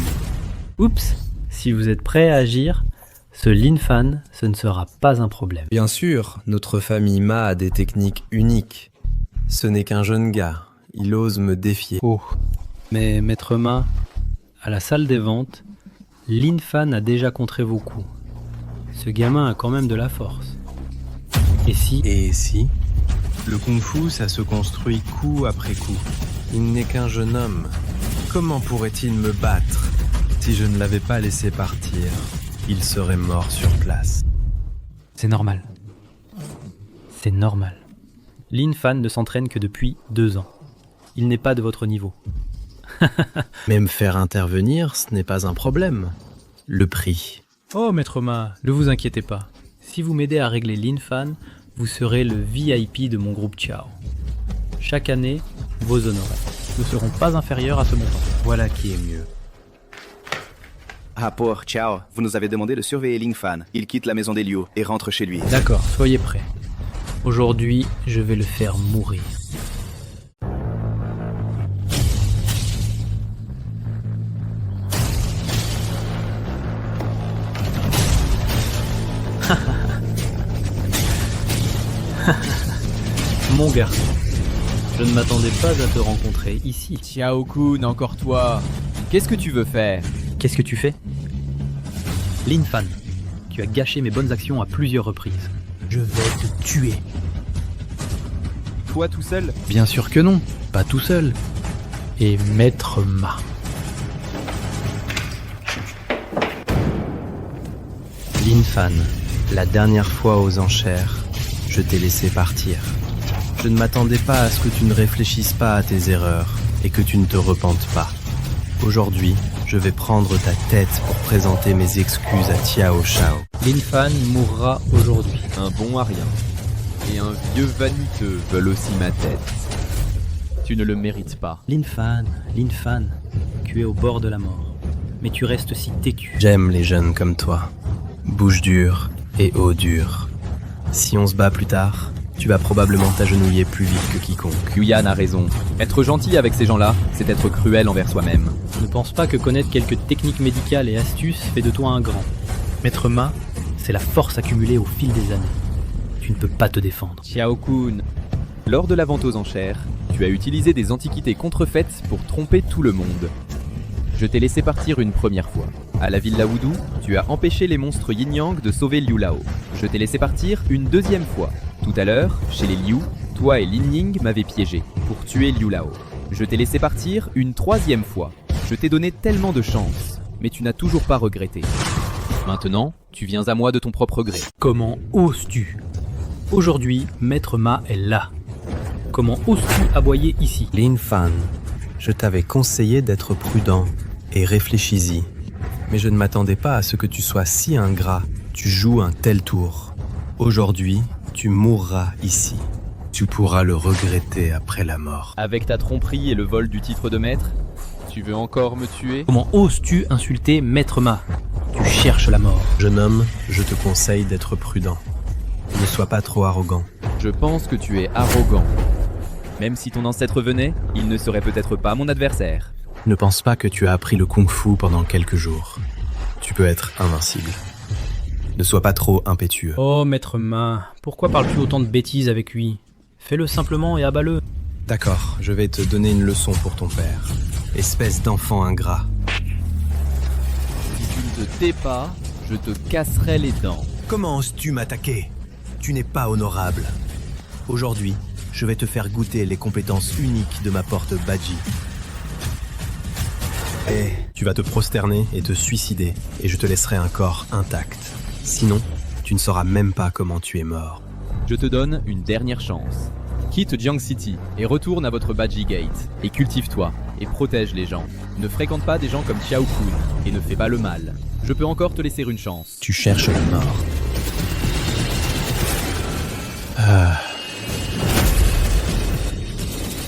Oups, si vous êtes prêt à agir, ce Linfan, ce ne sera pas un problème. Bien sûr, notre famille Ma a des techniques uniques. Ce n'est qu'un jeune gars. Il ose me défier. Oh, mais maître Ma, à la salle des ventes, Linfan a déjà contré vos coups. Ce gamin a quand même de la force. Et si Le kung-fu, ça se construit coup après coup. Il n'est qu'un jeune homme. Comment pourrait-il me battre? Si je ne l'avais pas laissé partir, il serait mort sur place. C'est normal. C'est normal. Linfan ne s'entraîne que depuis 2 ans. Il n'est pas de votre niveau. Mais me faire intervenir, ce n'est pas un problème. Le prix. Oh, maître Ma, ne vous inquiétez pas. Si vous m'aidez à régler Linfan, vous serez le VIP de mon groupe Chiao. Chaque année, vos honoraires ne seront pas inférieurs à ce montant. Voilà qui est mieux. Ah, pour Chiao, vous nous avez demandé de surveiller Linfan. Il quitte la maison des Liu et rentre chez lui. D'accord, soyez prêts. Aujourd'hui, je vais le faire mourir. Mon garçon, je ne m'attendais pas à te rencontrer ici. Chiao-kun, encore toi. Qu'est-ce que tu veux faire? Qu'est-ce que tu fais? Linfan, tu as gâché mes bonnes actions à plusieurs reprises. Je vais te tuer. Toi tout seul? Bien sûr que non, pas tout seul. Et Maître Ma. Linfan, la dernière fois aux enchères, je t'ai laissé partir. Je ne m'attendais pas à ce que tu ne réfléchisses pas à tes erreurs et que tu ne te repentes pas. Aujourd'hui, je vais prendre ta tête pour présenter mes excuses à Chiao Shao. Linfan mourra aujourd'hui. Un bon à rien. Et un vieux vaniteux veulent aussi ma tête. Tu ne le mérites pas. Linfan, tu es au bord de la mort. Mais tu restes si têtu. J'aime les jeunes comme toi. Bouche dure et eau dure. Si on se bat plus tard, tu vas probablement t'agenouiller plus vite que quiconque. Yuyan a raison. Être gentil avec ces gens-là, c'est être cruel envers soi-même. Ne pense pas que connaître quelques techniques médicales et astuces fait de toi un grand. Maître Ma, c'est la force accumulée au fil des années. Tu ne peux pas te défendre. Chiao-kun, lors de la vente aux enchères, tu as utilisé des antiquités contrefaites pour tromper tout le monde. Je t'ai laissé partir une première fois. À la Villa Wudu, tu as empêché les monstres Yin-Yang de sauver Liu Lao. Je t'ai laissé partir une deuxième fois. Tout à l'heure, chez les Liu, toi et Lin Ying m'avez piégé pour tuer Liu Lao. Je t'ai laissé partir une troisième fois. Je t'ai donné tellement de chance, mais tu n'as toujours pas regretté. Maintenant, tu viens à moi de ton propre gré. Comment oses-tu? Aujourd'hui, Maître Ma est là. Comment oses-tu aboyer ici? Lin Fan, je t'avais conseillé d'être prudent et réfléchis-y. Mais je ne m'attendais pas à ce que tu sois si ingrat. Tu joues un tel tour. Aujourd'hui, tu mourras ici. Tu pourras le regretter après la mort. Avec ta tromperie et le vol du titre de maître, tu veux encore me tuer? Comment oses-tu insulter Maître Ma? Tu cherches la mort. Jeune homme, je te conseille d'être prudent. Ne sois pas trop arrogant. Je pense que tu es arrogant. Même si ton ancêtre venait, il ne serait peut-être pas mon adversaire. Ne pense pas que tu as appris le kung-fu pendant quelques jours. Tu peux être invincible. Ne sois pas trop impétueux. Oh, Maître Ma, pourquoi parles-tu autant de bêtises avec lui? Fais-le simplement et abats-le. D'accord, je vais te donner une leçon pour ton père. Espèce d'enfant ingrat. Si tu ne te tais pas, je te casserai les dents. Comment oses-tu m'attaquer? Tu n'es pas honorable. Aujourd'hui, je vais te faire goûter les compétences uniques de ma porte Badji. Et tu vas te prosterner et te suicider, et je te laisserai un corps intact. Sinon, tu ne sauras même pas comment tu es mort. Je te donne une dernière chance. Quitte Jiang City et retourne à votre Badji Gate. Et cultive-toi et protège les gens. Ne fréquente pas des gens comme Xiao Kun et ne fais pas le mal. Je peux encore te laisser une chance. Tu cherches la mort.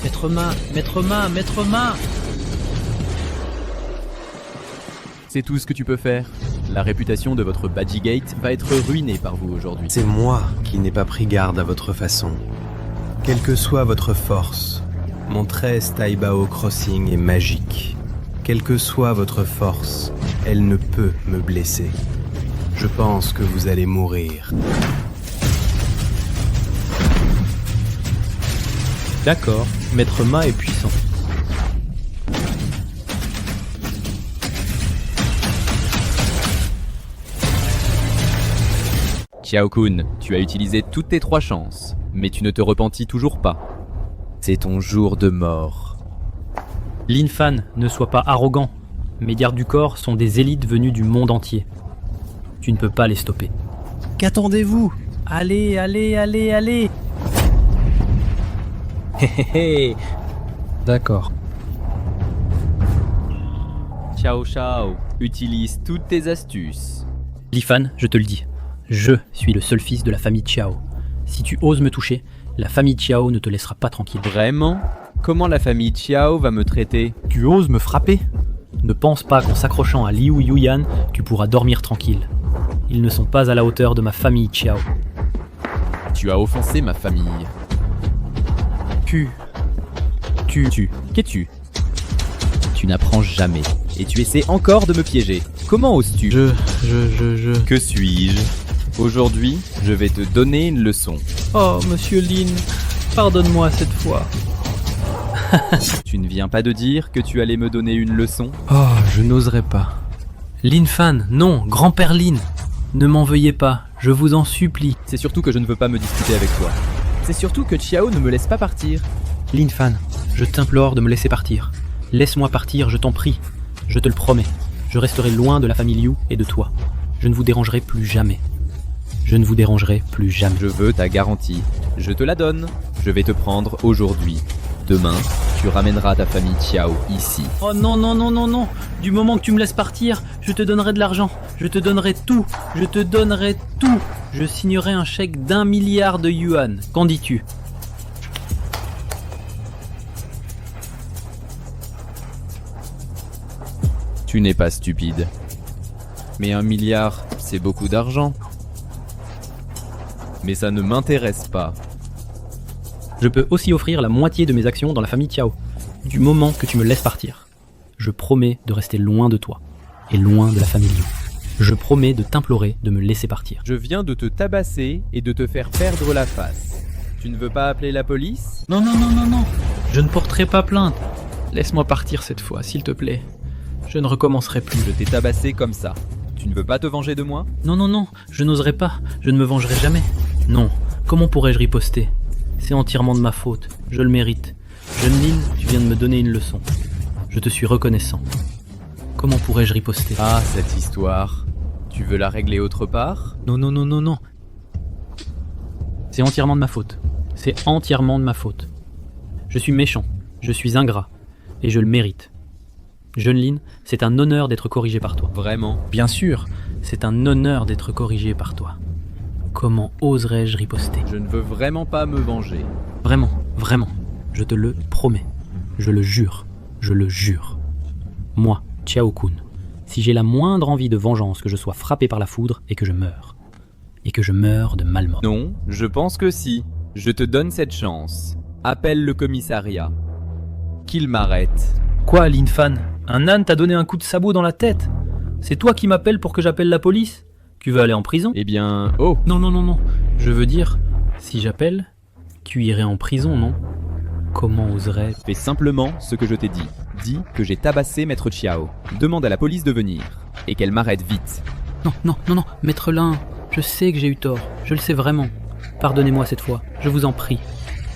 Maître Ma, Maître Ma, Maître Ma! C'est tout ce que tu peux faire. La réputation de votre Badji Gate va être ruinée par vous aujourd'hui. C'est moi qui n'ai pas pris garde à votre façon. Quelle que soit votre force, mon 13 Taibao Crossing est magique. Quelle que soit votre force, elle ne peut me blesser. Je pense que vous allez mourir. D'accord, Maître Ma est puissant. Xiao Kun, tu as utilisé toutes tes 3 chances, mais tu ne te repentis toujours pas. C'est ton jour de mort. Lin Fan, ne sois pas arrogant. Mes gardes du corps sont des élites venues du monde entier. Tu ne peux pas les stopper. Qu'attendez-vous? Allez, allez, allez, allez! Hé hé hé! D'accord. Xiao Xiao, utilise toutes tes astuces. Lin Fan, je te le dis. Je suis le seul fils de la famille Xiao. Si tu oses me toucher, la famille Xiao ne te laissera pas tranquille. Vraiment? Comment la famille Xiao va me traiter? Tu oses me frapper? Ne pense pas qu'en s'accrochant à Liu Yuyan, tu pourras dormir tranquille. Ils ne sont pas à la hauteur de ma famille Xiao. Tu as offensé ma famille. Qu'es-tu? Tu n'apprends jamais. Et tu essaies encore de me piéger. Comment oses-tu? Que suis-je? Aujourd'hui, je vais te donner une leçon. Oh, monsieur Lin, pardonne-moi cette fois. Tu ne viens pas de dire que tu allais me donner une leçon? Oh, je n'oserais pas. Lin Fan, non, grand-père Lin. Ne m'en veuillez pas, je vous en supplie. C'est surtout que je ne veux pas me disputer avec toi. C'est surtout que Xiao ne me laisse pas partir. Lin Fan, je t'implore de me laisser partir. Laisse-moi partir, je t'en prie. Je te le promets. Je resterai loin de la famille Liu et de toi. Je ne vous dérangerai plus jamais. Je ne vous dérangerai plus jamais. Je veux ta garantie. Je te la donne. Je vais te prendre aujourd'hui. Demain, tu ramèneras ta famille Xiao ici. Oh non, non, non, non, non. Du moment que tu me laisses partir, je te donnerai de l'argent. Je te donnerai tout. Je te donnerai tout. Je signerai un chèque d'1 milliard de yuan. Qu'en dis-tu? Tu n'es pas stupide. Mais 1 milliard, c'est beaucoup d'argent. Mais ça ne m'intéresse pas. Je peux aussi offrir la moitié de mes actions dans la famille Xiao, du moment que tu me laisses partir. Je promets de rester loin de toi, et loin de la famille Liu. Je promets de t'implorer de me laisser partir. Je viens de te tabasser et de te faire perdre la face. Tu ne veux pas appeler la police? Non, non, non, non, non. Je ne porterai pas plainte. Laisse-moi partir cette fois, s'il te plaît. Je ne recommencerai plus. Je t'ai tabassé comme ça. Tu ne veux pas te venger de moi? Non, non, non, je n'oserais pas. Je ne me vengerai jamais. Non, comment pourrais-je riposter? C'est entièrement de ma faute. Je le mérite. Jeune Lin, tu viens de me donner une leçon. Je te suis reconnaissant. Comment pourrais-je riposter? Ah, cette histoire. Tu veux la régler autre part? Non, non, non, non, non. C'est entièrement de ma faute. C'est entièrement de ma faute. Je suis méchant, je suis ingrat, et je le mérite. Jeune Lin, c'est un honneur d'être corrigé par toi. Vraiment? Bien sûr, c'est un honneur d'être corrigé par toi. Comment oserais-je riposter? Je ne veux vraiment pas me venger. Vraiment, vraiment, je te le promets. Je le jure, je le jure. Moi, Xiao-kun, si j'ai la moindre envie de vengeance, que je sois frappé par la foudre et que je meure. Et que je meure de malmort. Non, je pense que si. Je te donne cette chance. Appelle le commissariat. Qu'il m'arrête. Quoi, Lin Fan? Un âne t'a donné un coup de sabot dans la tête? C'est toi qui m'appelles pour que j'appelle la police? Tu veux aller en prison? Eh bien... Oh! Non, non, non, non. Je veux dire, si j'appelle, tu irais en prison, non? Comment oserais... Fais simplement ce que je t'ai dit. Dis que j'ai tabassé Maître Xiao. Demande à la police de venir. Et qu'elle m'arrête vite. Non, non, non, non, Maître Lin, je sais que j'ai eu tort. Je le sais vraiment. Pardonnez-moi cette fois, je vous en prie.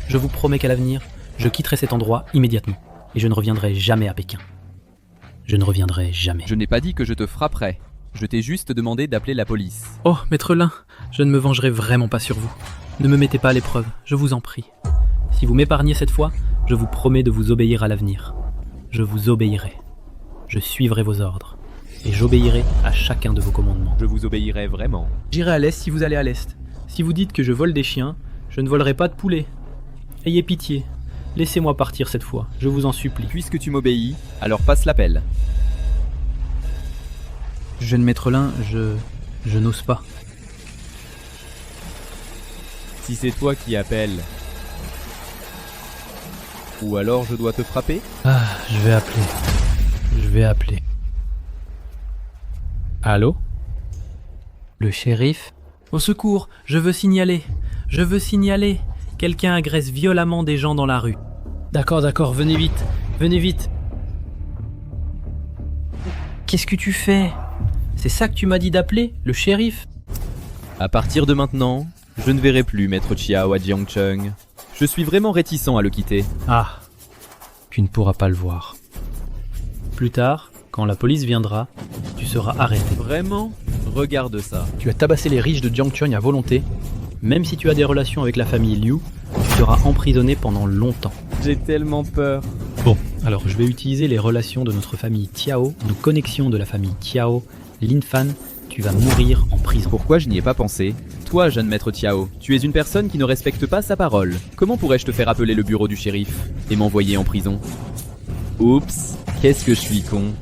Je vous promets qu'à l'avenir, je quitterai cet endroit immédiatement. Et je ne reviendrai jamais à Pékin. Je ne reviendrai jamais. Je n'ai pas dit que je te frapperais. Je t'ai juste demandé d'appeler la police. Oh, Maître Lin, je ne me vengerai vraiment pas sur vous. Ne me mettez pas à l'épreuve, je vous en prie. Si vous m'épargnez cette fois, je vous promets de vous obéir à l'avenir. Je vous obéirai. Je suivrai vos ordres. Et j'obéirai à chacun de vos commandements. Je vous obéirai vraiment. J'irai à l'est si vous allez à l'est. Si vous dites que je vole des chiens, je ne volerai pas de poulet. Ayez pitié. Laissez-moi partir cette fois, je vous en supplie. Puisque tu m'obéis, alors passe l'appel. Jeune Maître Lin, je n'ose pas. Si c'est toi qui appelles... Ou alors je dois te frapper? Ah, je vais appeler. Je vais appeler. Allô? Le shérif? Au secours, je veux signaler. Je veux signaler. Quelqu'un agresse violemment des gens dans la rue. D'accord, d'accord, venez vite. Venez vite. Qu'est-ce que tu fais? C'est ça que tu m'as dit d'appeler, le shérif? À partir de maintenant, je ne verrai plus Maître Xiao à Jiangcheng. Je suis vraiment réticent à le quitter. Ah, tu ne pourras pas le voir. Plus tard, quand la police viendra, tu seras arrêté. Vraiment? Regarde ça. Tu as tabassé les riches de Jiangcheng à volonté. Même si tu as des relations avec la famille Liu, tu seras emprisonné pendant longtemps. J'ai tellement peur. Bon, alors je vais utiliser les relations de notre famille Tiao, nos connexions de la famille Tiao. Lin Fan, tu vas mourir en prison. Pourquoi je n'y ai pas pensé? Toi, jeune Maître Xiao, tu es une personne qui ne respecte pas sa parole. Comment pourrais-je te faire appeler le bureau du shérif et m'envoyer en prison? Oups, qu'est-ce que je suis con.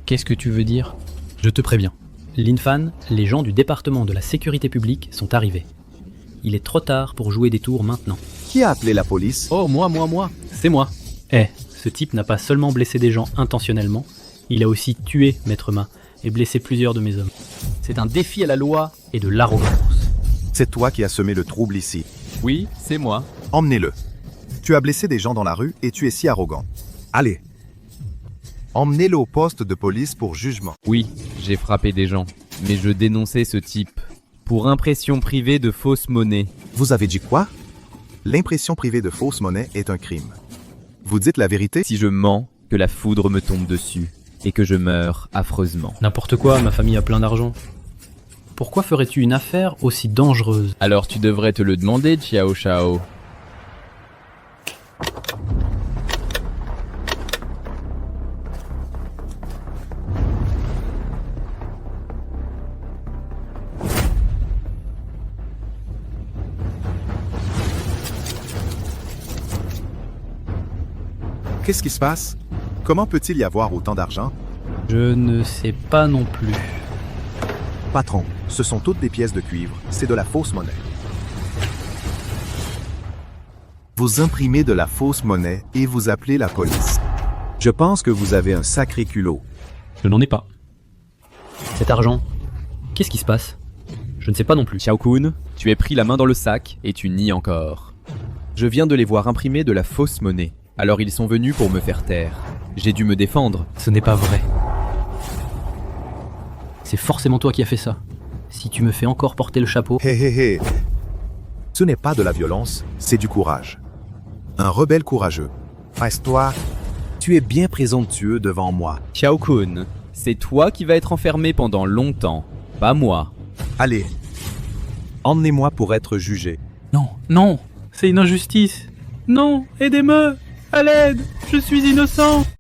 Qu'est-ce que tu veux dire? Je te préviens. Lin Fan, les gens du département de la sécurité publique sont arrivés. Il est trop tard pour jouer des tours maintenant. Qui a appelé la police? Oh, moi. C'est moi. Ce type n'a pas seulement blessé des gens intentionnellement, il a aussi tué Maître Ma et blessé plusieurs de mes hommes. C'est un défi à la loi et de l'arrogance. C'est toi qui as semé le trouble ici. Oui, c'est moi. Emmenez-le. Tu as blessé des gens dans la rue et tu es si arrogant. Allez. Emmenez-le au poste de police pour jugement. Oui, j'ai frappé des gens, mais je dénonçais ce type pour impression privée de fausse monnaie. Vous avez dit quoi? L'impression privée de fausse monnaie est un crime. Vous dites la vérité? Si je mens, que la foudre me tombe dessus et que je meurs affreusement. N'importe quoi, ma famille a plein d'argent. Pourquoi ferais-tu une affaire aussi dangereuse? Alors tu devrais te le demander, Xiao Shao. Qu'est-ce qui se passe? Comment peut-il y avoir autant d'argent? Je ne sais pas non plus. Patron, ce sont toutes des pièces de cuivre. C'est de la fausse monnaie. Vous imprimez de la fausse monnaie et vous appelez la police. Je pense que vous avez un sacré culot. Je n'en ai pas. Cet argent, qu'est-ce qui se passe? Je ne sais pas non plus. Xiao-kun, tu es pris la main dans le sac et tu nies encore. Je viens de les voir imprimer de la fausse monnaie. Alors ils sont venus pour me faire taire. J'ai dû me défendre. Ce n'est pas vrai. C'est forcément toi qui as fait ça. Si tu me fais encore porter le chapeau... Hé. Ce n'est pas de la violence, c'est du courage. Un rebelle courageux. Reste-toi. Tu es bien présomptueux devant moi. Xiao-kun, c'est toi qui vas être enfermé pendant longtemps, pas moi. Allez. Emmenez-moi pour être jugé. Non, non, c'est une injustice. Non, aidez-moi. À l'aide, je suis innocent.